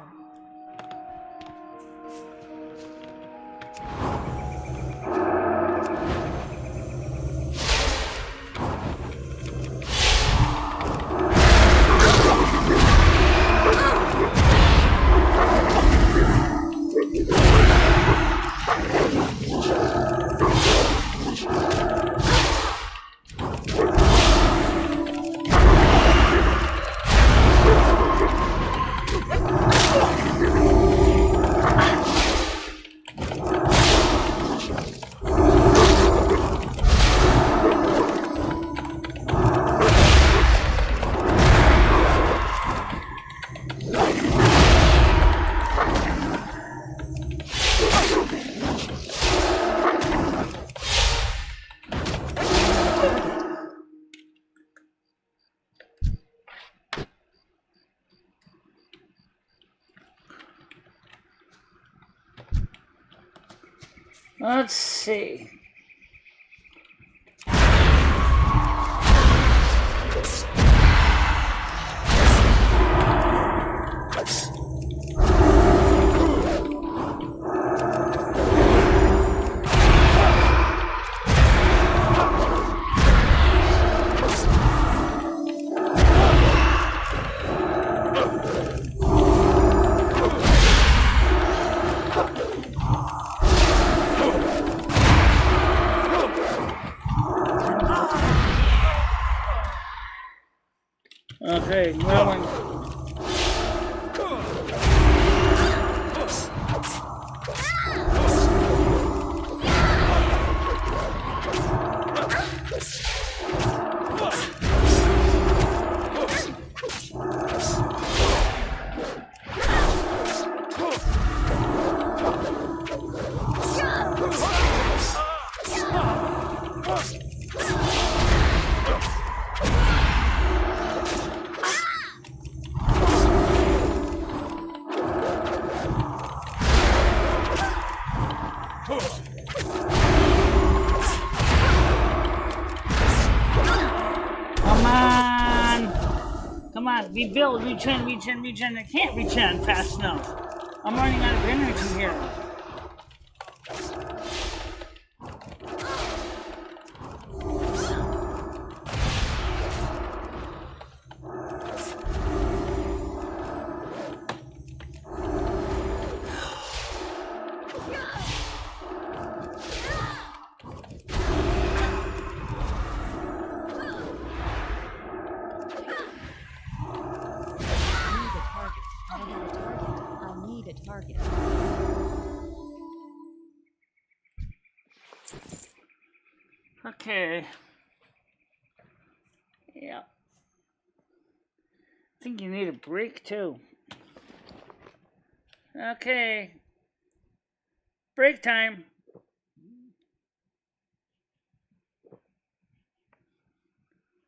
Let's see. Okay, rolling. Come on, rebuild, regen. I can't regen fast enough. I'm running out of energy here. Okay. Yeah. I think you need a break too. Okay. Break time.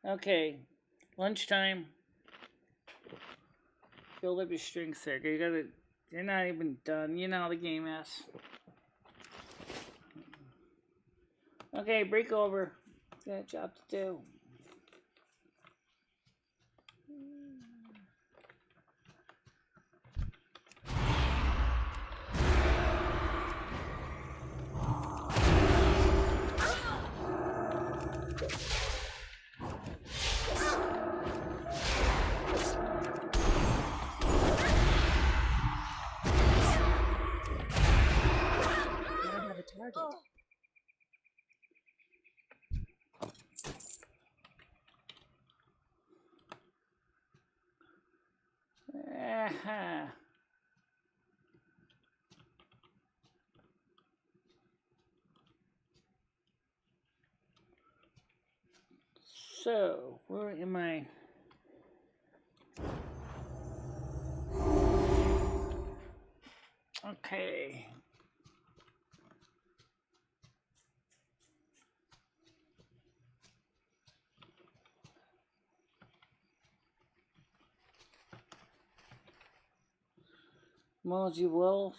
Okay. Lunchtime. Build up your strength there. You're not even done. You know how the game is. Okay, break over. Got a job to do. Target. So, where am I? Okay. Emoji Wolf.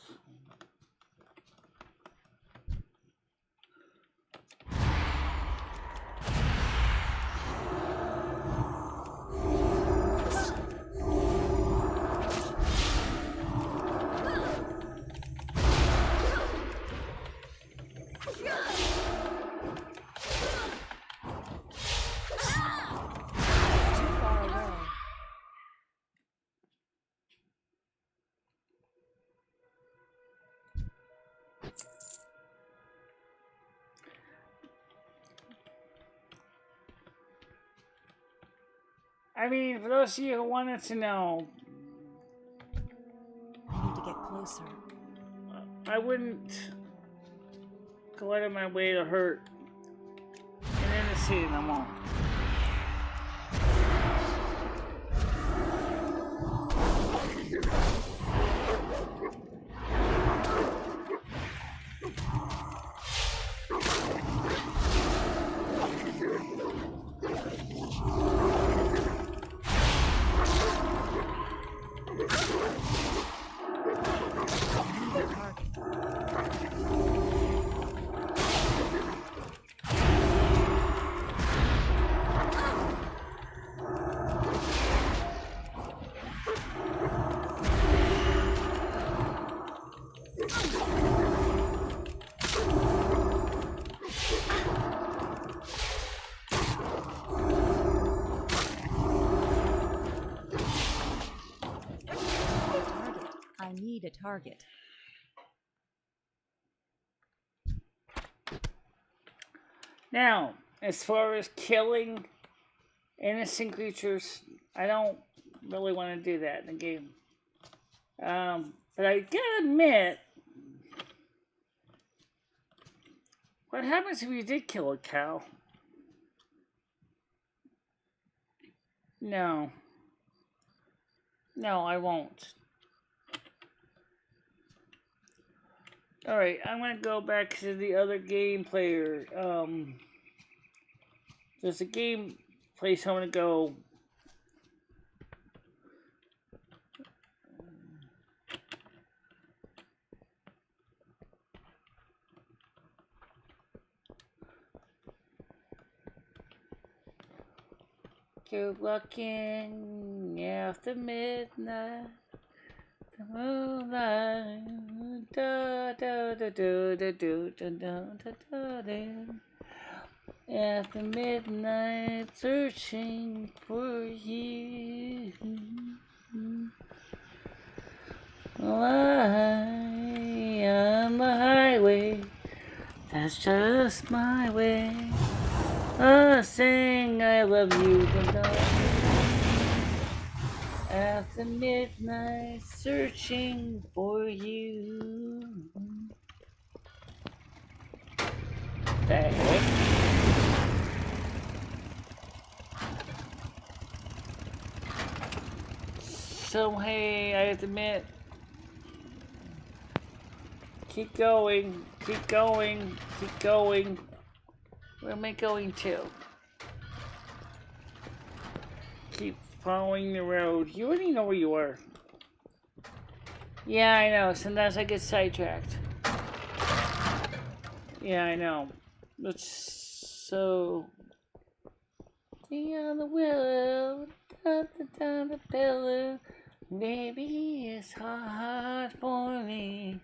I mean, for those of you who wanted to know, I need to get closer. I wouldn't go out of my way to hurt an innocent animal. I need a target. Now, as far as killing innocent creatures, I don't really want to do that in the game. But I gotta admit, what happens if you did kill a cow? No. No, I won't. Alright, I'm gonna go back to the other game player. There's a game place I'm gonna go. Go walking after midnight. The moonlight, da da da da da da da da da da. After midnight, searching for you. Lie on the highway, that's just my way. Saying I love you, after midnight, searching for you. The heck? So hey, I have to admit, keep going, keep going, keep going. Where am I going to? Keep following the road. You already know where you are. Yeah, I know. Sometimes I get sidetracked. Yeah, I know. It's so... on the willow, down the pillow. Maybe it's hard for me.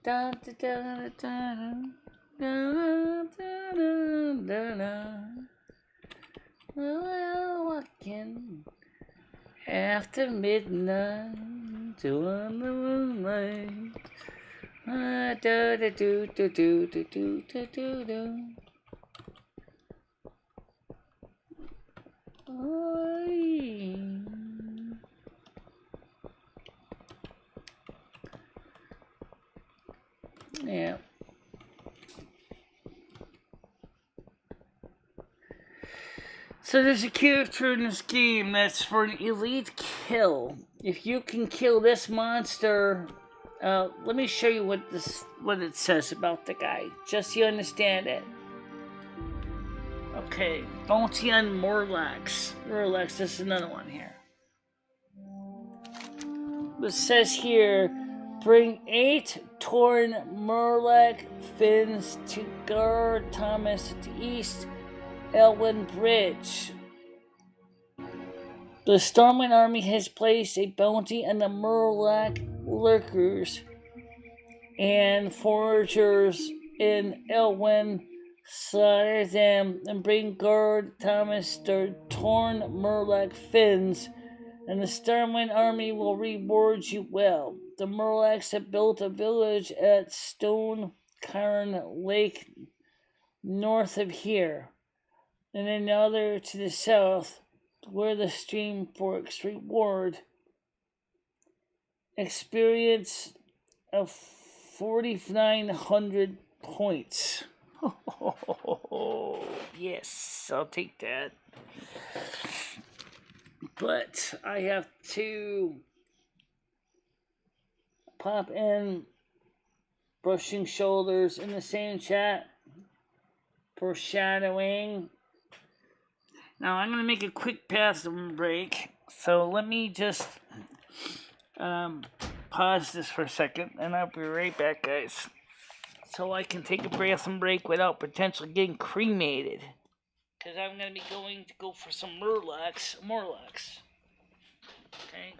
Da da da da da da da. Well, walking after midnight to on the moonlight. Da da do do do do do do do do. Yeah. So there's a character in this game that's for an elite kill. If you can kill this monster, let me show you what it says about the guy, just so you understand it. Okay, bounty on Murlocs. This is another one here. It says here, bring 8 torn Murloc fins to guard Thomas at the East Elwyn Bridge. The Stormwind Army has placed a bounty on the Murloc lurkers and foragers in Elwyn. Slaughter them and bring guard Thomas their torn Murloc fins, and the Stormwind Army will reward you well. The Murlocs have built a village at Stone Cairn Lake north of here. and another to the south, where the stream forks. Reward. Experience of 4,900 points. Yes, I'll take that. But I have to pop in brushing shoulders in the same chat. Foreshadowing. Now I'm going to make a quick bathroom break. So let me just pause this for a second, and I'll be right back, guys. So I can take a bathroom break without potentially getting cremated. Because I'm going to be going to go for some Morlocks. Okay.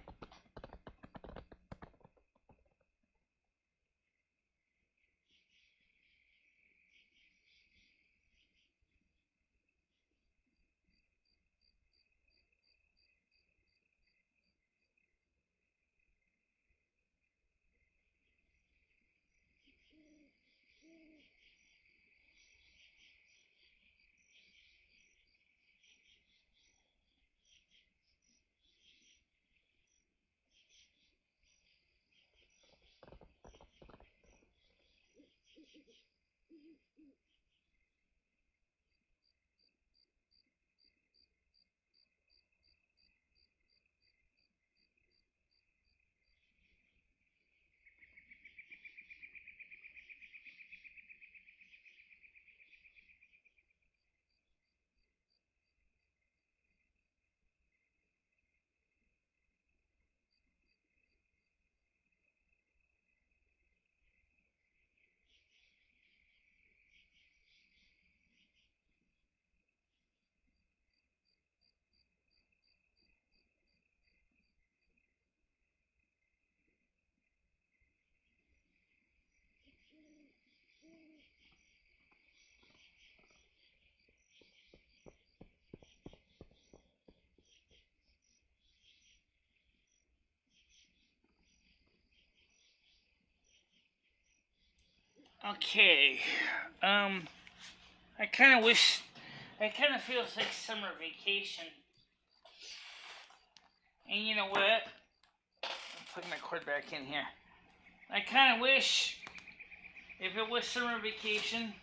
Okay. I kind of feels like summer vacation. And you know what? I'm putting my cord back in here. I kind of wish if it was summer vacation.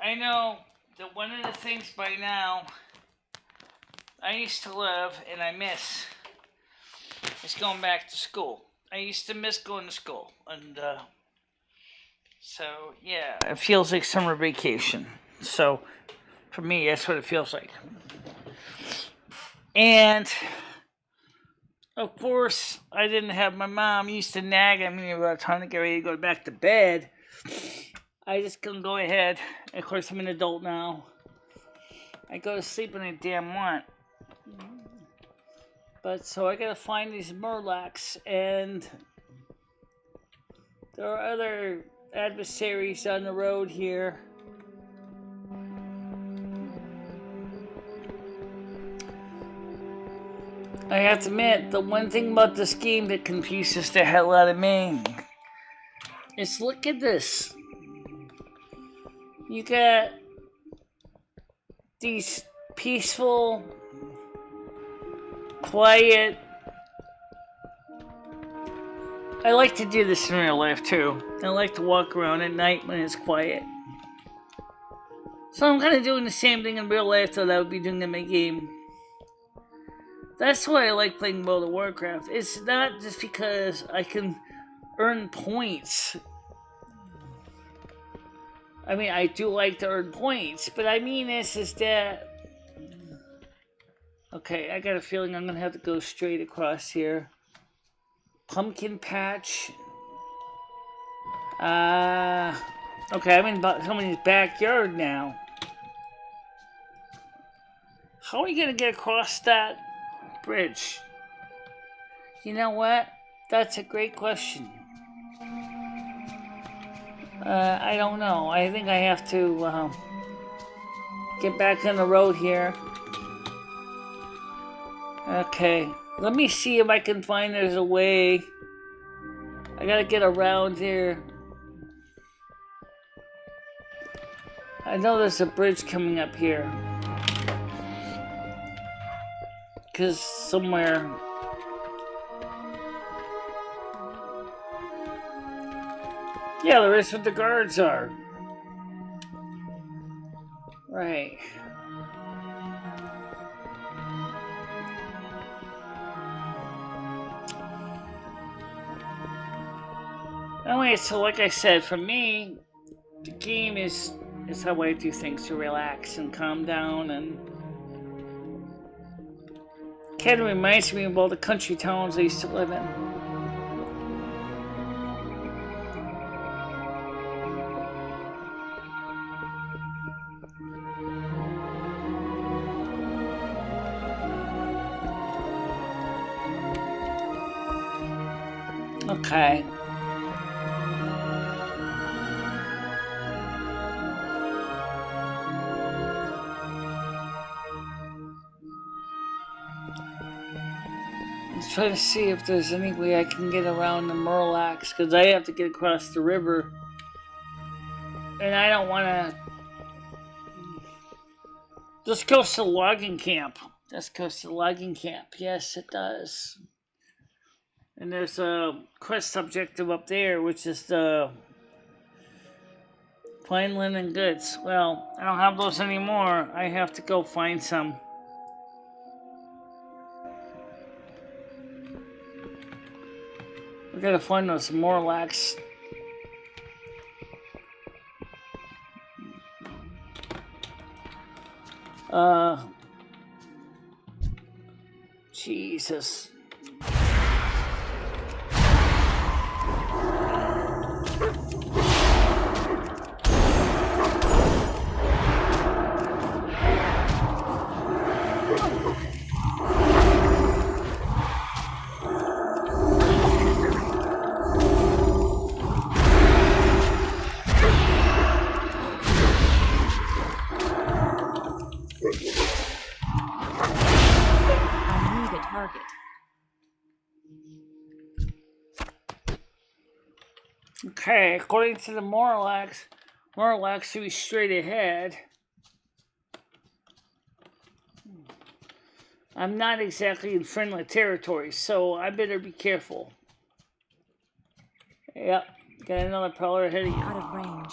I know that one of the things by now I used to love and I miss is going back to school. I used to miss going to school. And, so, yeah, it feels like summer vacation. So, for me, that's what it feels like. And, of course, I didn't have my mom used to nag at me about time to get ready to go back to bed. I just couldn't go ahead. Of course, I'm an adult now. I go to sleep when I damn want. But, so I gotta find these Murlocs, and there are other adversaries on the road here. I have to admit, the one thing about this game that confuses the hell out of me is look at this. You got these peaceful, quiet. I like to do this in real life too. I like to walk around at night when it's quiet. So I'm kind of doing the same thing in real life that I would be doing in my game. That's why I like playing World of Warcraft. It's not just because I can earn points. I mean, I do like to earn points, but I mean is that... Okay, I got a feeling I'm going to have to go straight across here. Pumpkin patch. Okay, I'm in somebody's backyard now. How are we going to get across that bridge? You know what? That's a great question. I don't know. I think I have to get back on the road here. Okay. Let me see if I can find there's a way. I gotta get around here. I know there's a bridge coming up here. Because somewhere... Yeah, there is what the guards are. Right. Anyway, so like I said, for me, the game is how I do things to relax and calm down, and kind of reminds me of all the country towns I used to live in. Okay. Let's try to see if there's any way I can get around the Murlocs, because I have to get across the river. And I don't want to... This goes to the logging camp. This goes to the logging camp. Yes, it does. And there's a quest objective up there, which is the fine linen goods. Well, I don't have those anymore. I have to go find some. We gotta find those Morlocks. Jesus. Okay, according to the Morlocks should be straight ahead. I'm not exactly in friendly territory, so I better be careful. Yep, got another prowler ahead of you. Out of range.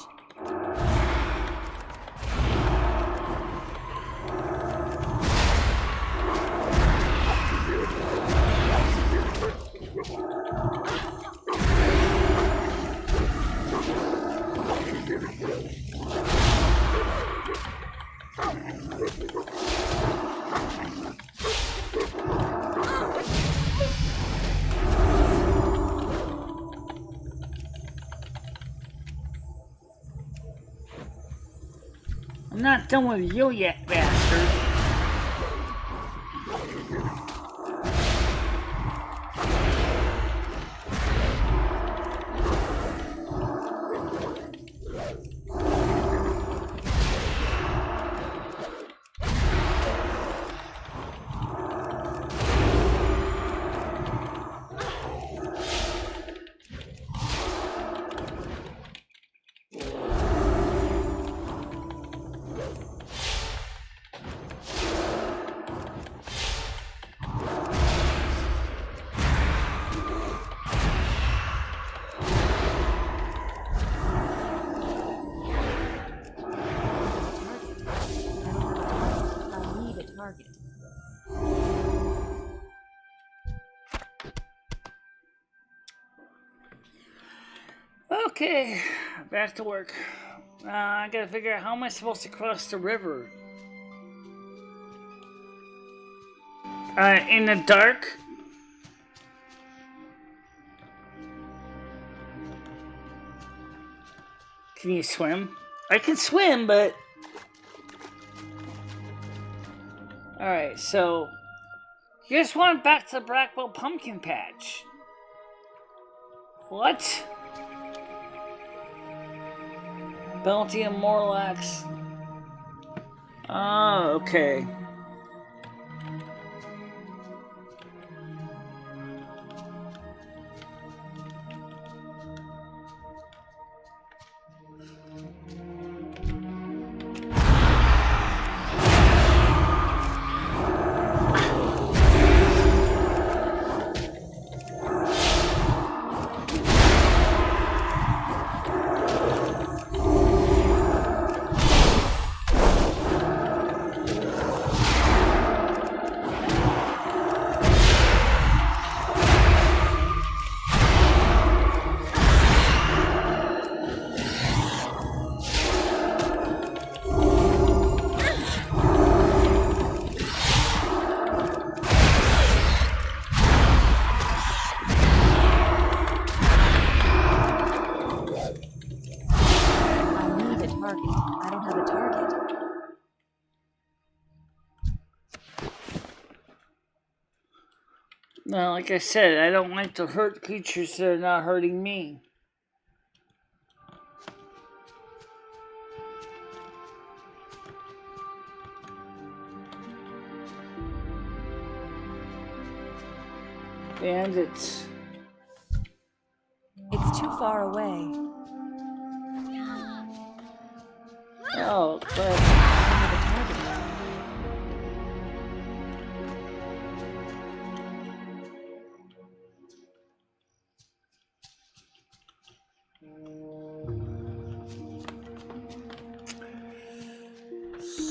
I'm not done with you yet, bastard. Okay, back to work. I gotta figure out how am I supposed to cross the river? In the dark? Can you swim? I can swim, but... Alright, so... You just went back to the Blackwell Pumpkin Patch. What? Bounty and Morlocks. Oh, okay. Now, like I said, I don't like to hurt creatures that are not hurting me. Bandits. It's too far away. Oh, crap. I have a target.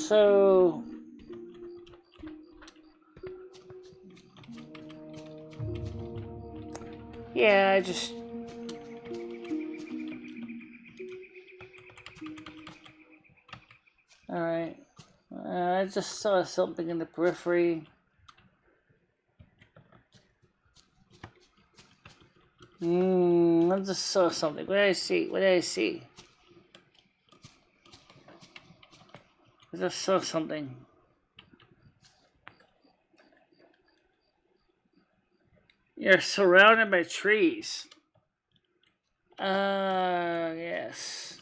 So... yeah, I just... Alright. I just saw something in the periphery. I just saw something. What did I see? What did I see? I just saw something. You're surrounded by trees. Yes.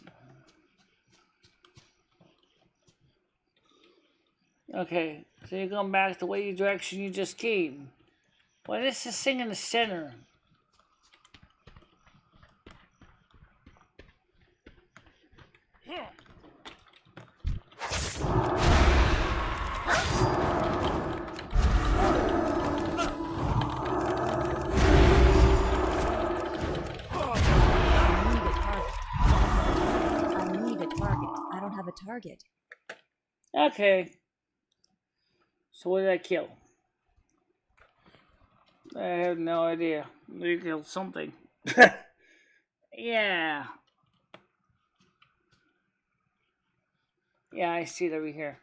Okay, so you're going back the way direction you just came. What is this thing in the center? I need a target. I don't have a target. Okay. So what did I kill? I have no idea. Maybe killed something. Yeah. Yeah, I see it over here.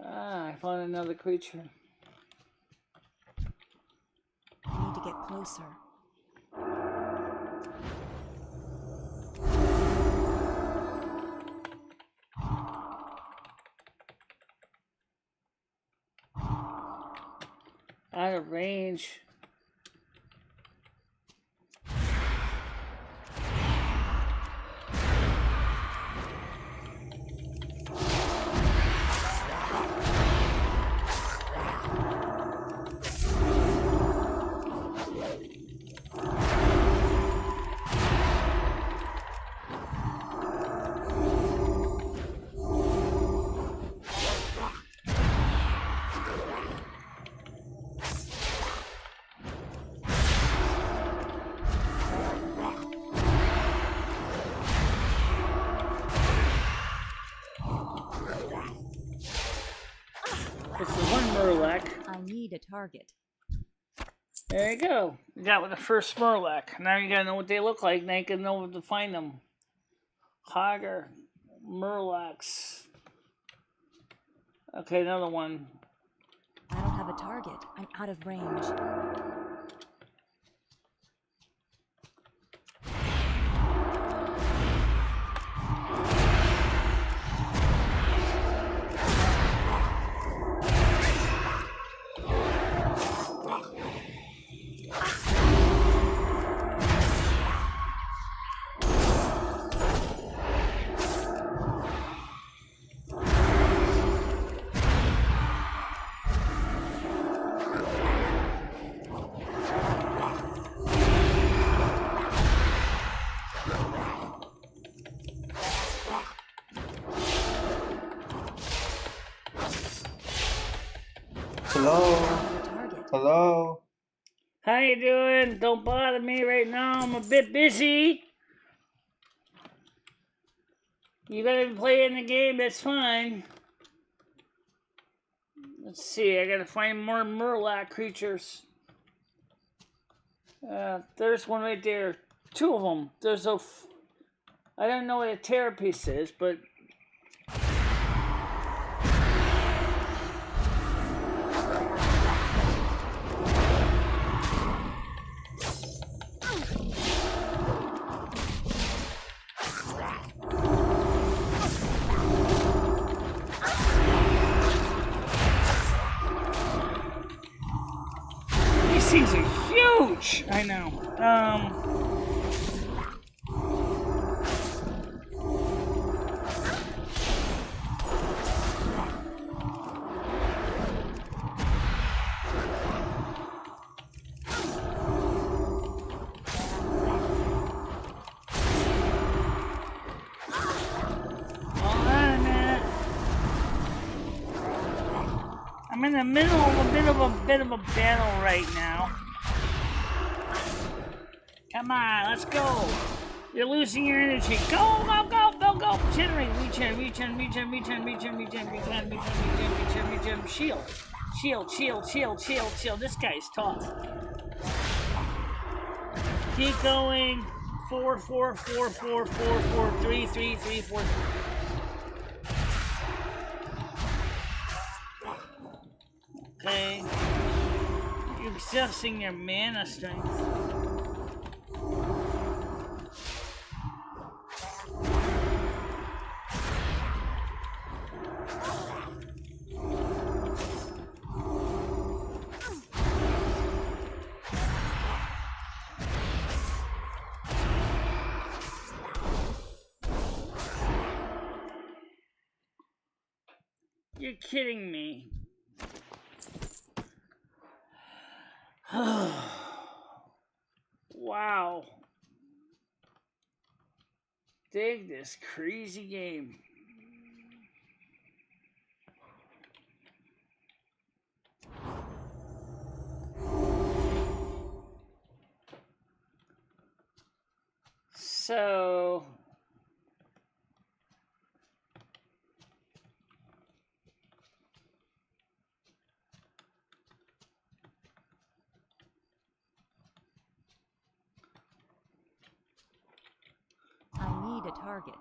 I found another creature. I need to get closer. Out of range. It's the one Murloc. I need a target. There you go. You got with the first Murloc. Now you gotta know what they look like. Now you can know where to find them. Hogger. Murlocs. Okay, another one. I don't have a target. I'm out of range. Hello? How you doing? Don't bother me right now. I'm a bit busy. You gotta play in the game, that's fine. Let's see, I gotta find more Murloc creatures. There's one right there. Two of them. There's a... I don't know what a Terrapiece is, but... things are huge! I know. I'm in the middle of a bit of a battle right now. Come on, let's go. You're losing your energy. Go, go, go, go, go. Generate, regen. Shield. Shield. This guy's tough. Keep going. 4, 4, 4, 4, 4, 4, 3, 3, 3, 4. Okay. You're exhausting your mana strength. You're kidding me. Wow. Dig this crazy game. So I need a target.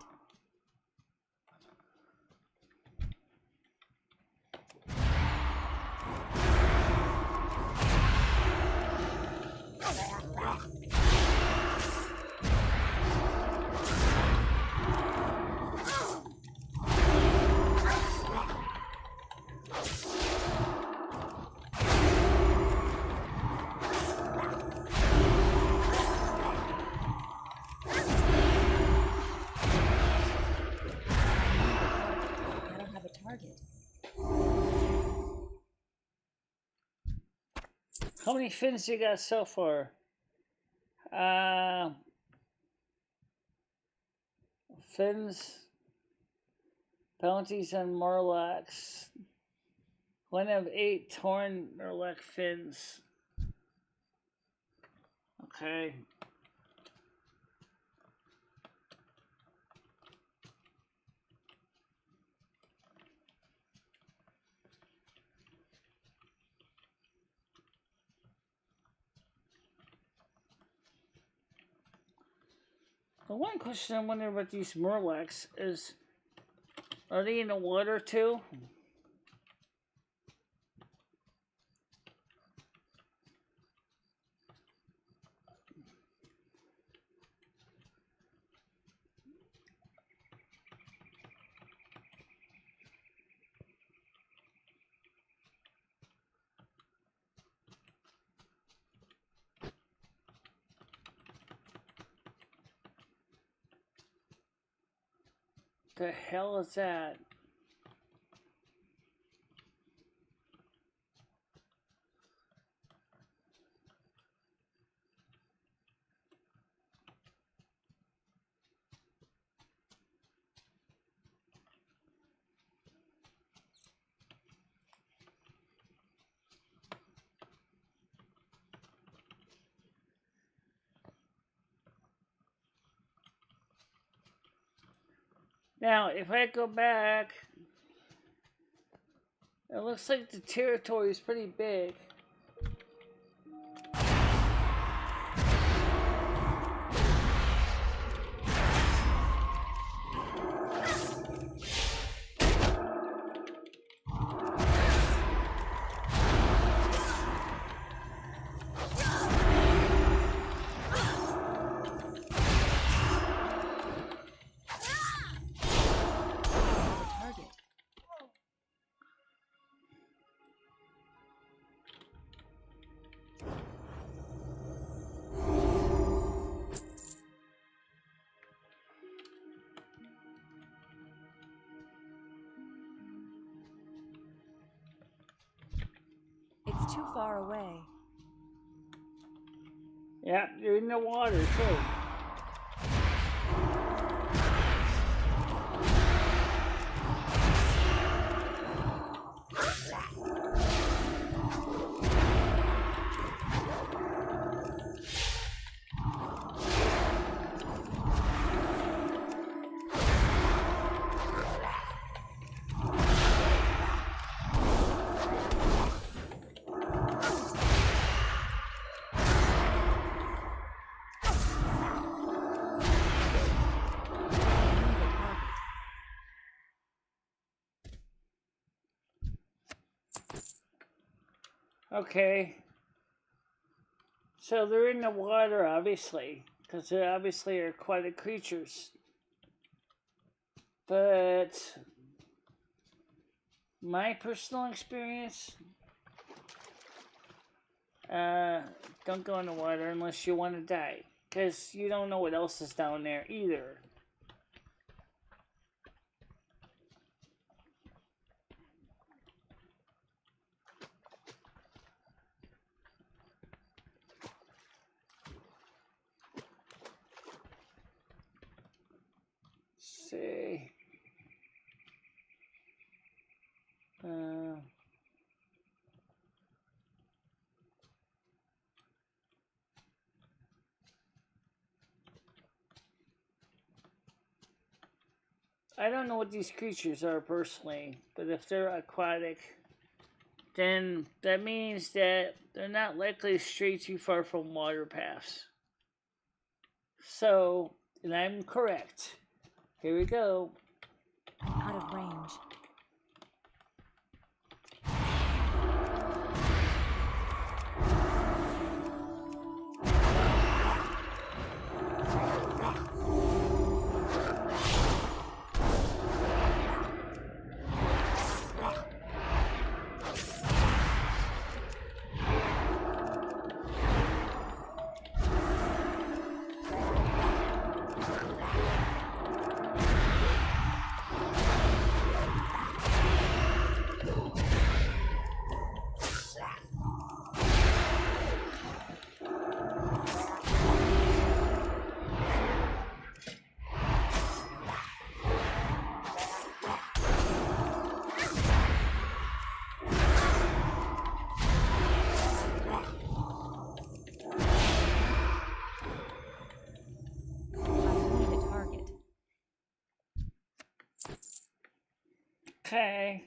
how many fins you got so far? Fins, bounties on Morlocks. One of 8 torn Morlock fins. Okay. The one question I'm wondering about these Morlocks is, are they in the water too? The hell is that? Now, if I go back, it looks like the territory is pretty big. It's too far away. Yeah, you're in the water too. Okay. So they're in the water, obviously, because they obviously are aquatic creatures. But my personal experience, don't go in the water unless you want to die, because you don't know what else is down there either. See. I don't know what these creatures are personally, but if they're aquatic, then that means that they're not likely to stray too far from water paths. So, and I'm correct. Here we go. I'm out of range. Okay.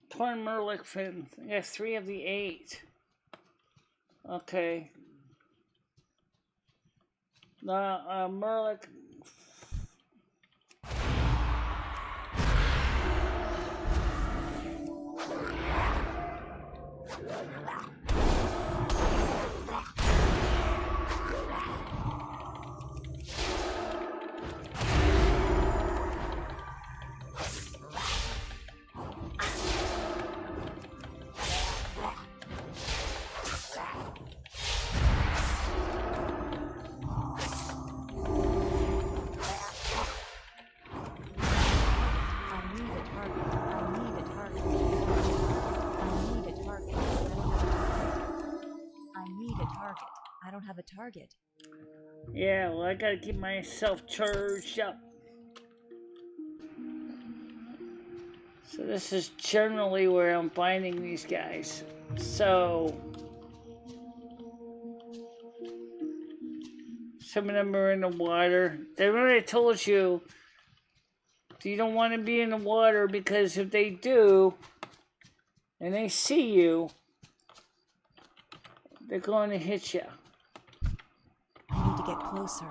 Torn Murloc fin. Yes, 3 of the 8. Okay. Now, Murloc. I don't have a target. Yeah, well, I gotta keep myself charged up. So this is generally where I'm finding these guys. So some of them are in the water. They already told you you don't want to be in the water, because if they do and they see you, they're going to hit you. I need to get closer.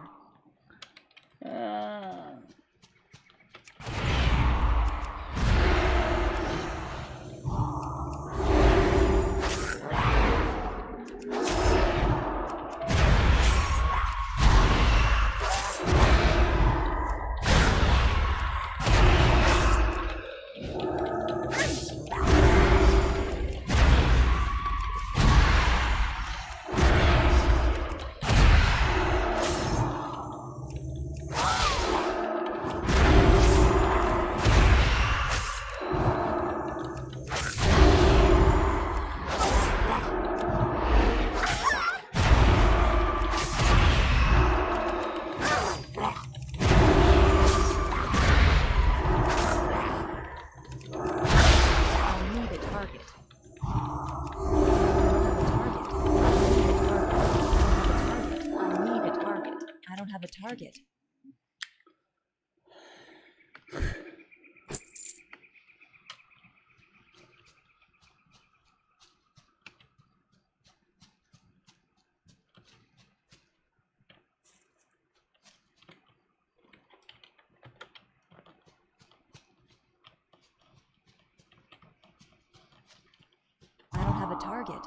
target. I don't have a target.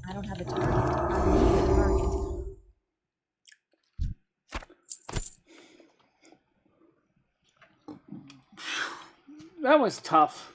I don't have a target. I need a target. That was tough.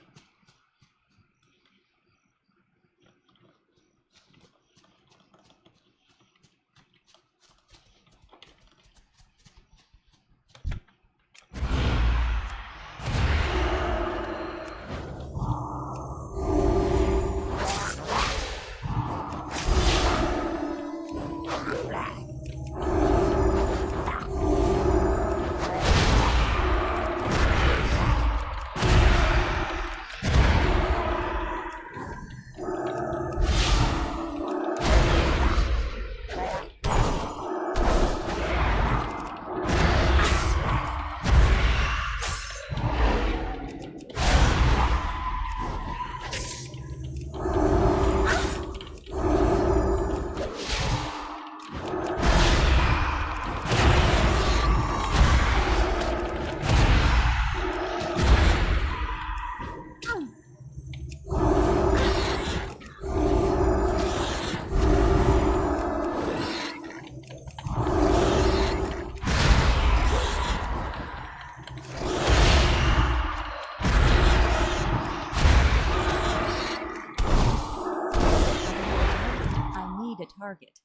Target.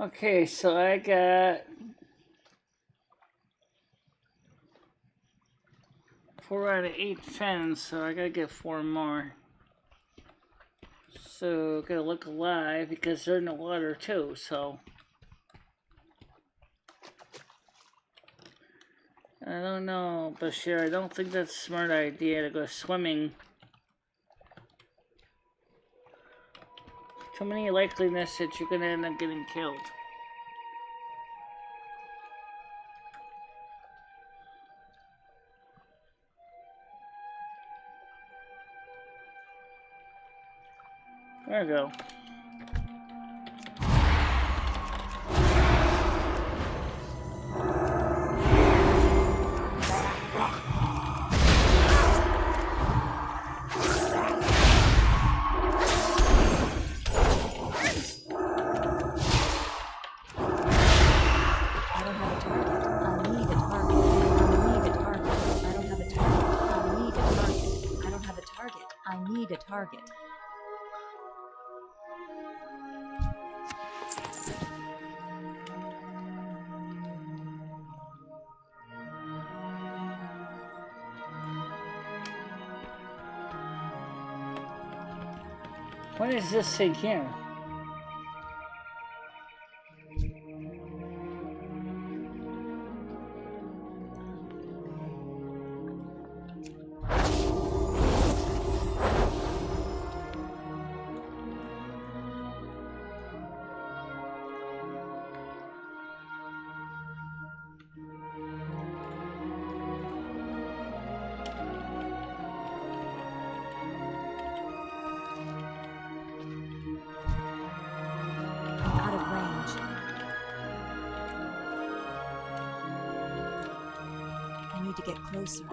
Okay, so I got 4 out of 8 fins, so I gotta get 4 more. So gotta look alive because they're in the water too, so I don't know, Bashir. I don't think that's a smart idea to go swimming Too many likeliness that you're gonna end up getting killed. There we go. Target. What is this thing here? To get closer.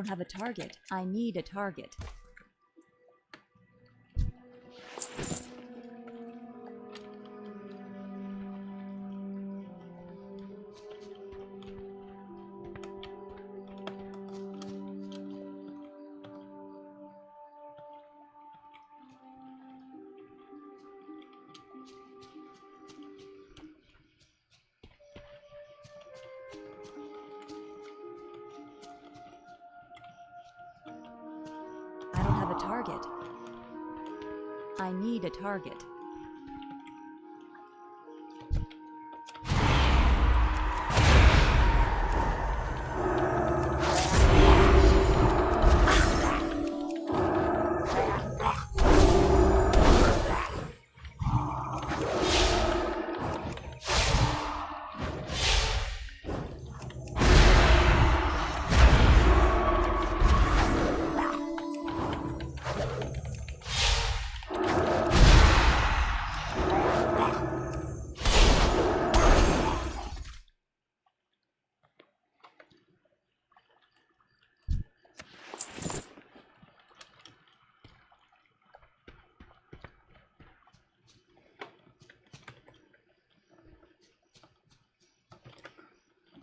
Have a target. I need a target. Target. I need a target.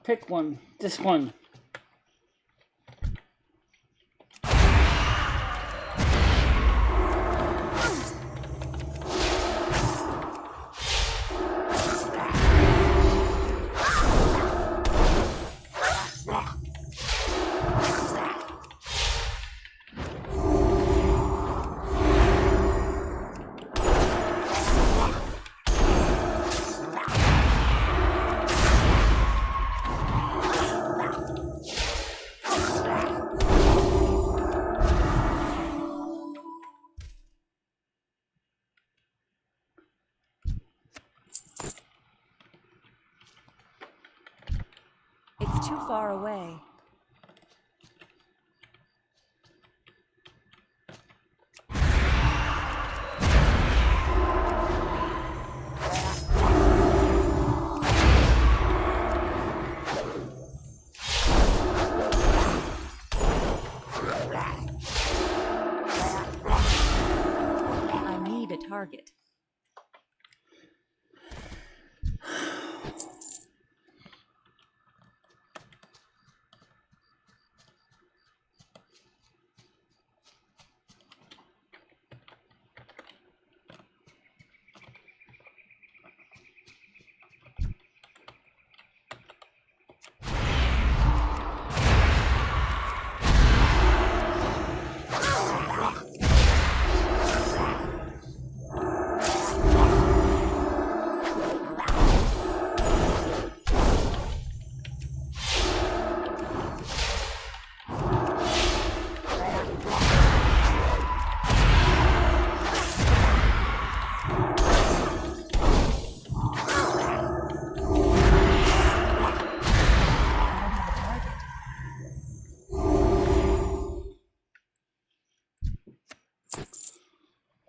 Pick one. This one. It's too far away. I need a target.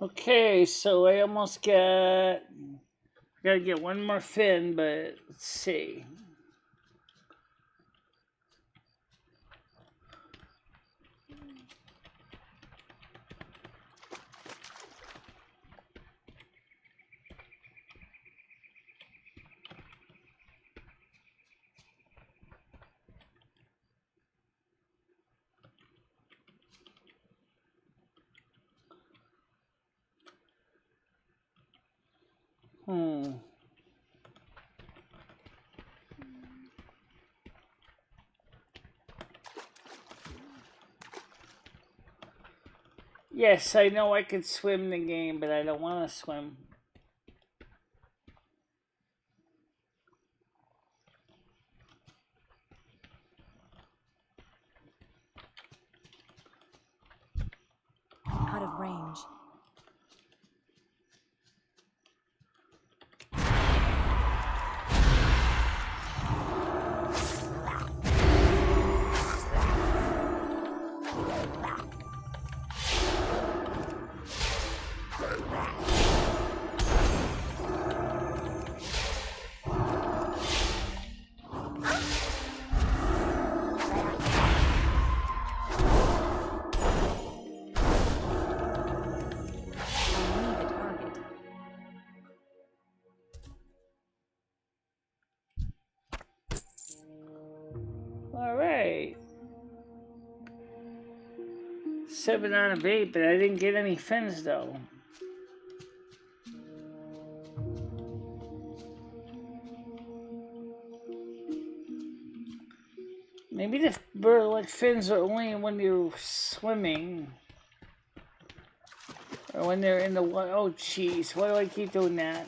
Okay, so I almost got... Gotta get one more fin, but let's see. Yes, I know I could swim the game, but I don't want to swim. Out of range. Alright. 7 out of 8, but I didn't get any fins though. Maybe the bird like fins are only when you're swimming. Or when they're in the water. Oh jeez, why do I keep doing that?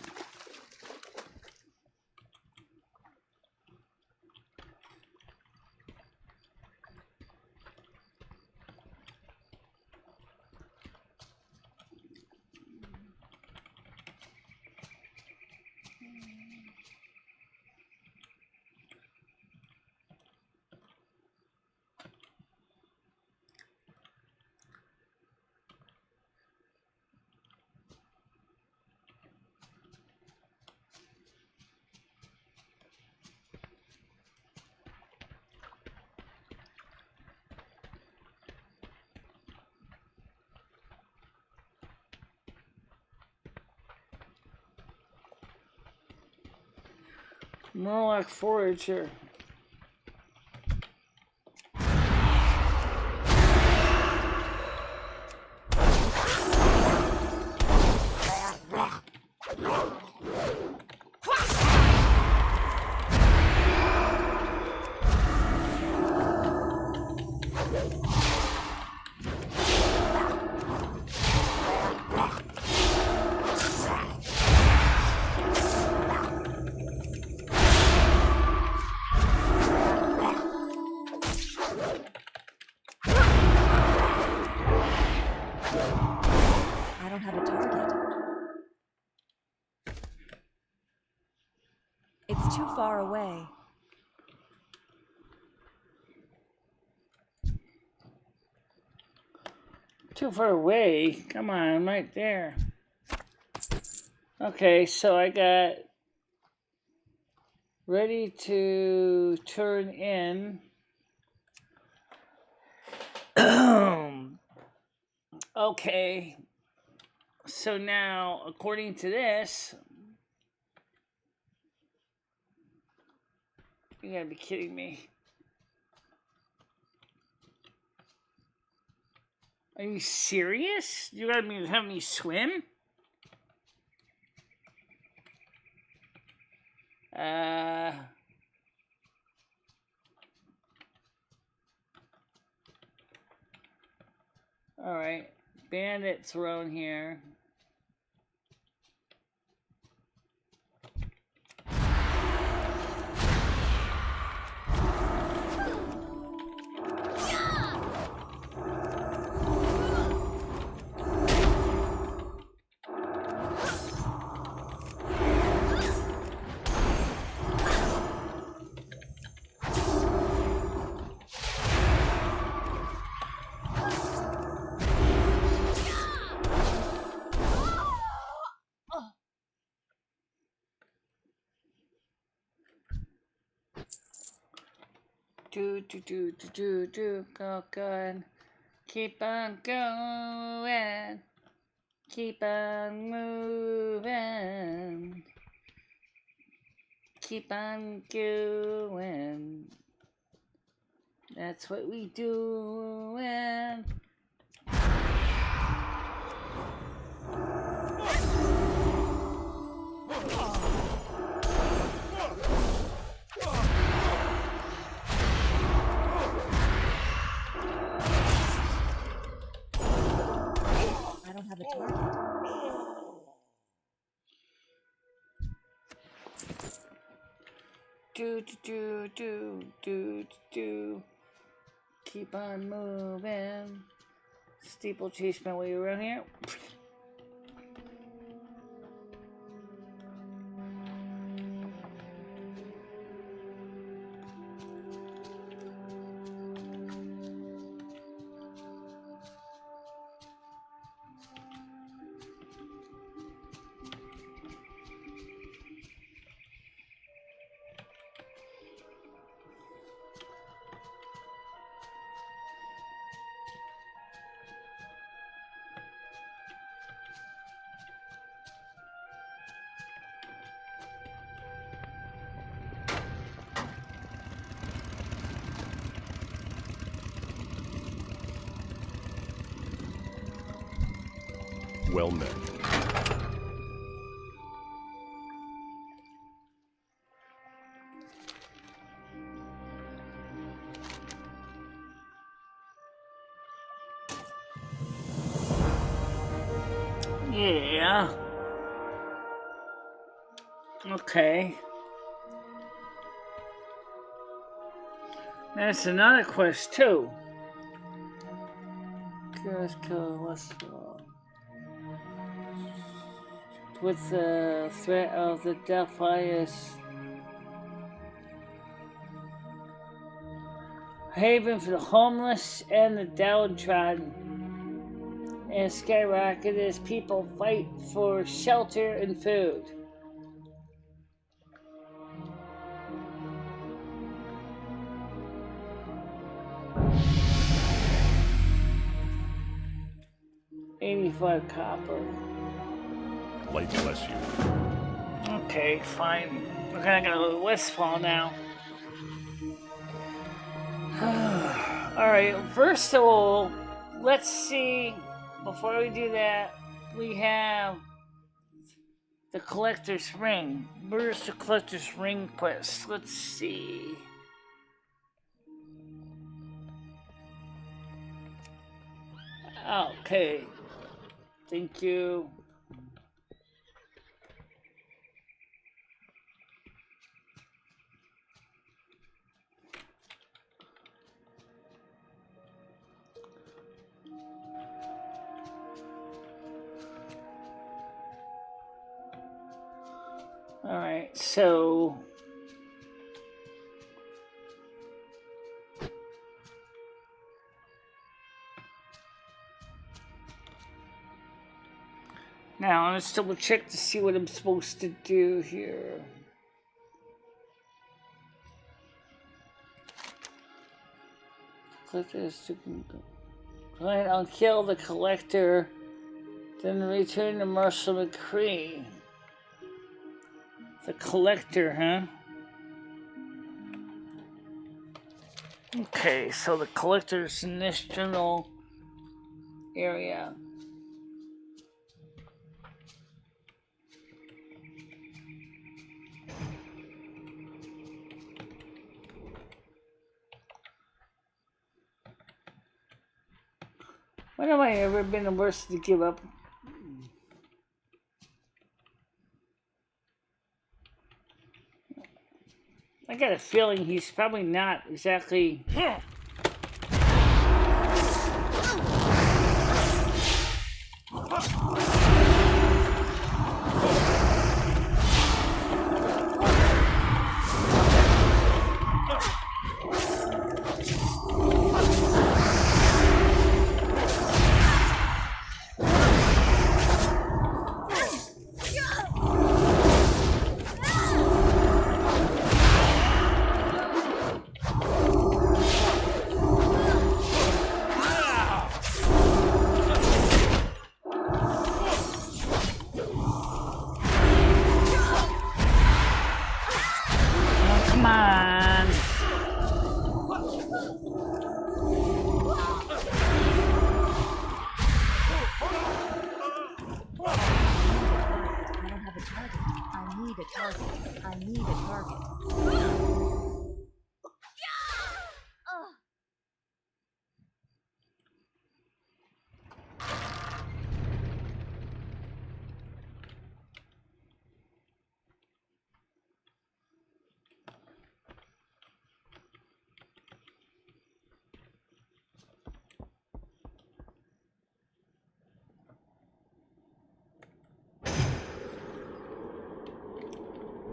Murloc Forager. It's too far away. Too far away? Come on, I'm right there. Okay, so I got ready to turn in. Okay, so now, according to this, you gotta be kidding me. Are you serious? You gotta have me swim? Alright. Bandit throne here. Go good. Keep on going. Keep on moving. Keep on going. That's what we doing. I don't have a target. Do. Keep on moving. Steeplechase my way around here. Well met. Yeah. Okay. That's another quest too. Curious killer cholesterol. With the threat of the death virus. Haven for the homeless and the downtrodden. And skyrocketed as people fight for shelter and food. $85 copper. Light bless you. Okay, fine. We're gonna go to Westfall now. Alright, first of all, let's see. Before we do that, we have the Collector's Ring. Where's the Collector's Ring quest? Let's see. Okay. Thank you. Alright, so now let's double check to see what I'm supposed to do here. I'll kill the Collector, then return to Marshal McCree. The Collector, huh? Okay, so the Collector's in this general area. When have I ever been the worst to give up? I got a feeling he's probably not exactly.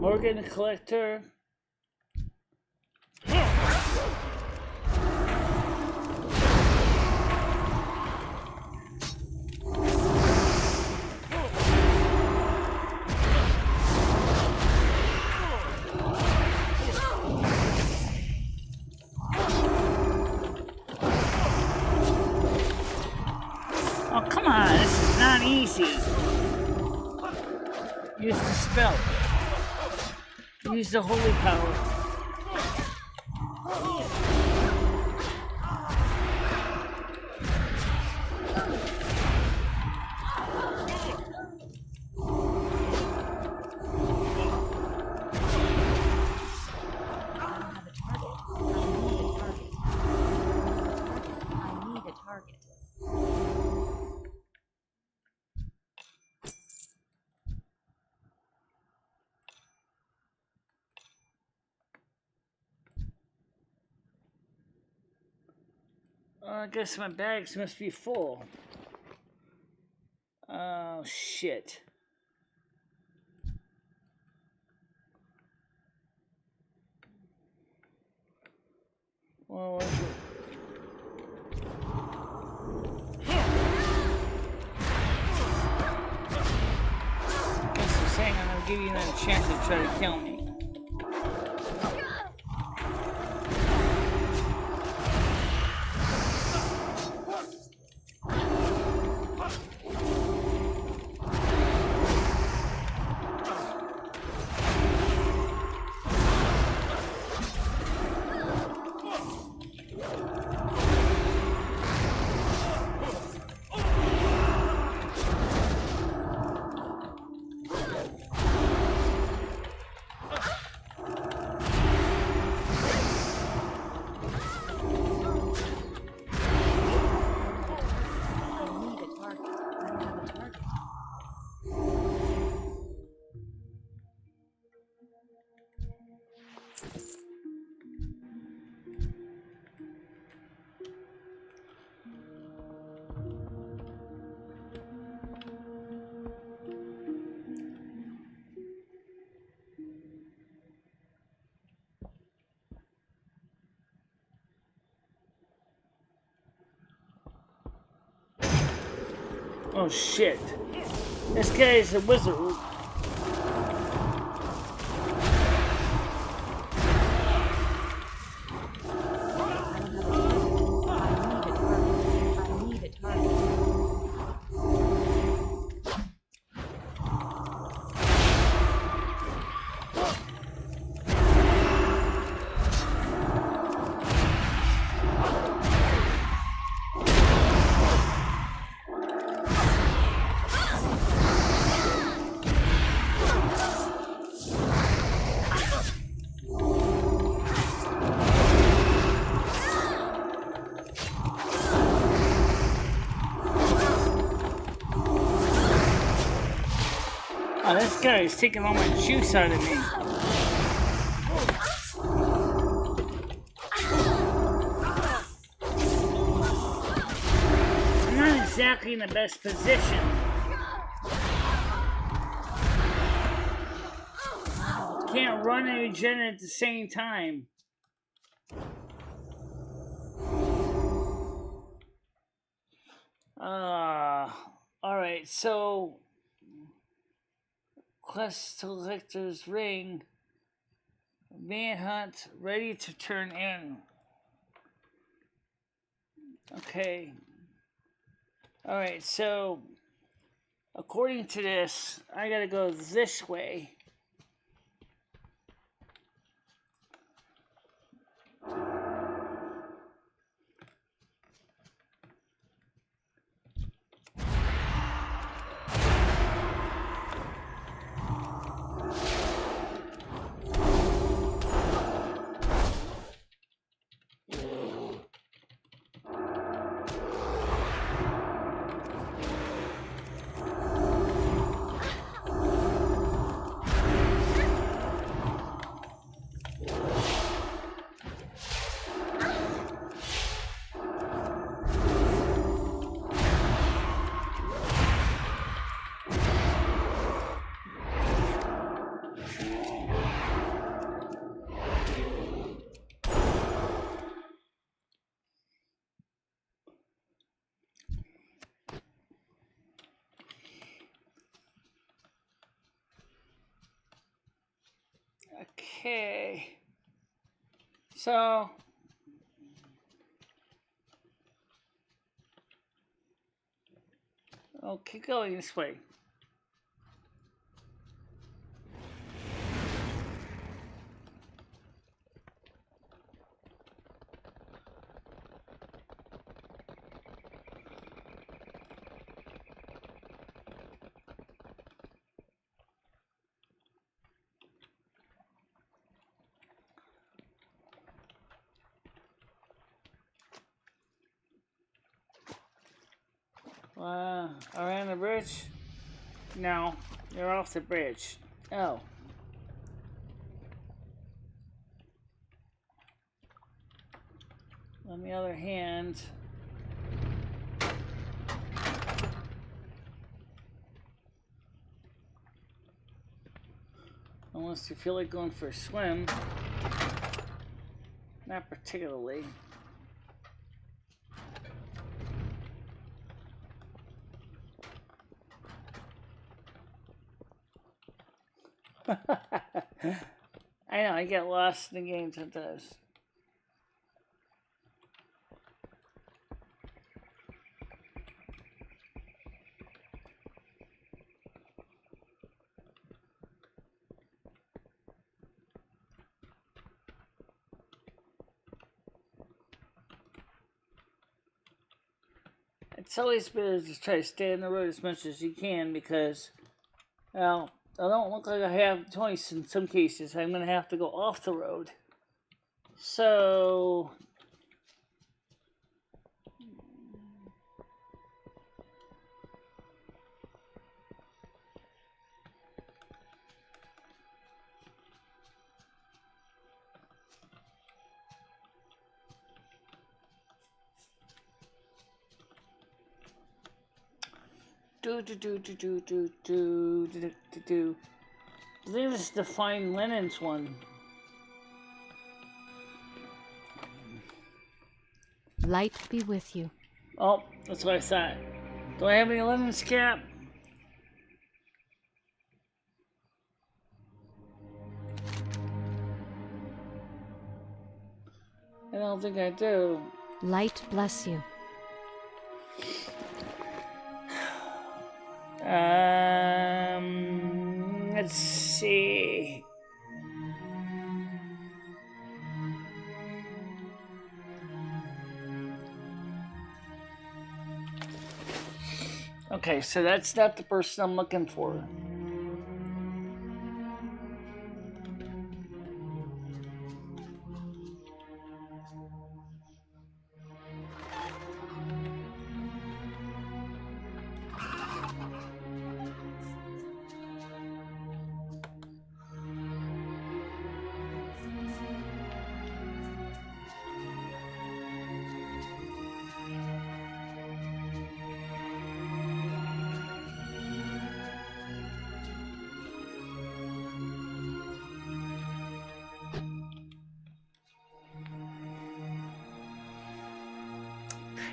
Morgan the Collector. Oh, come on, this is not easy. Use the spell. Use the holy power. I need a target. I guess my bags must be full. Oh, shit. Well, what's it? Guess they're saying I'm gonna give you another chance to try to kill me. Oh shit. This guy is a wizard. I need a target. Oh, this guy is taking all my juice out of me. I'm not exactly in the best position. Can't run and regenerate at the same time. Alright, so Quest Collector's Ring. Manhunt ready to turn in. Okay. Alright, so according to this, I gotta go this way. Okay. So I'll keep going this way. Around the bridge? No, you're off the bridge. Oh. On the other hand, unless you feel like going for a swim, not particularly. I know, I get lost in the game sometimes. It's always better to try to stay on the road as much as you can because, well, I don't look like I have a choice in some cases. I'm going to have to go off the road. So, I think this is the fine linens one. Light be with you. Oh, that's what I thought. Do I have any linens, Cap? I don't think I do. Light bless you. Let's see. Okay, so that's not the person I'm looking for.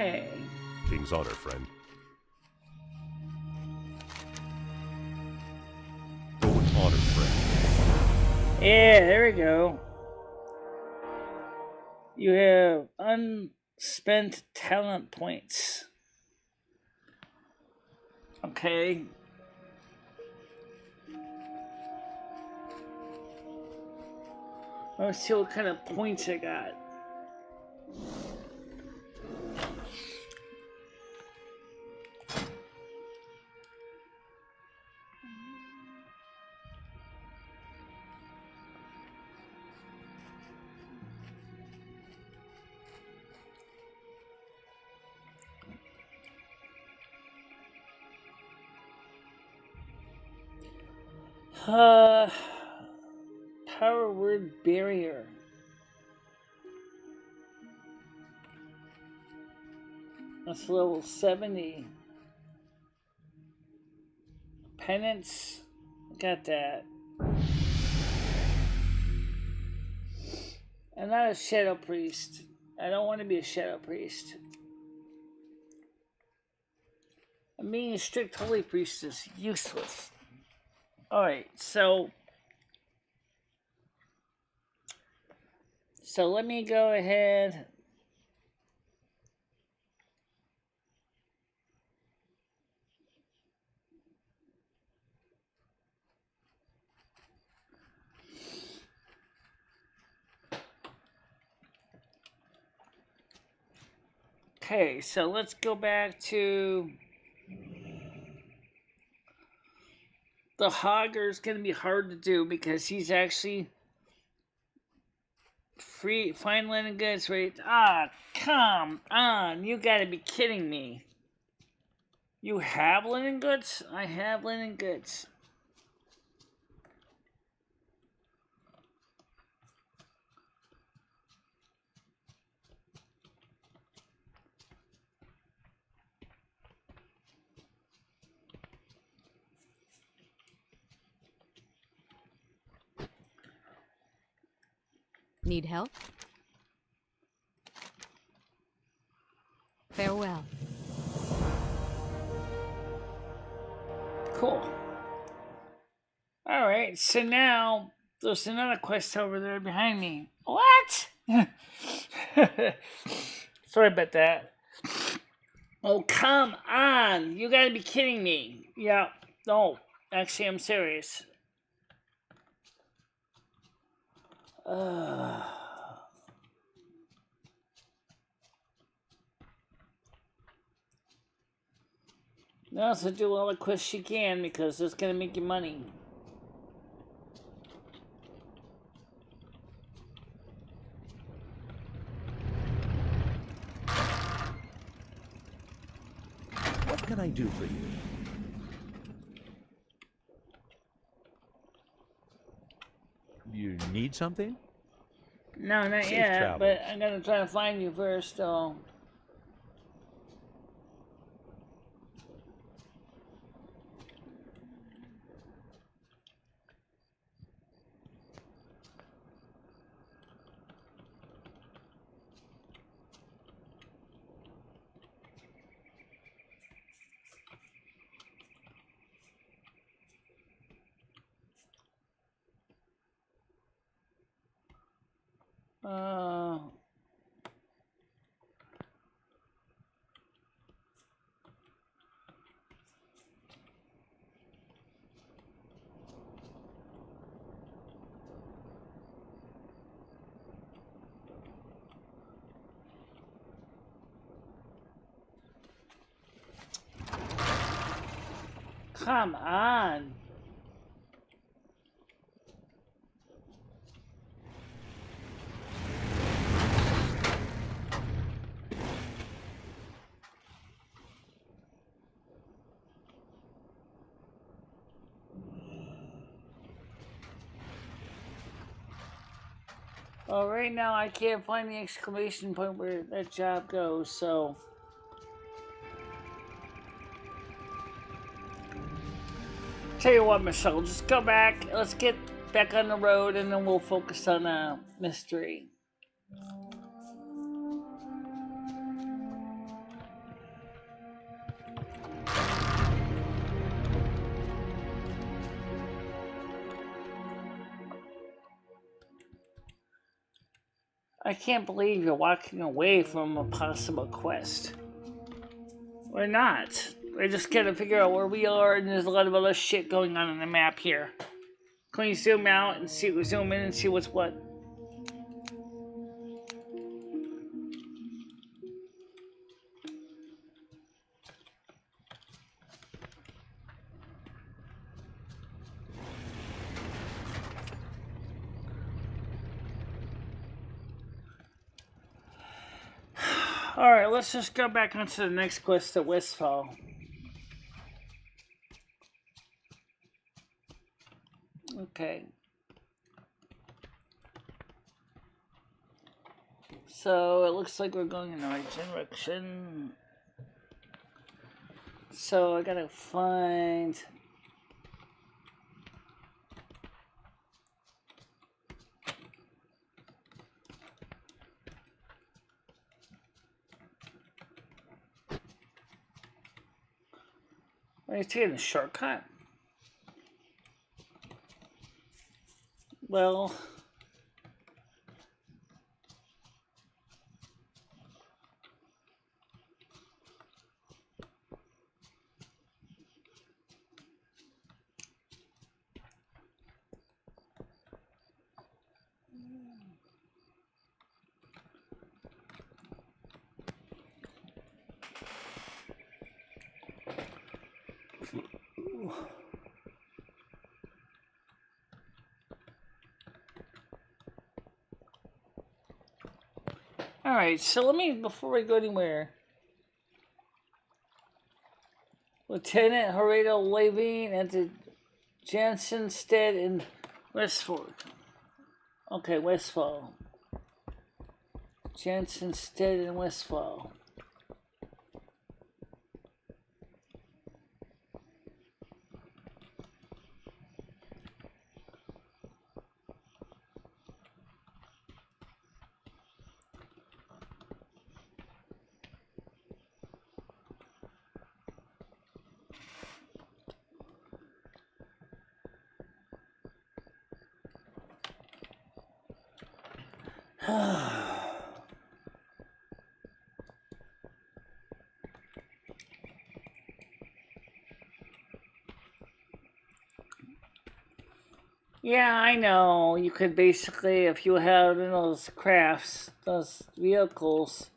Okay. King's honor, friend. Go with honor, friend. Yeah, there we go. You have unspent talent points. Okay. Let's see what kind of points I got. Power word barrier. That's level 70. Penance. Got that. I'm not a shadow priest. I don't want to be a shadow priest. And being a strict holy priest is useless. Alright, so So let me go ahead. Okay, so let's go back to the Hogger. Is going to be hard to do because he's actually free. Fine linen goods, right? Ah, come on! You got to be kidding me. You have linen goods? I have linen goods. Need help? Farewell. Cool. Alright, so now there's another quest over there behind me. What? Sorry about that. Oh, come on! You gotta be kidding me. Yeah, no. Actually, I'm serious. Now, so do all the quests you can because it's gonna make you money. What can I do for you? You need something? No, not Safe yet, travels. but I'm gonna try to find you first, though. Come on. Well, right now I can't find the exclamation point where that job goes, so... Tell you what, Michelle, just go back. Let's get back on the road, and then we'll focus on mystery. I can't believe you're walking away from a possible quest. We're not. We're just gotta figure out where we are, and there's a lot of other shit going on the map here. Can we zoom out and zoom in and see what's what? Alright, let's just go back onto the next quest at Westfall. Okay. So it looks like we're going in the right direction. So I gotta find... Are you taking a shortcut? Well... Alright, so let me, before we go anywhere, Lieutenant Horatio Levine at the Jensenstead in Westford. Okay, Westfall. Jensenstead in Westfall. Yeah, I know. You could basically, if you have those crafts, those vehicles,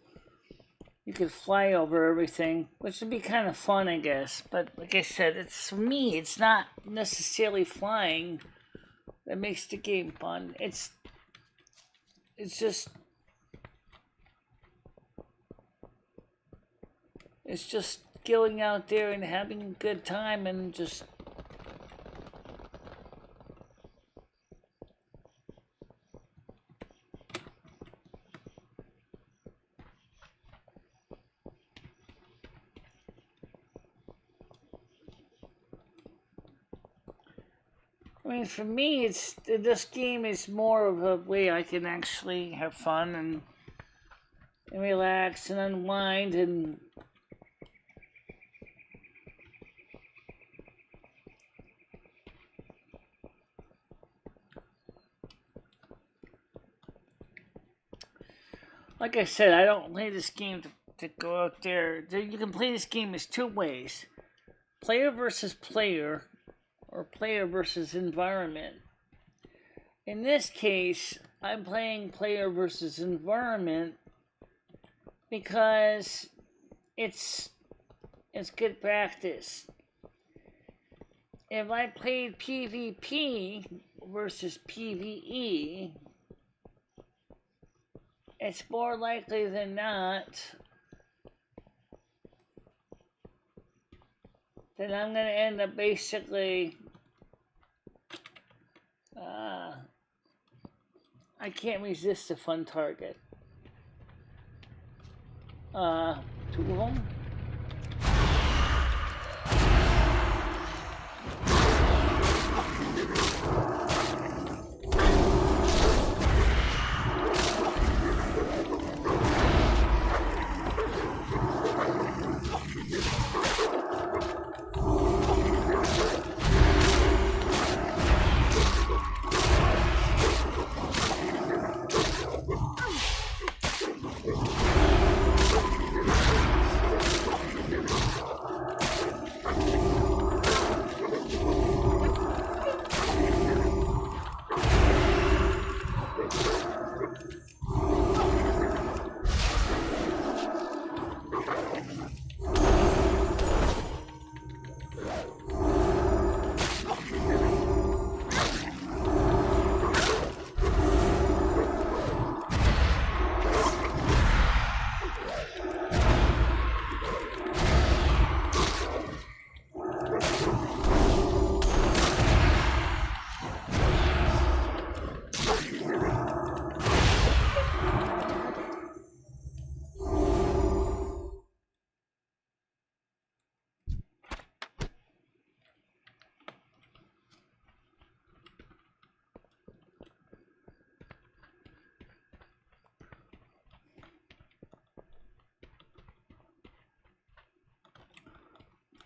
you could fly over everything, which would be kind of fun, I guess. But like I said, it's for me, it's not necessarily flying that makes the game fun. It's just going out there and having a good time and just I mean, for me, this game is more of a way I can actually have fun and relax and unwind and like I said, I don't play this game to go out there. You can play this game as two ways: player versus player, or player versus environment. In this case, I'm playing player versus environment because it's good practice. If I played PvP versus PvE, it's more likely than not that I'm going to end up basically I can't resist a fun target. Two of them.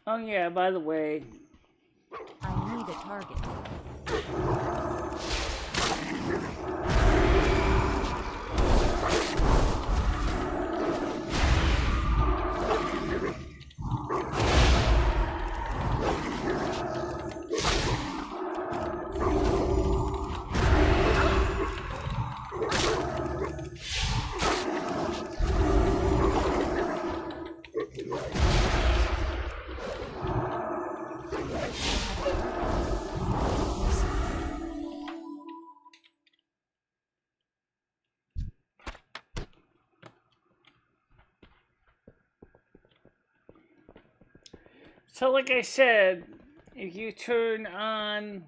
Oh yeah, by the way, I need a target. So like I said, if you turn on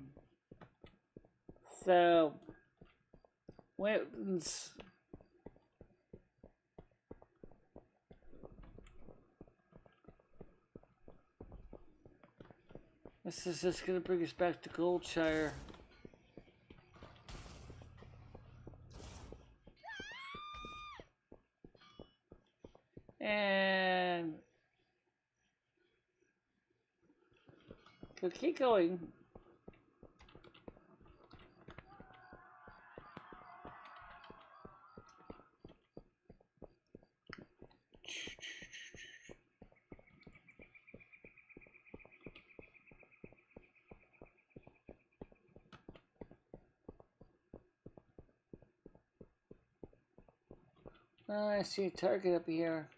the weapons, this is just gonna bring us back to Goldshire. And we'll keep going. Oh, I see a target up here.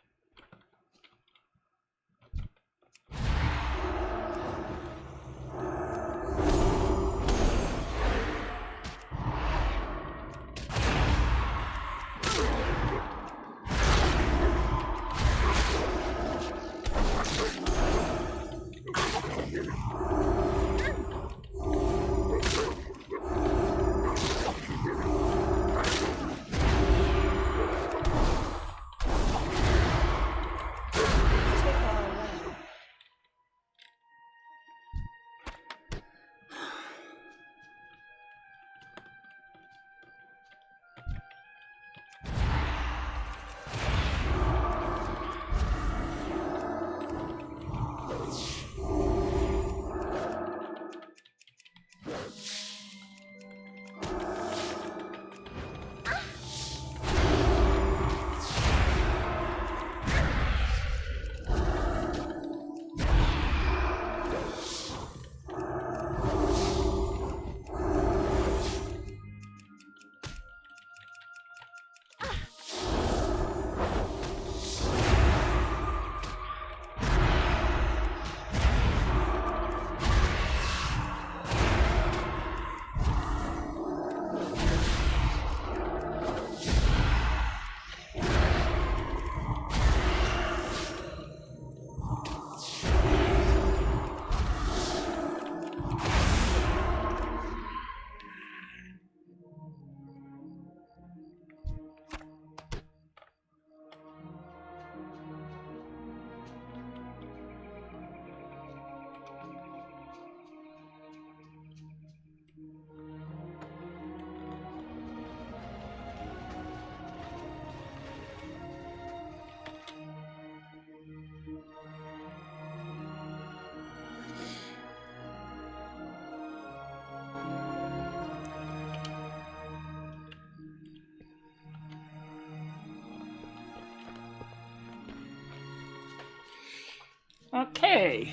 Okay.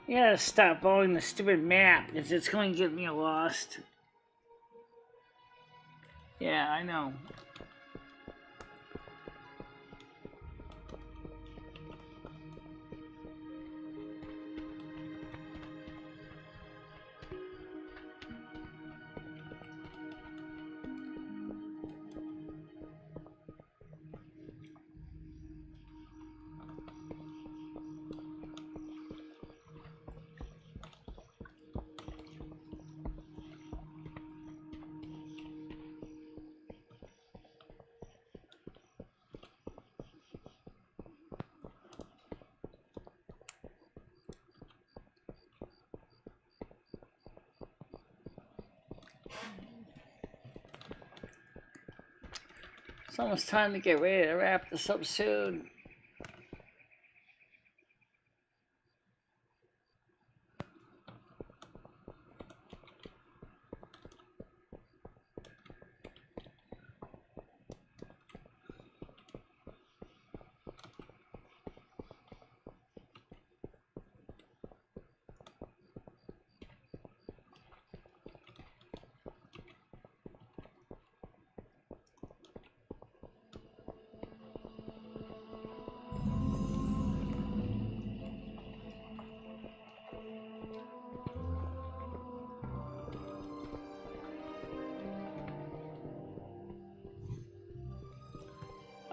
You gotta stop following the stupid map, because it's going to get me lost. Yeah, I know. It's almost time to get ready to wrap this up soon.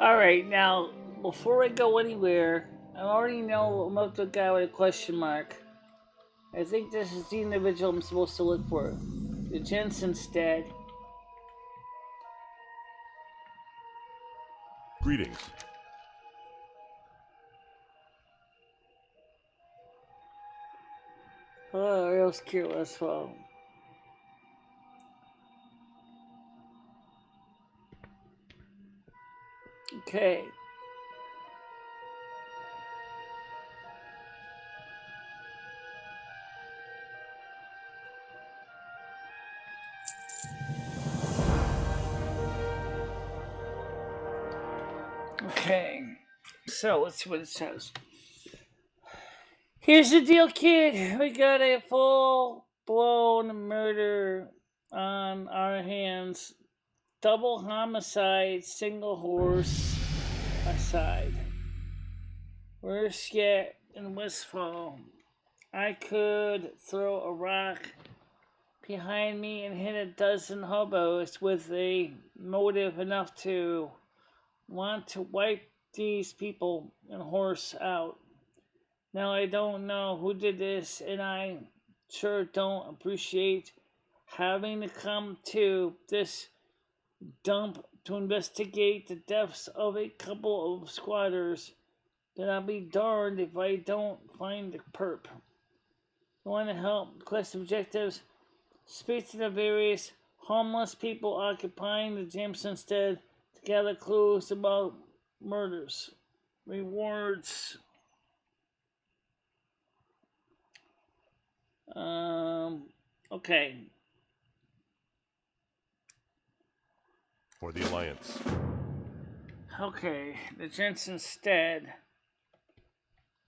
Alright, now, before I go anywhere, I already know about the guy with a question mark. I think this is the individual I'm supposed to look for. The Jensen's dead. Greetings. Hello, real careless phone. Okay. Okay. So let's see what it says. Here's the deal, kid. We got a full-blown murder on our hands. Double homicide, single horse aside. Worse yet, in Westfall, I could throw a rock behind me and hit a dozen hobos with a motive enough to want to wipe these people and horse out. Now, I don't know who did this, and I sure don't appreciate having to come to this dump to investigate the deaths of a couple of squatters. Then I'll be darned if I don't find the perp. I want to help quest objectives. Speak to the various homeless people occupying the gyms instead to gather clues about murders. Rewards. Okay. For the Alliance. Okay, the Jensen's Stead.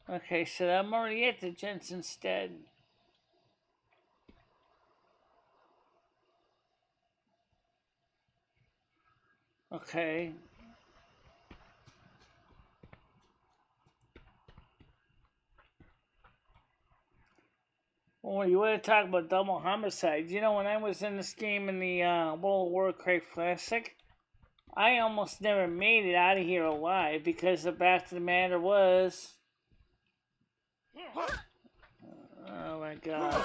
Okay, so I'm already at the Jensen's Stead. Okay. Well, you want to talk about double homicide. You know, when I was in this game in the World of Warcraft Classic, I almost never made it out of here alive because the fact of the matter was... Oh my god.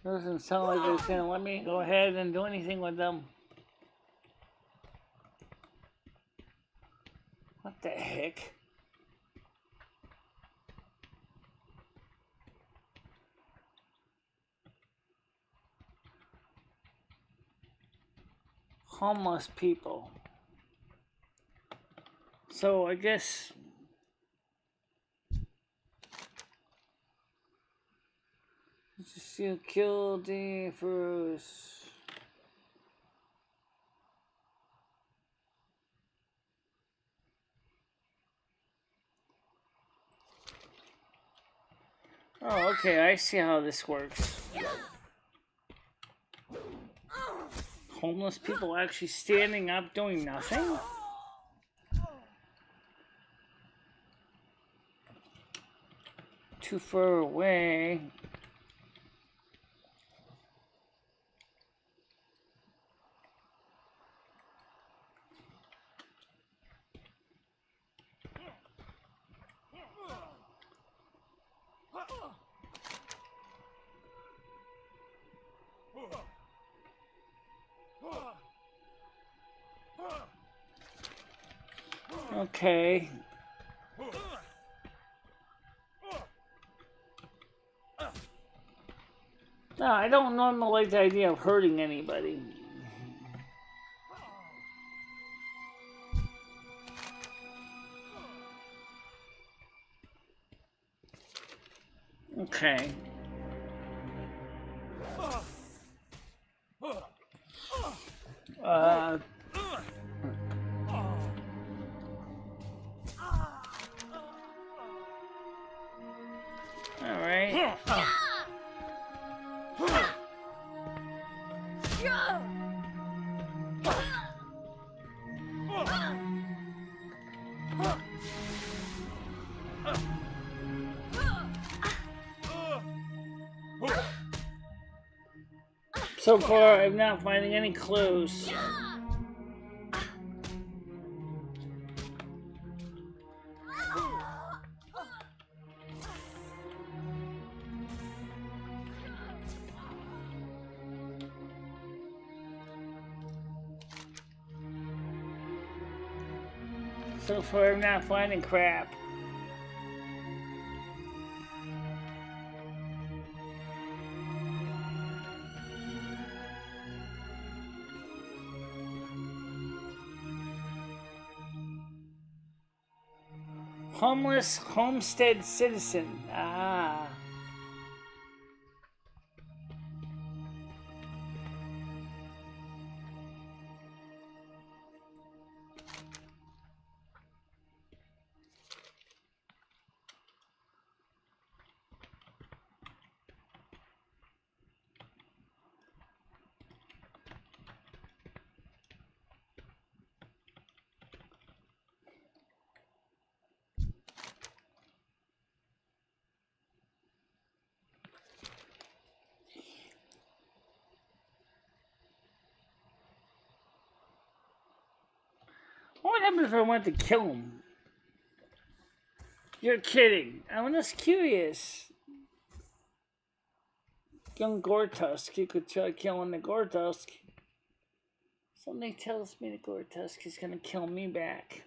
Doesn't sound like it's gonna let me go ahead and do anything with them. What the heck? Homeless people. So I guess just kill the first. Oh, okay, I see how this works. Homeless people actually standing up doing nothing? Too far away. Okay. No, I don't normally like the idea of hurting anybody. Okay. So far, I'm not finding any clues. So far, I'm not finding crap. Homeless homestead citizen. Ah. What happens if I want to kill him? You're kidding. I'm just curious. Young Gortusk, you could try killing the Gortusk. Something tells me the Gortusk is gonna kill me back.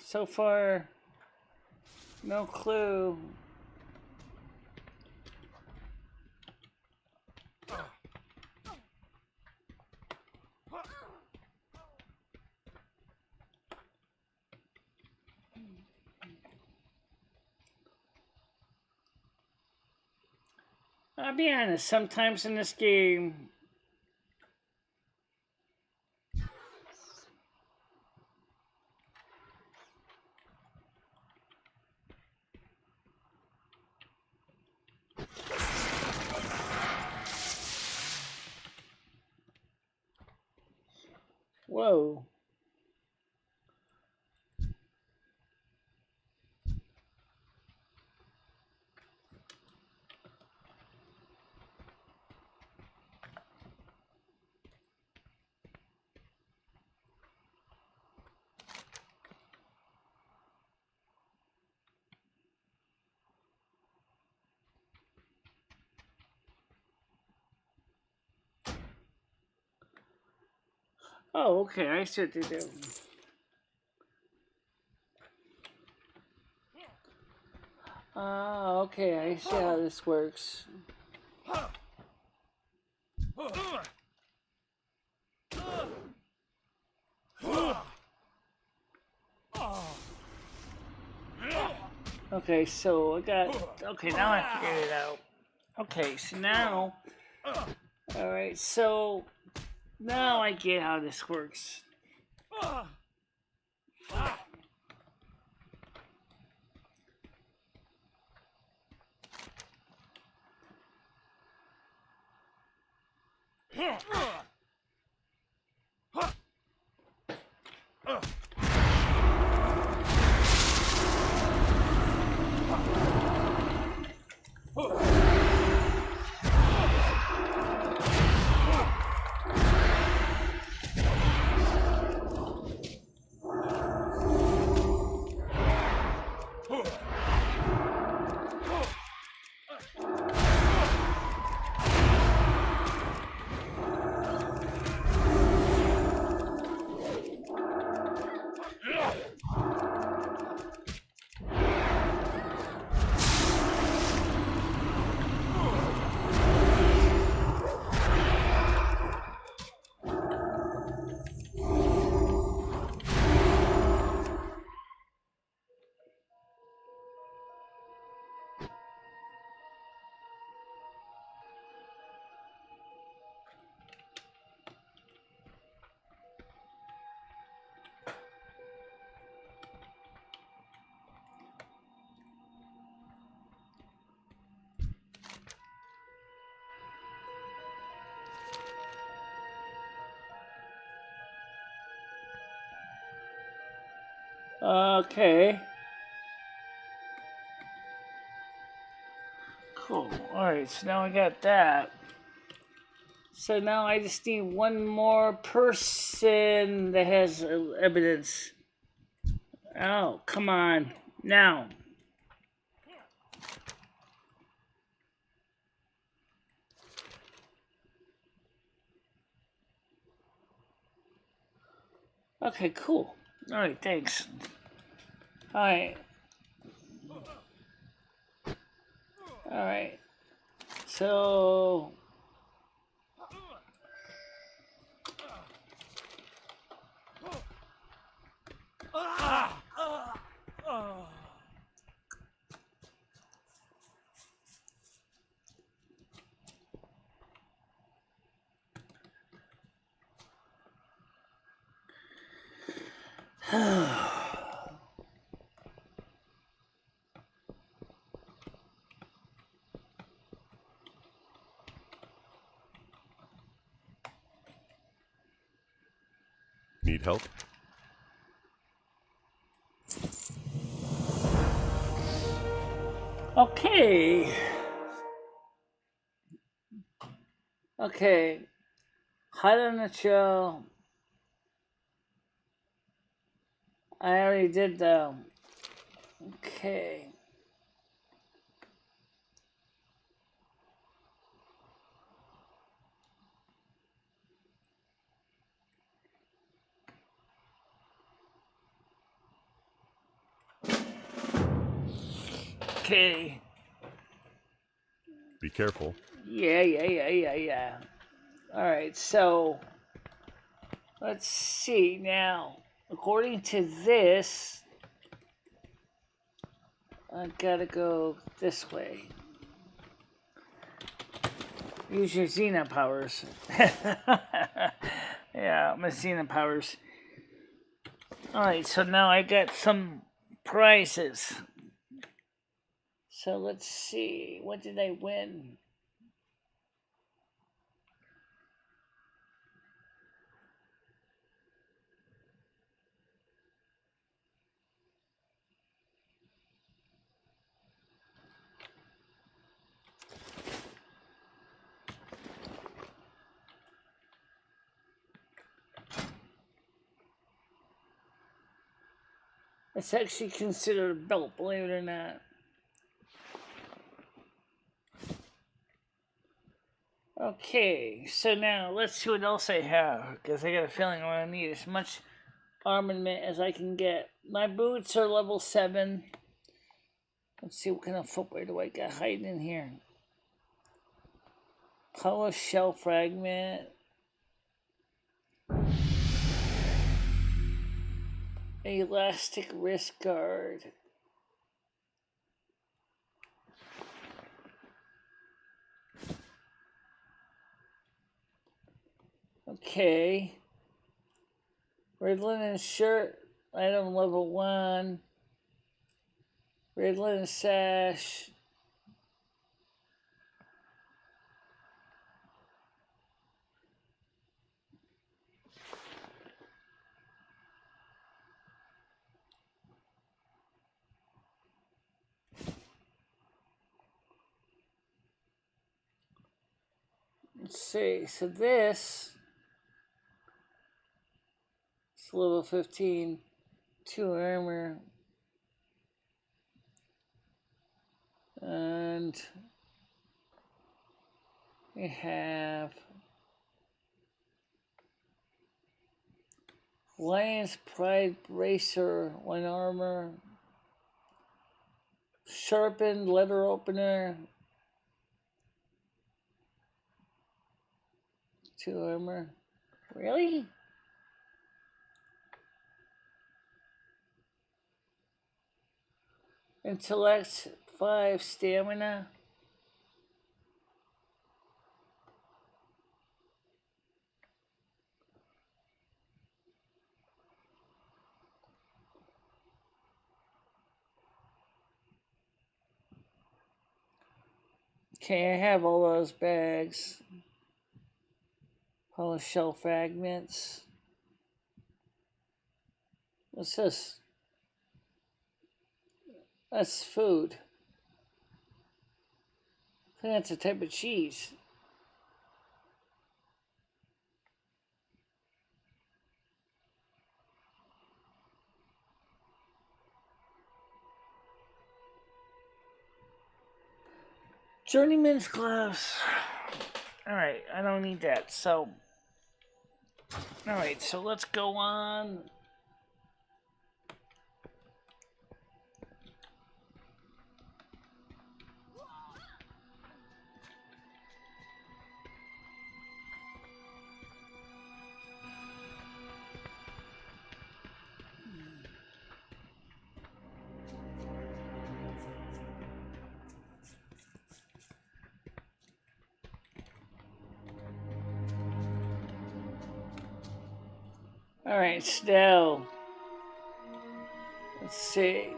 So far, no clue. I'll be honest, sometimes in this game, whoa. Oh, okay, I see what they do. Okay, I see how this works. Okay, so I got... Okay, now I figured it out. Okay, so now... Alright, so... Now I get how this works. Okay. Cool. Alright, so now I got that. So now I just need one more person that has evidence. Oh, come on. Now. Okay, cool. Alright, thanks. Alright. Alright. So... Need help? Okay. Okay. Hot on the trail. I already did though. Okay. Okay. Be careful. Yeah. Alright, so let's see now. According to this, I gotta go this way. Use your Xena powers. Yeah, my Xena powers. Alright, so now I got some prizes. So let's see. What did I win? It's actually considered a belt, believe it or not. Okay, so now let's see what else I have, because I got a feeling I'm going to need as much armament as I can get. My boots are level 7. Let's see what kind of footwear do I got hiding in here. Power shell fragment. Elastic wrist guard. Okay. Red linen shirt, item level 1. Red linen sash. Let's see, so this is level 15, 2 armor, and we have Lion's Pride Bracer, 1 armor, sharpened letter opener, 2 armor. Really? Intellect 5 stamina. Okay, I have all those bags. All the shell fragments. What's this? That's food. I think that's a type of cheese. Journeyman's gloves. Alright, I don't need that, so... Alright, so let's go on. Alright, still. Let's see.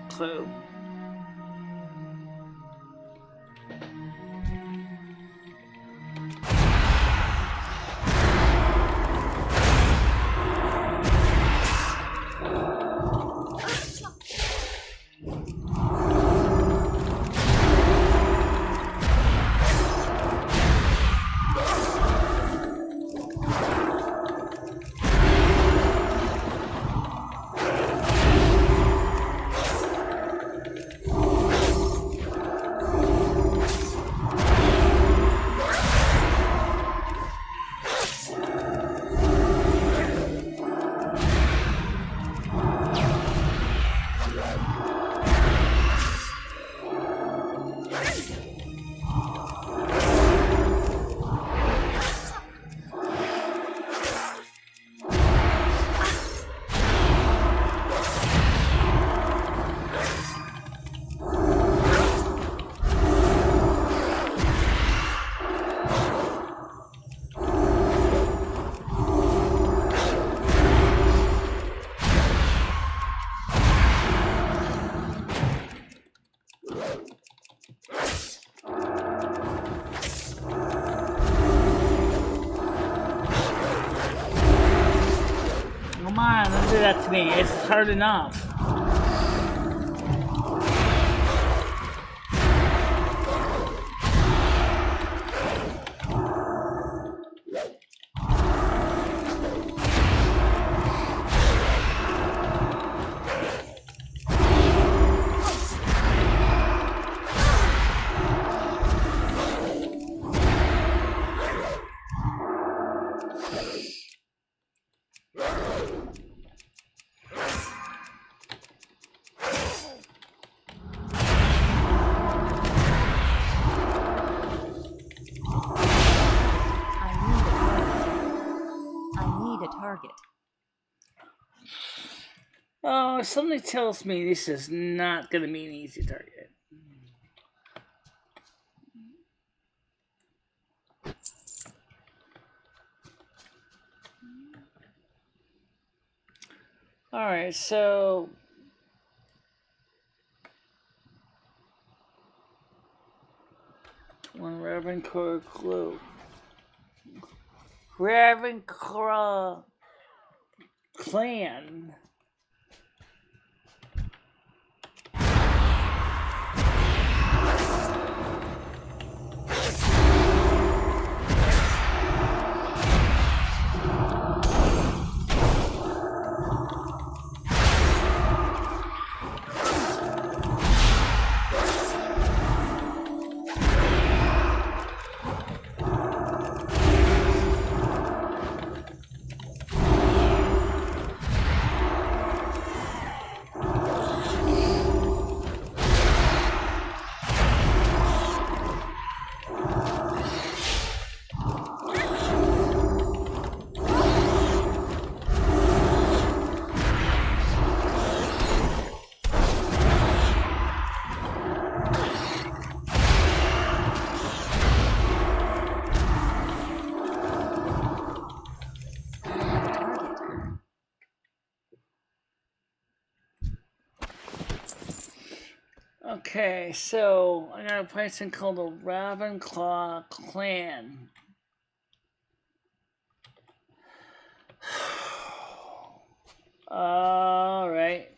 Clue. Come on, don't do that to me. It's hard enough. Oh, something tells me this is not going to be an easy target. Alright, so... One Ravenclaw clue. Ravenclaw clan. Okay, so I got a place called the Ravenclaw clan. All right.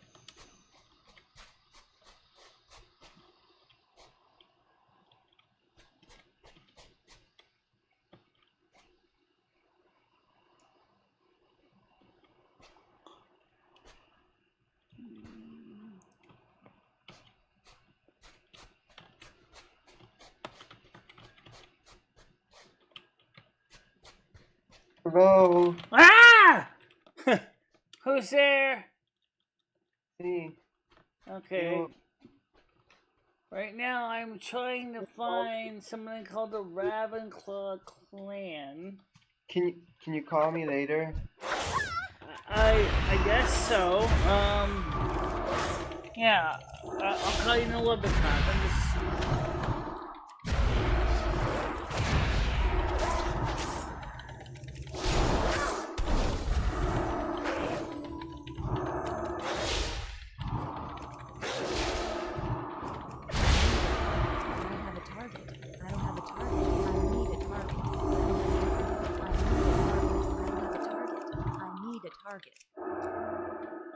Hello. Ah! Who's there? Hey. Okay. Right now, I'm trying to find something called the Ravenclaw clan. Can you call me later? I guess so. Yeah. I'll call you in a little bit, Pat. I'm just.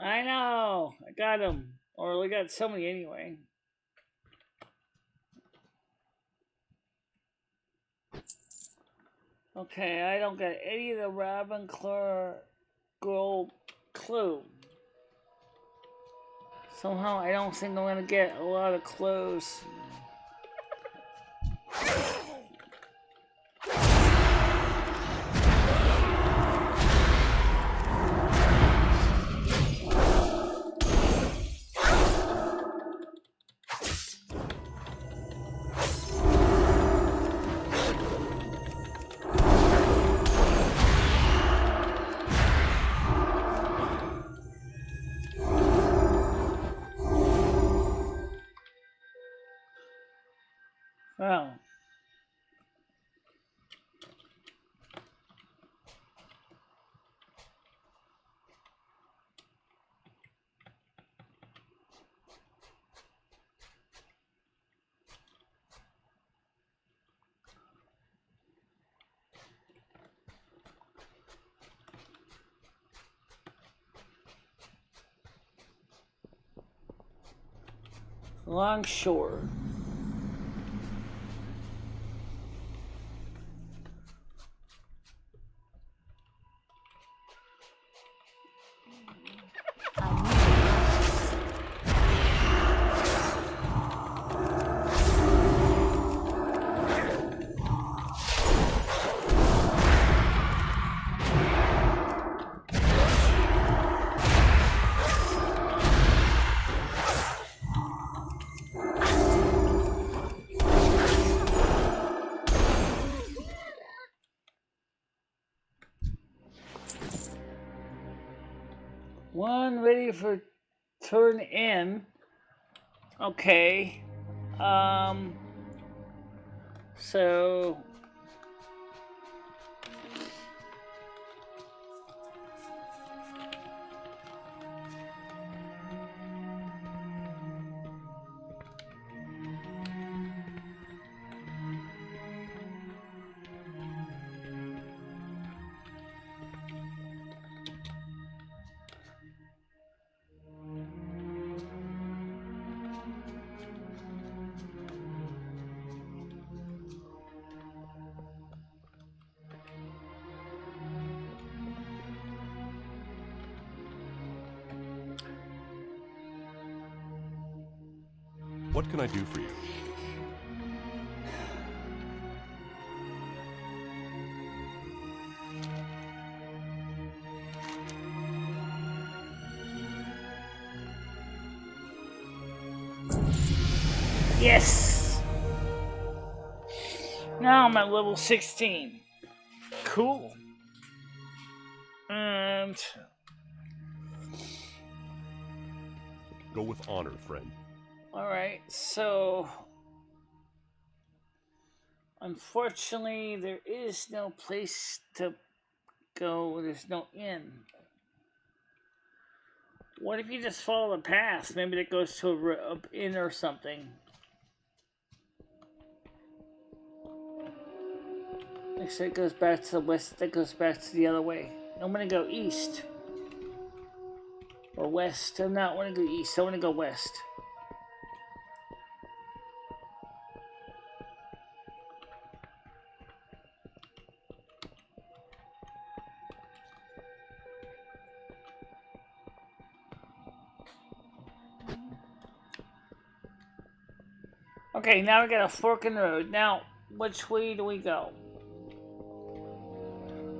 I know. I got him. Or we got somebody anyway. Okay, I don't get any of the Ravenclaw girl clue. Somehow I don't think I'm gonna get a lot of clues. Well, Longshore. One ready for turn in. Okay. So What can I do for you? yes. Now I'm at level 16. Cool. And Go with honor, friend. alright, so unfortunately there is no place to go, there's no inn. What if you just follow the path? Maybe that goes to a inn or something. Next it goes back to the west, that goes back to the other way. I'm gonna go east. Or west. I not want to go east. I want to go west. Okay, now we got a fork in the road. Now, which way do we go?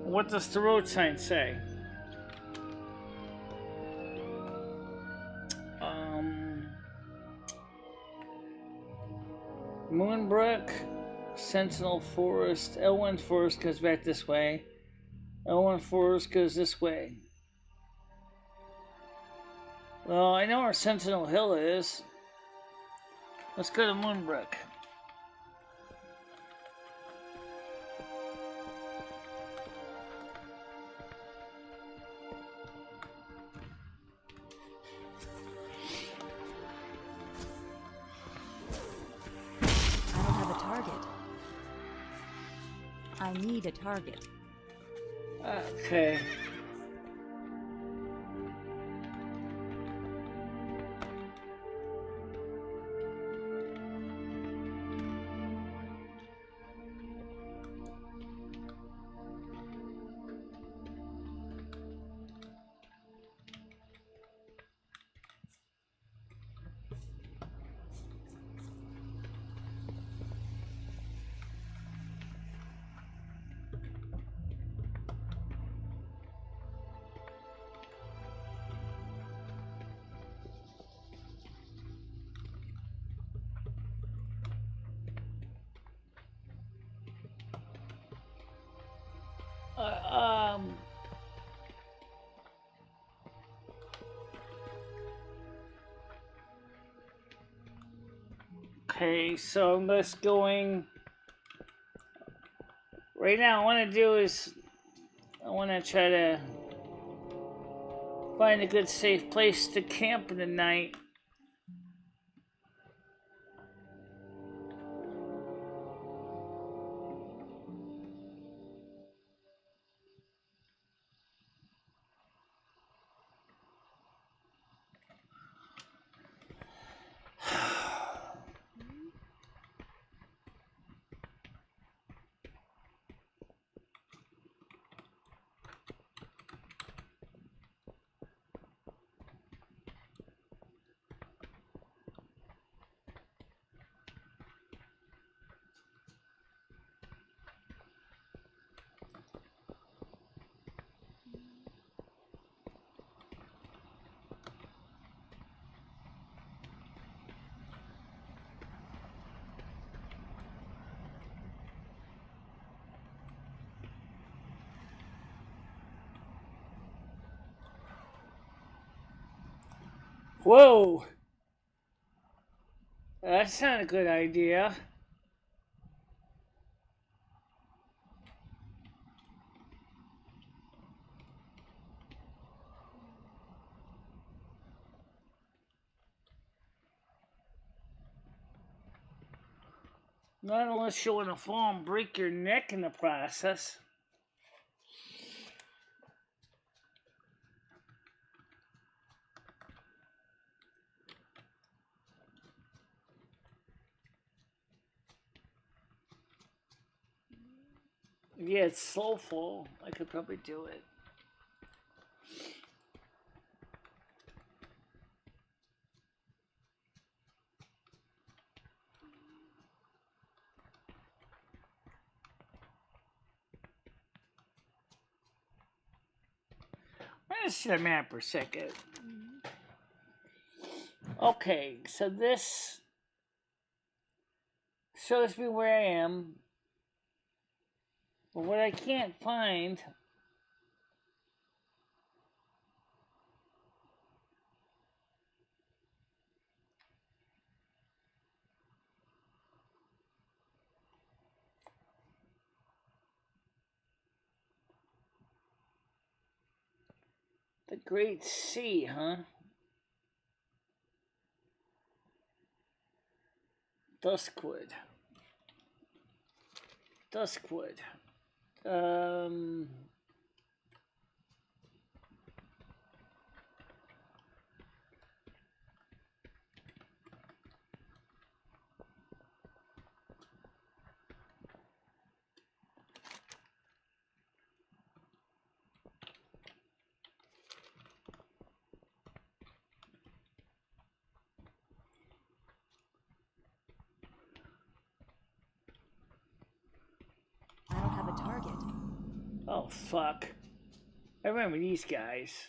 What does the road sign say? Moonbrook, Sentinel Forest, Elwyn Forest goes back this way. Elwyn Forest goes this way. Well, I know where Sentinel Hill is. Let's go to Moonbrook. I need a target. Okay. Okay, so I'm just going. Right now, what I want to do is I want to try to find a good safe place to camp in the night. Whoa! That's not a good idea. Not unless you want to fall and break your neck in the process. Yeah, it's slow fall. I could probably do it. Let's see the map for a second. Okay, so this shows me where I am. But what I can't find the Great Sea, huh? Duskwood. Duskwood. a target. Oh, fuck. I remember these guys.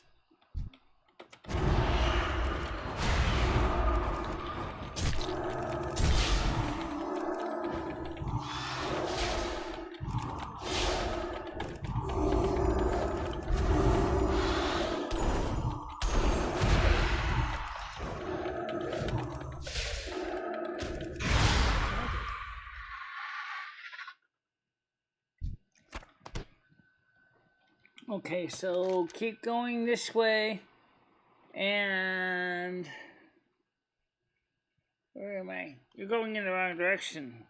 Okay, so keep going this way, and where am I? You're going in the wrong direction.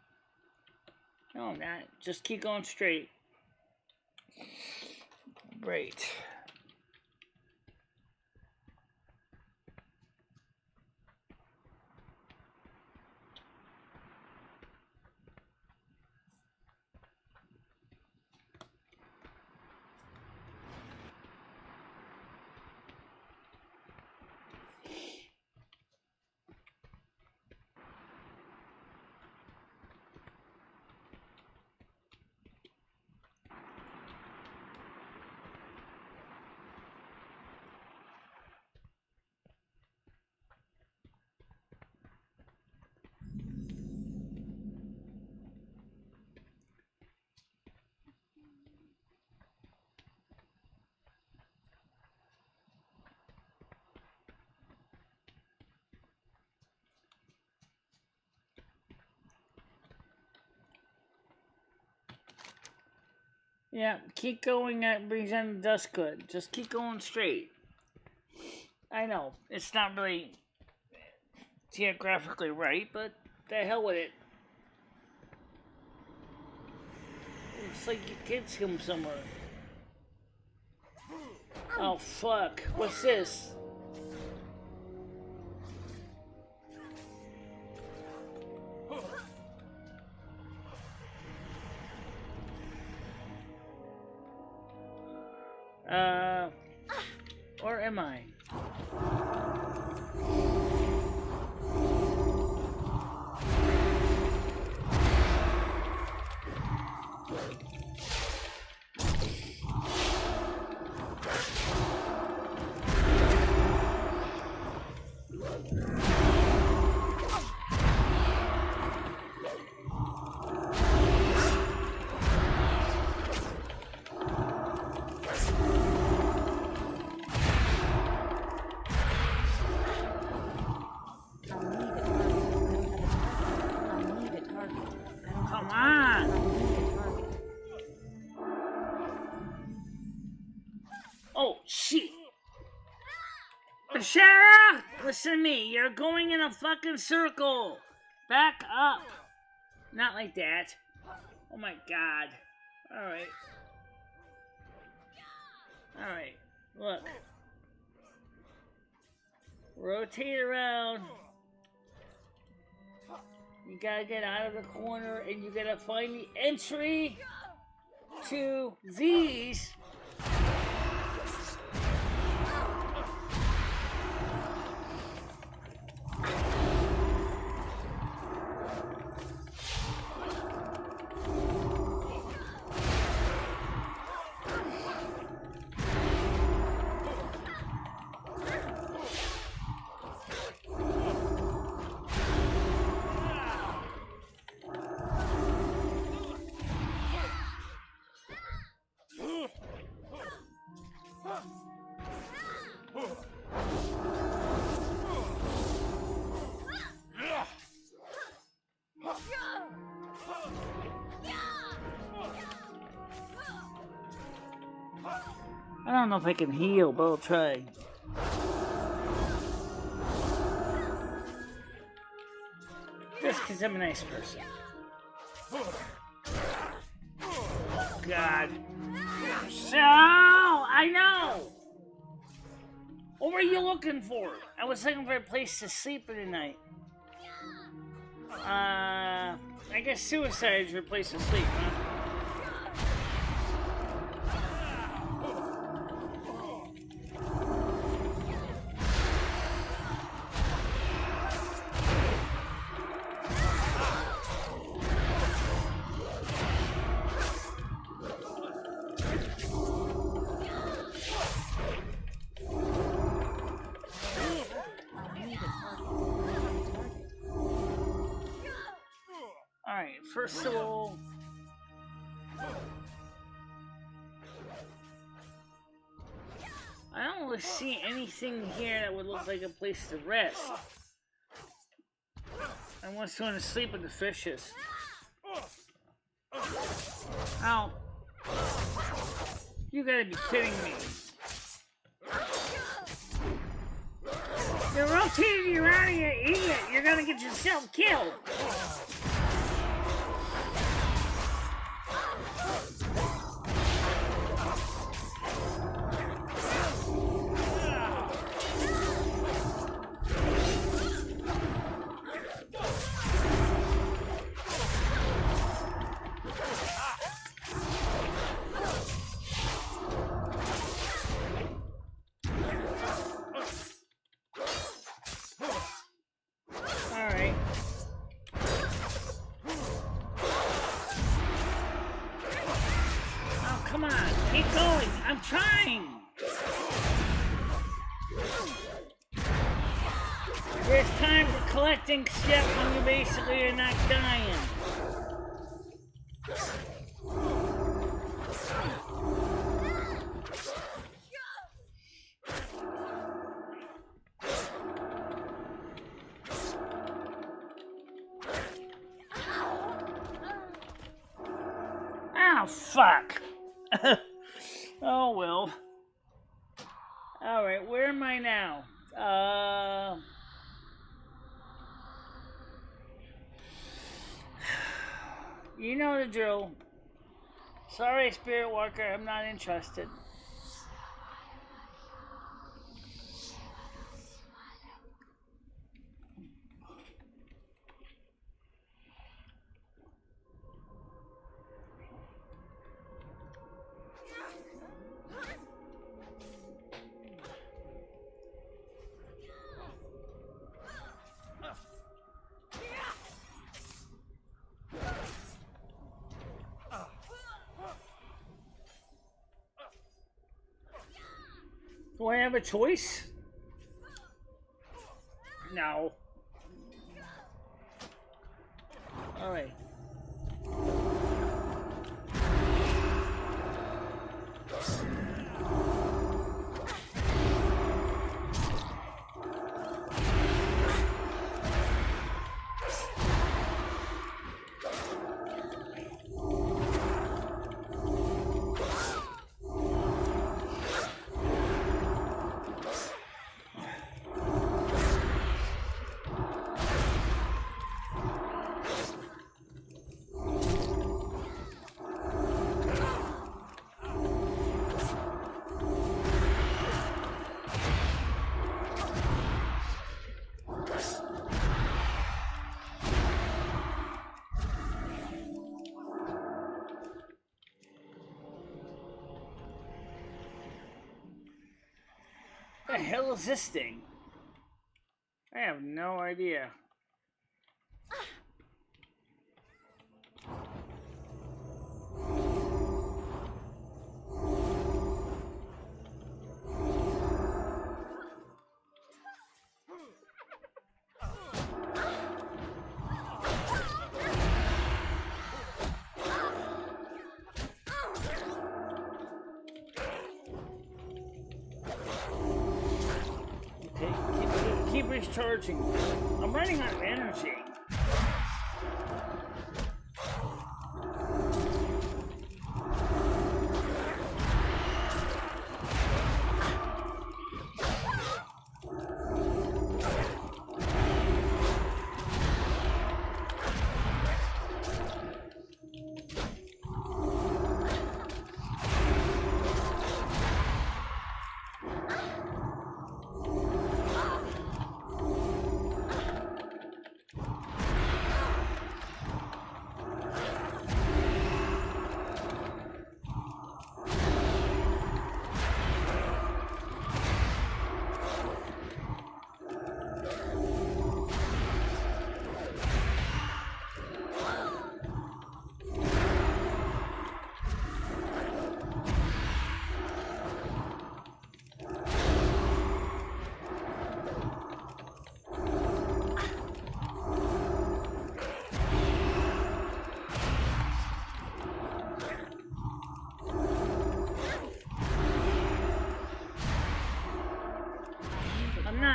No, I'm not. Just keep going straight. Right. Yeah, keep going. That brings in the dust good. Just keep going straight. I know, it's not really geographically right, but the hell with it. Looks like your kids come somewhere. Oh, fuck. What's this? Or am I? Oh, shit. Michelle! Listen to me. You're going in a fucking circle. Back up. Not like that. Oh my god. Alright. Alright. Look. Rotate around. You gotta get out of the corner and you gotta find the entry to these. I don't know if I can heal, but I'll try. Just because I'm a nice person. God. So, I know! What were you looking for? I was looking for a place to sleep for the night. I guess suicide is your place to sleep, huh? first of all, I don't really see anything here that would look like a place to rest. Unless you want to sleep with the fishes. Ow. You gotta be kidding me. You're rotating around, you idiot! You're gonna get yourself killed! There's time for collecting shit when you basically are not dying. Oh, fuck. Oh, well. Alright, where am I now? You know the drill. Sorry, Spirit Walker, I'm not interested. Do I have a choice? No. All right. What the hell is this thing? I have no idea. Keep recharging. I'm running out of energy.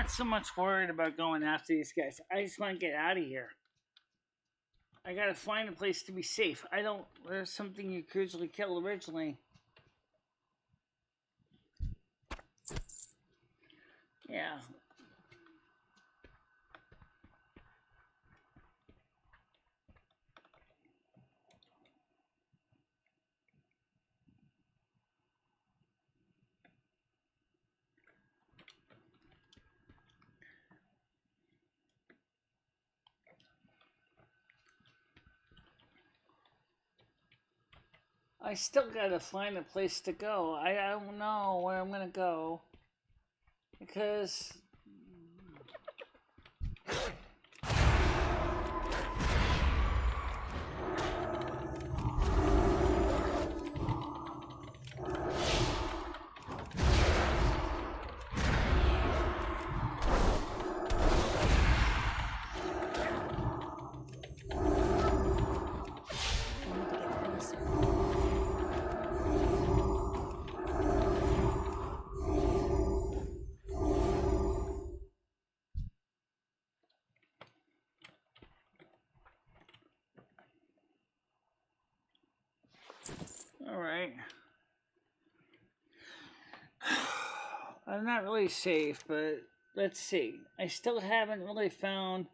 not so much worried about going after these guys. I just want to get out of here. I gotta find a place to be safe. I don't. There's something you could usually kill originally. Yeah. I still gotta find a place to go. I don't know where I'm gonna go. Because... Alright. I'm not really safe, but let's see. I still haven't really found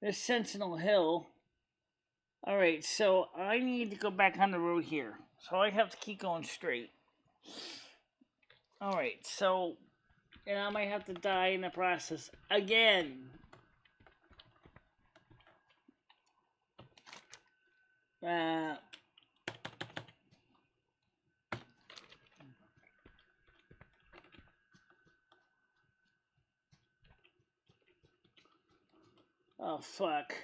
this Sentinel Hill. Alright, so I need to go back on the road here. So I have to keep going straight. Alright, so... And I might have to die in the process again. Oh, fuck.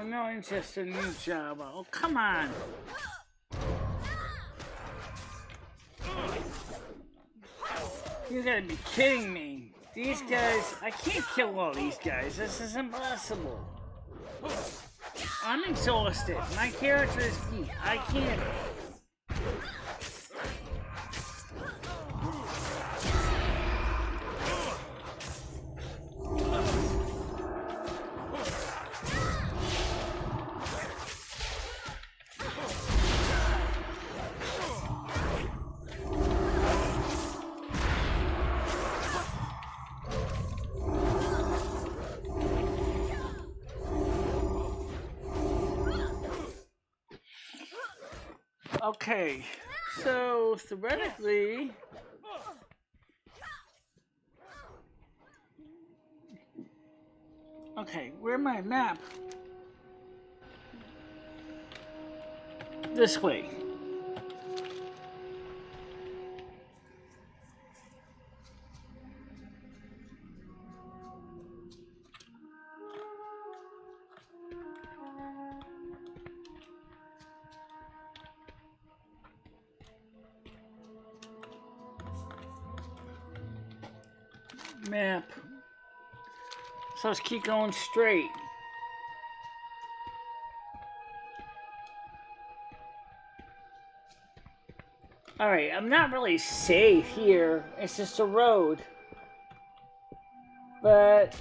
I'm not interested in you, Java. Oh, come on. You gotta be kidding me. These guys, I can't kill all these guys. This is impossible. I'm exhausted. My character is weak. I can't. Okay, so theoretically, okay, where's my map? This way. Map. So let's keep going straight. Alright, I'm not really safe here. It's just a road. But...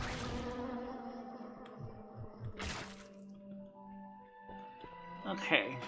okay.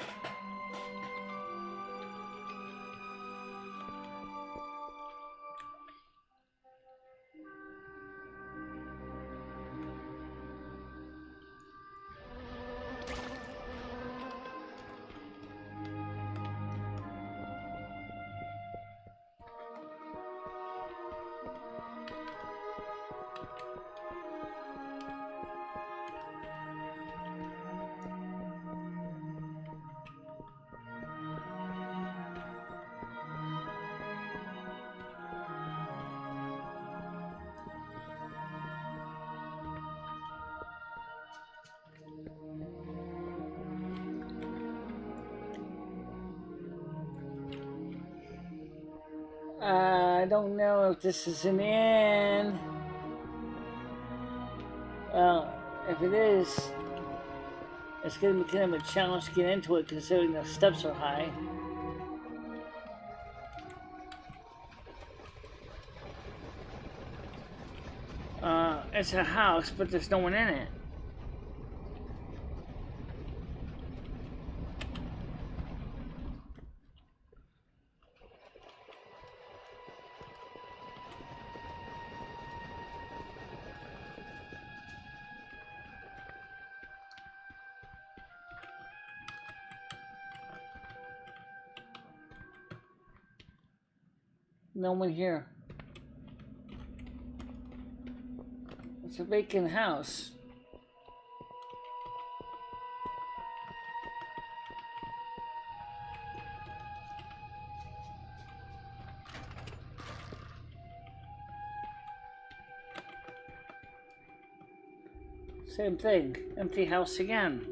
I don't know if this is an inn. Well, if it is, it's going to be kind of a challenge to get into it considering the steps are high. It's a house, but there's no one in it. No one here. It's a vacant house. Same thing. Empty house again.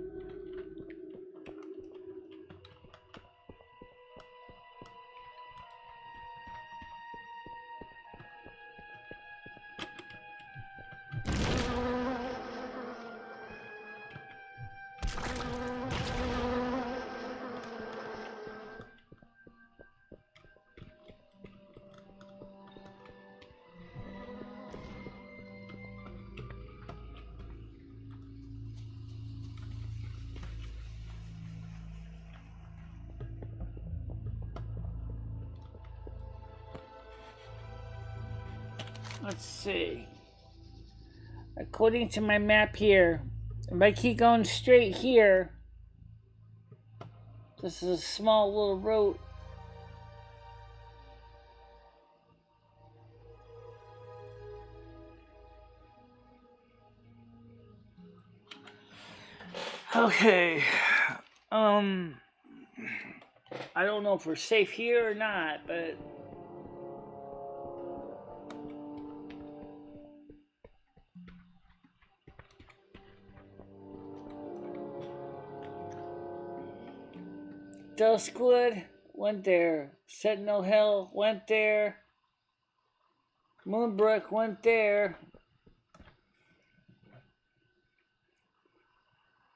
Let's see. According to my map here, if I keep going straight here, this is a small little road. Okay. I don't know if we're safe here or not, but Duskwood went there. Sentinel Hill went there. Moonbrook went there.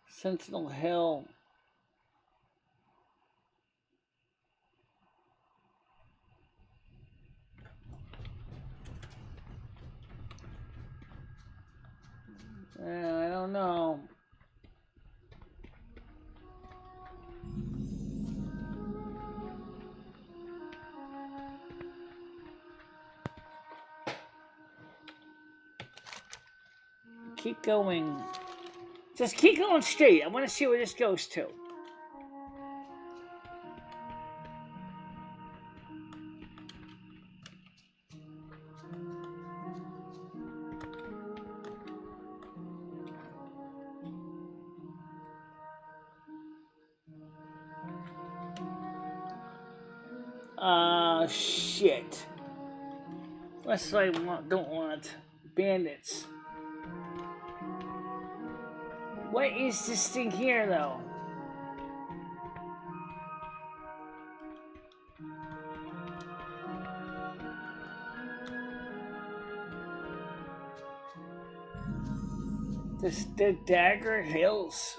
Sentinel Hill. I don't know. Keep going. Just keep going straight. I want to see where this goes to. Shit. That's what I don't want. Bandits. What is this thing here, though? The Dagger Hills.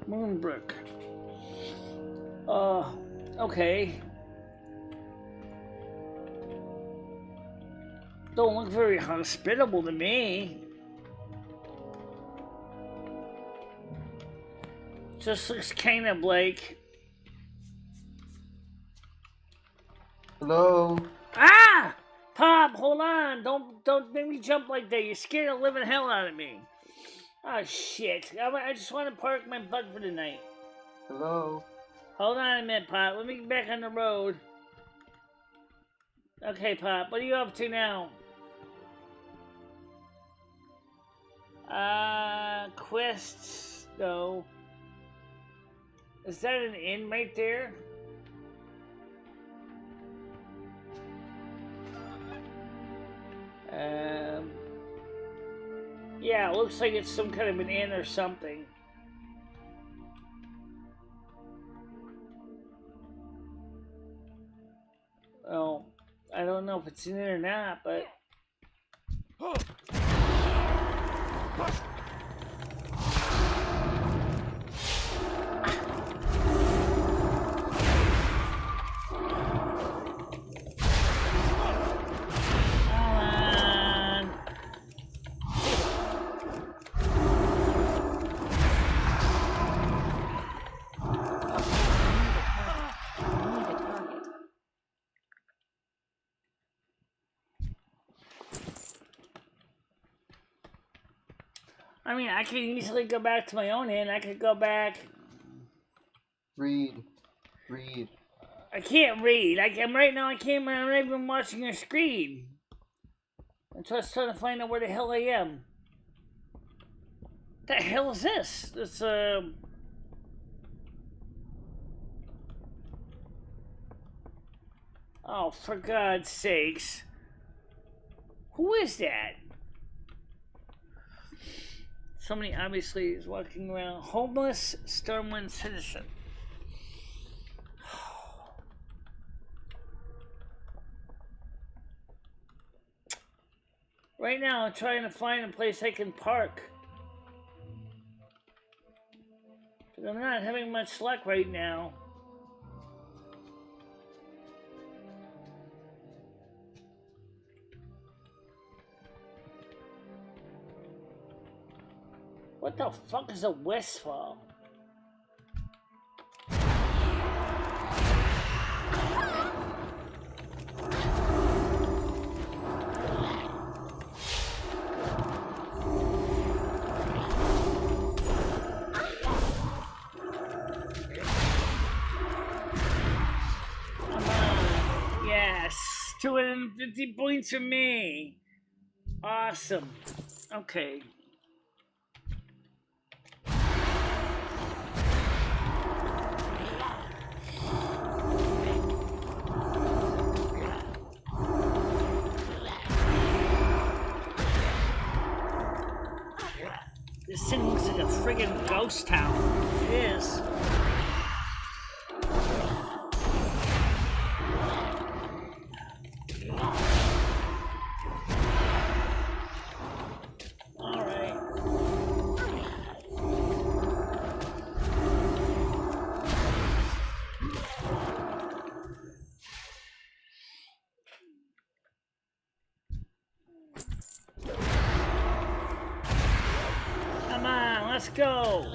Moonbrook. Okay. Don't look very hospitable to me. Just looks kind of like... Hello? Ah! Pop, hold on. Don't make me jump like that. You're scaring the living hell out of me. Oh, shit. I just want to park my butt for the night. Hello? Hold on a minute, Pop. Let me get back on the road. Okay, Pop. What are you up to now? Quests, though. Is that an inn right there? Yeah, it looks like it's some kind of an inn or something. Oh, I don't know if it's an inn or not, but... I mean, I could easily go back to my own inn. I could go back. Read. I can't read. Right now. I'm not even watching a screen. I'm just trying to find out where the hell I am. What the hell is this? This Oh, for God's sakes! Who is that? Somebody obviously is walking around. Homeless Stormwind citizen. Right now, I'm trying to find a place I can park. But I'm not having much luck right now. What the fuck is a Westfall? Yes, 250 points for me. Awesome. Okay. like a friggin' ghost town. It is. Alright. Come on, let's go.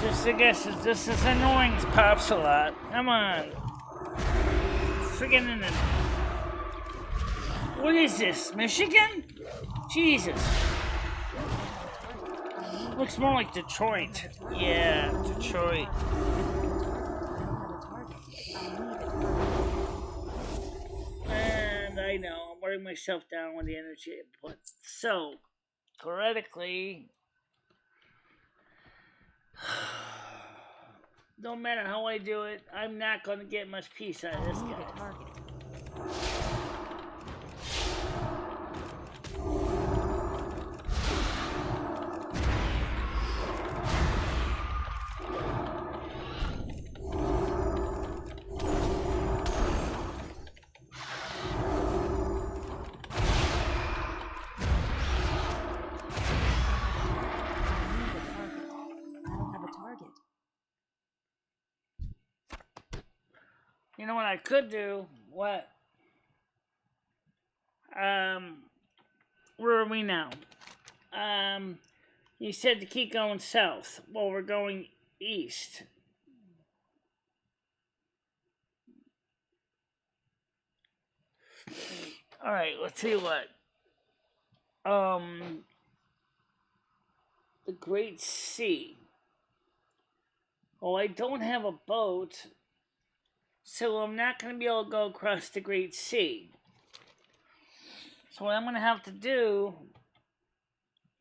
Just I guess it's just this annoying pops a lot. Come on. Friggin' in the... What is this? Michigan? Jesus. Looks more like Detroit. Yeah, Detroit. And I know, I'm wearing myself down with the energy input. So, theoretically, no matter how I do it, I'm not going to get much peace out of this guy. You know what I could do? What? Where are we now? You said to keep going south. Well, we're going east. Alright, let's see what. The Great Sea. Oh, I don't have a boat. So I'm not going to be able to go across the Great Sea. So what I'm going to have to do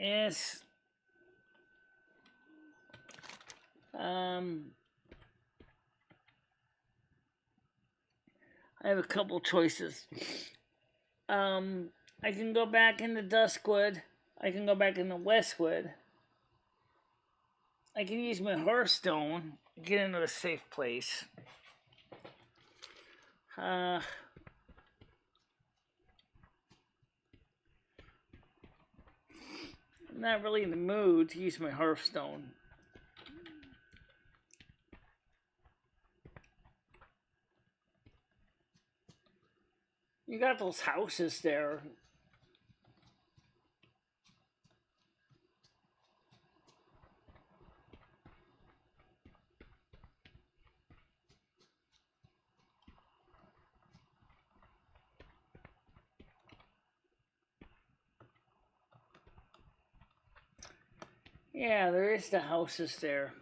is I have a couple choices. I can go back into Duskwood. I can go back into Westwood. I can use my Hearthstone, get into a safe place. I'm not really in the mood to use my Hearthstone. You got those houses there. Yeah, there is the houses there.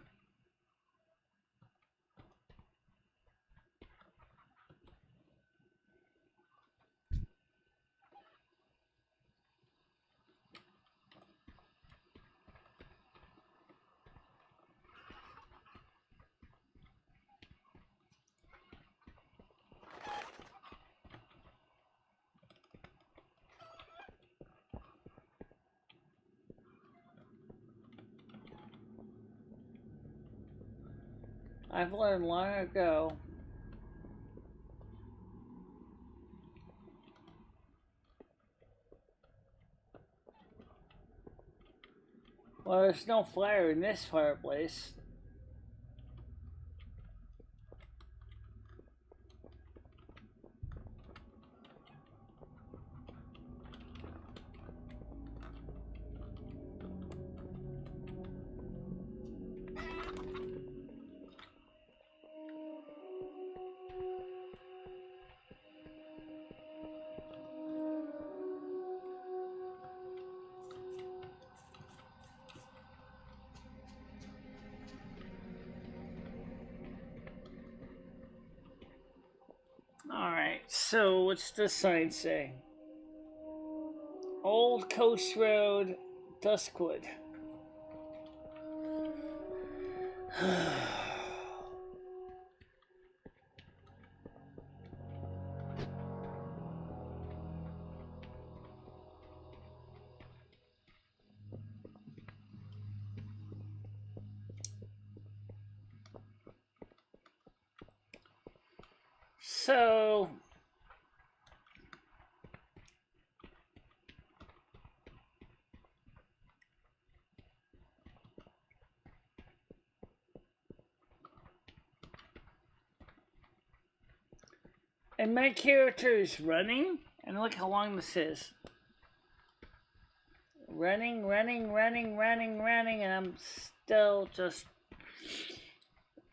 I've learned long ago. Well, there's no fire in this fireplace. Alright, so what's the sign say? Old Coast Road, Duskwood. So and my character is running, and look how long this is. Running, and I'm still just,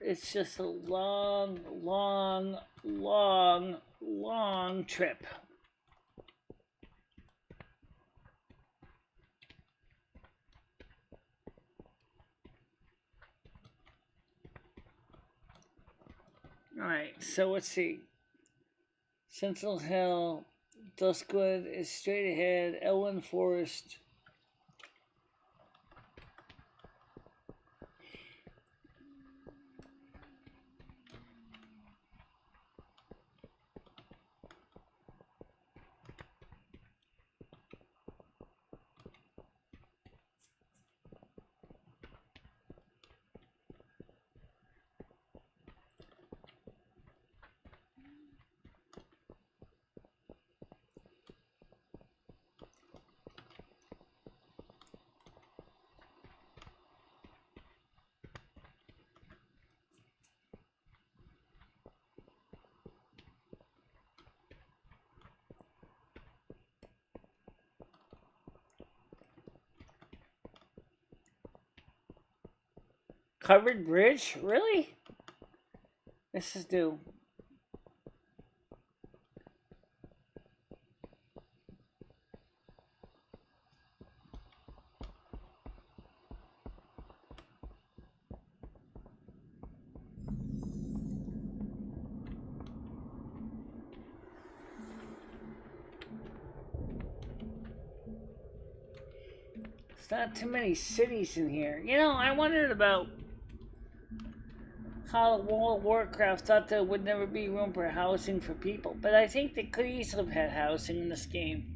it's just a long trip. Alright, so let's see. Sentinel Hill, Duskwood is straight ahead, Elwyn Forest. Covered bridge? Really? This is new. There's not too many cities in here. You know, I wondered about how World of Warcraft thought there would never be room for housing for people, but I think they could easily have had housing in this game.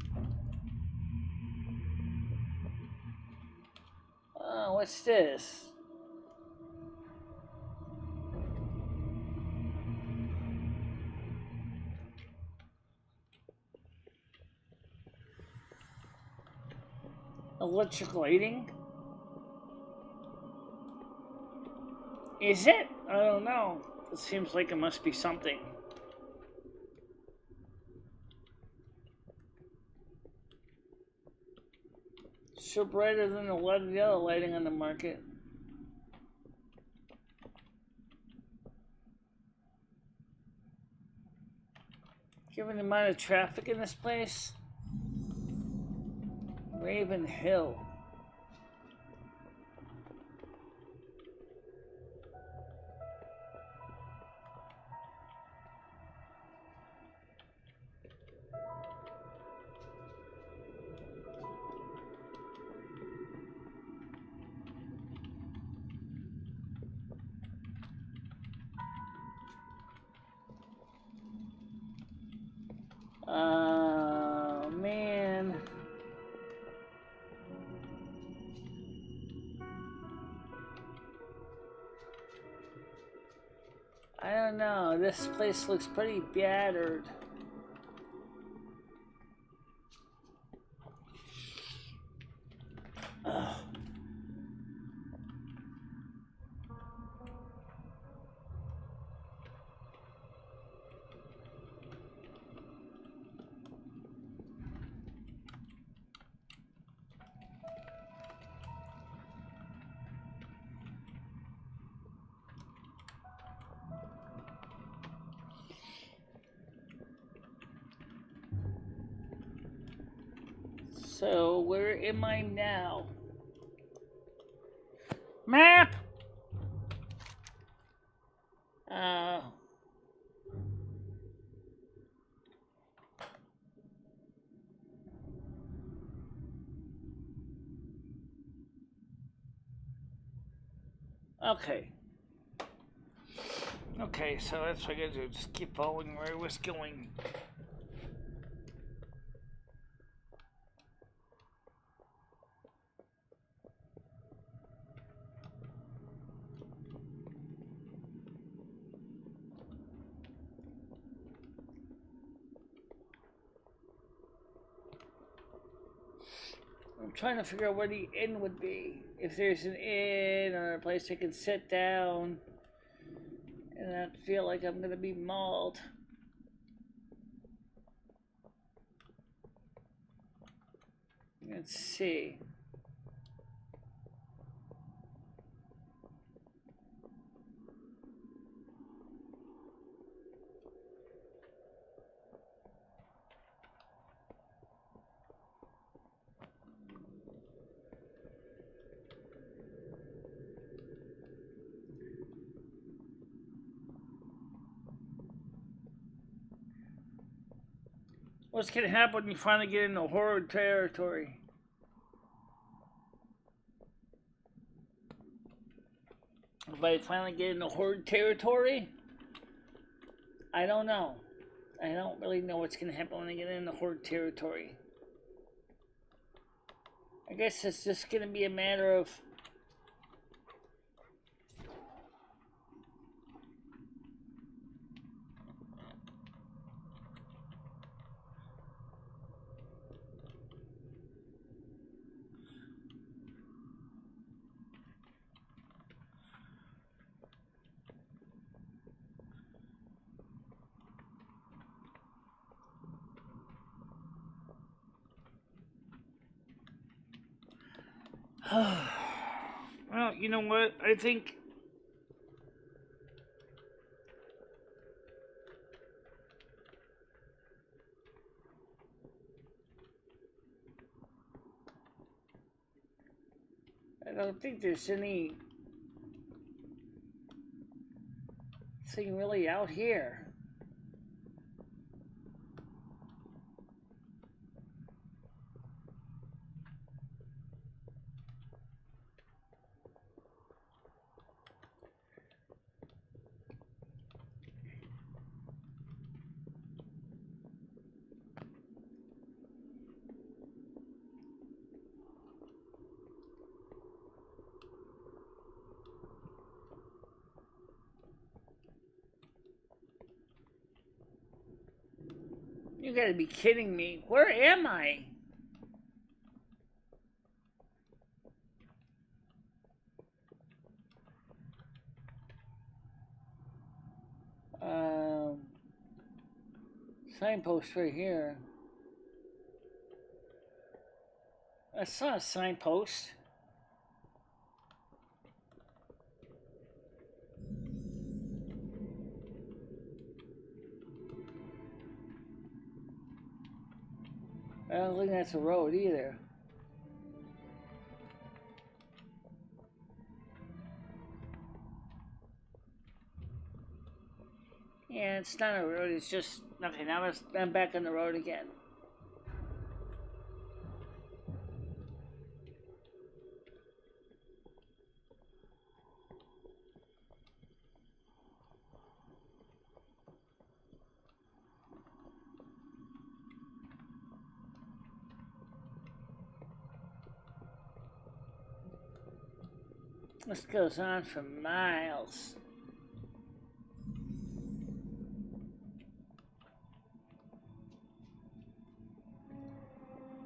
Oh, what's this? Electric lighting? Is it? I don't know. It seems like it must be something. So brighter than a lot of the other lighting on the market. Given the amount of traffic in this place. Raven Hill. Man. I don't know. This place looks pretty battered. Ugh. So, where am I now? Map! Okay. Okay, so that's what I gotta do. Just keep following where I was going. I'm trying to figure out where the inn would be. If there's an inn or a place I can sit down and not feel like I'm gonna be mauled. Let's see. What's gonna happen when you finally get into horror territory? If I finally get into horde territory, I don't know. I don't really know what's gonna happen when I get into horde territory. I guess it's just gonna be a matter of well, you know what? I think I don't think there's anything really out here. You gotta be kidding me. Where am I? Signpost right here. I saw a signpost. I don't think that's a road either. Yeah, it's not a road, it's just... Okay, now I'm back on the road again. This goes on for miles.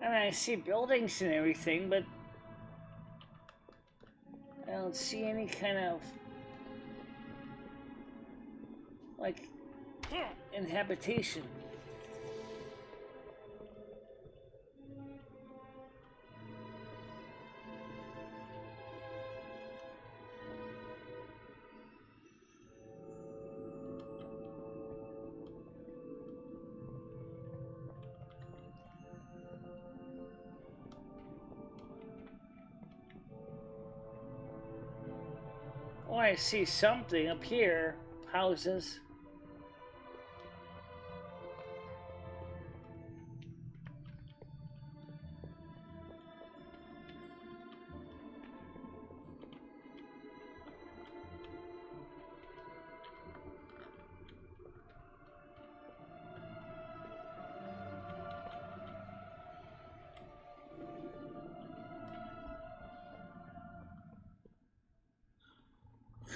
I mean, I see buildings and everything, but I don't see any kind of, like, inhabitation. Oh, I see something up here. Houses.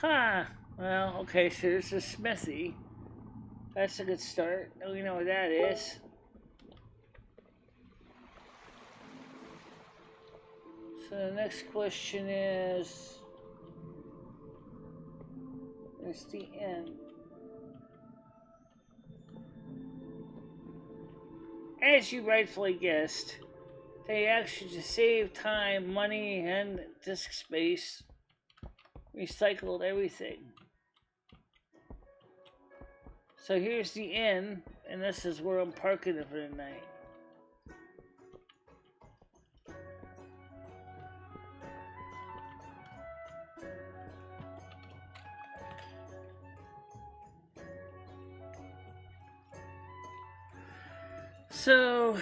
Huh. Well, okay, so there's a smithy. That's a good start. Now we know what that is. So the next question is, it's the end. As you rightfully guessed, they actually, to save time, money, and disk space, recycled everything. So here's the inn, and this is where I'm parking it for the night. So,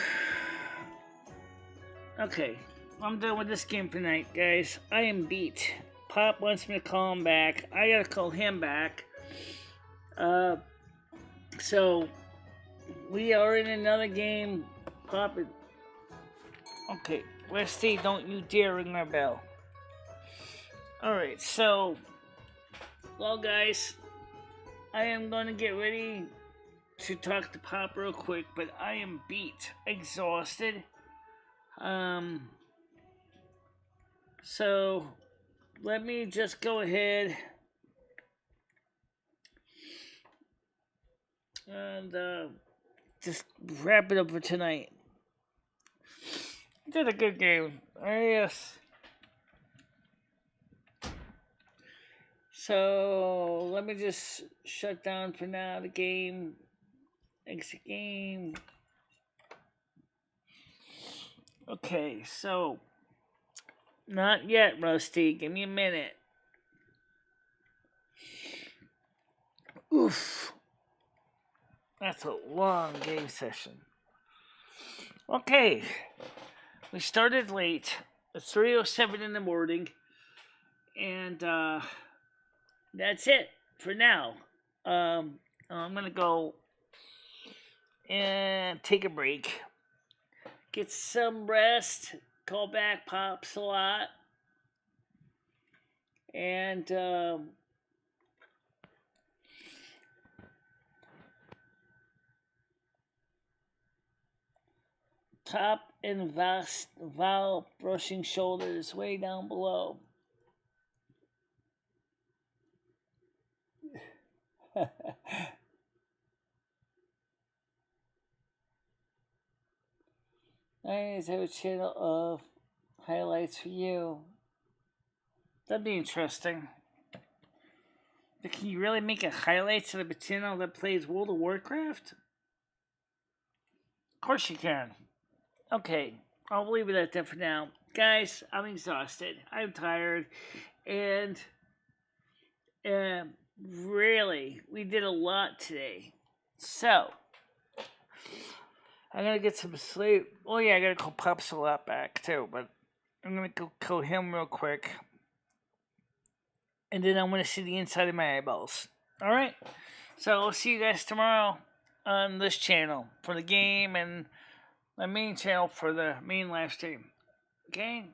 okay, I'm done with this game for tonight, guys. I am beat. Pop wants me to call him back. I gotta call him back. So, we are in another game. Pop it. Okay, Westy, don't you dare ring our bell. Alright, so, well, guys, I am gonna get ready to talk to Pop real quick, but I am beat, exhausted. So let me just go ahead and just wrap it up for tonight. Did a good game. Yes. So let me just shut down for now the game. Exit game. Okay, so not yet, Rusty. Give me a minute. Oof. That's a long game session. Okay. We started late. It's 3:07 in the morning. And that's it for now. I'm gonna go and take a break. Get some rest. Call back Pops a lot. And Top and Val brushing shoulders way down below. I just have a channel of highlights for you. That'd be interesting. But can you really make a highlights of a channel that plays World of Warcraft? Of course you can. Okay, I'll leave it at that for now. Guys, I'm exhausted. I'm tired. And really, we did a lot today. So, I'm gonna get some sleep. Oh yeah, I gotta call Pops a lot back too, but I'm gonna go call him real quick. And then I want to see the inside of my eyeballs. Alright? So I'll see you guys tomorrow on this channel for the game and my main channel for the main live stream. Okay?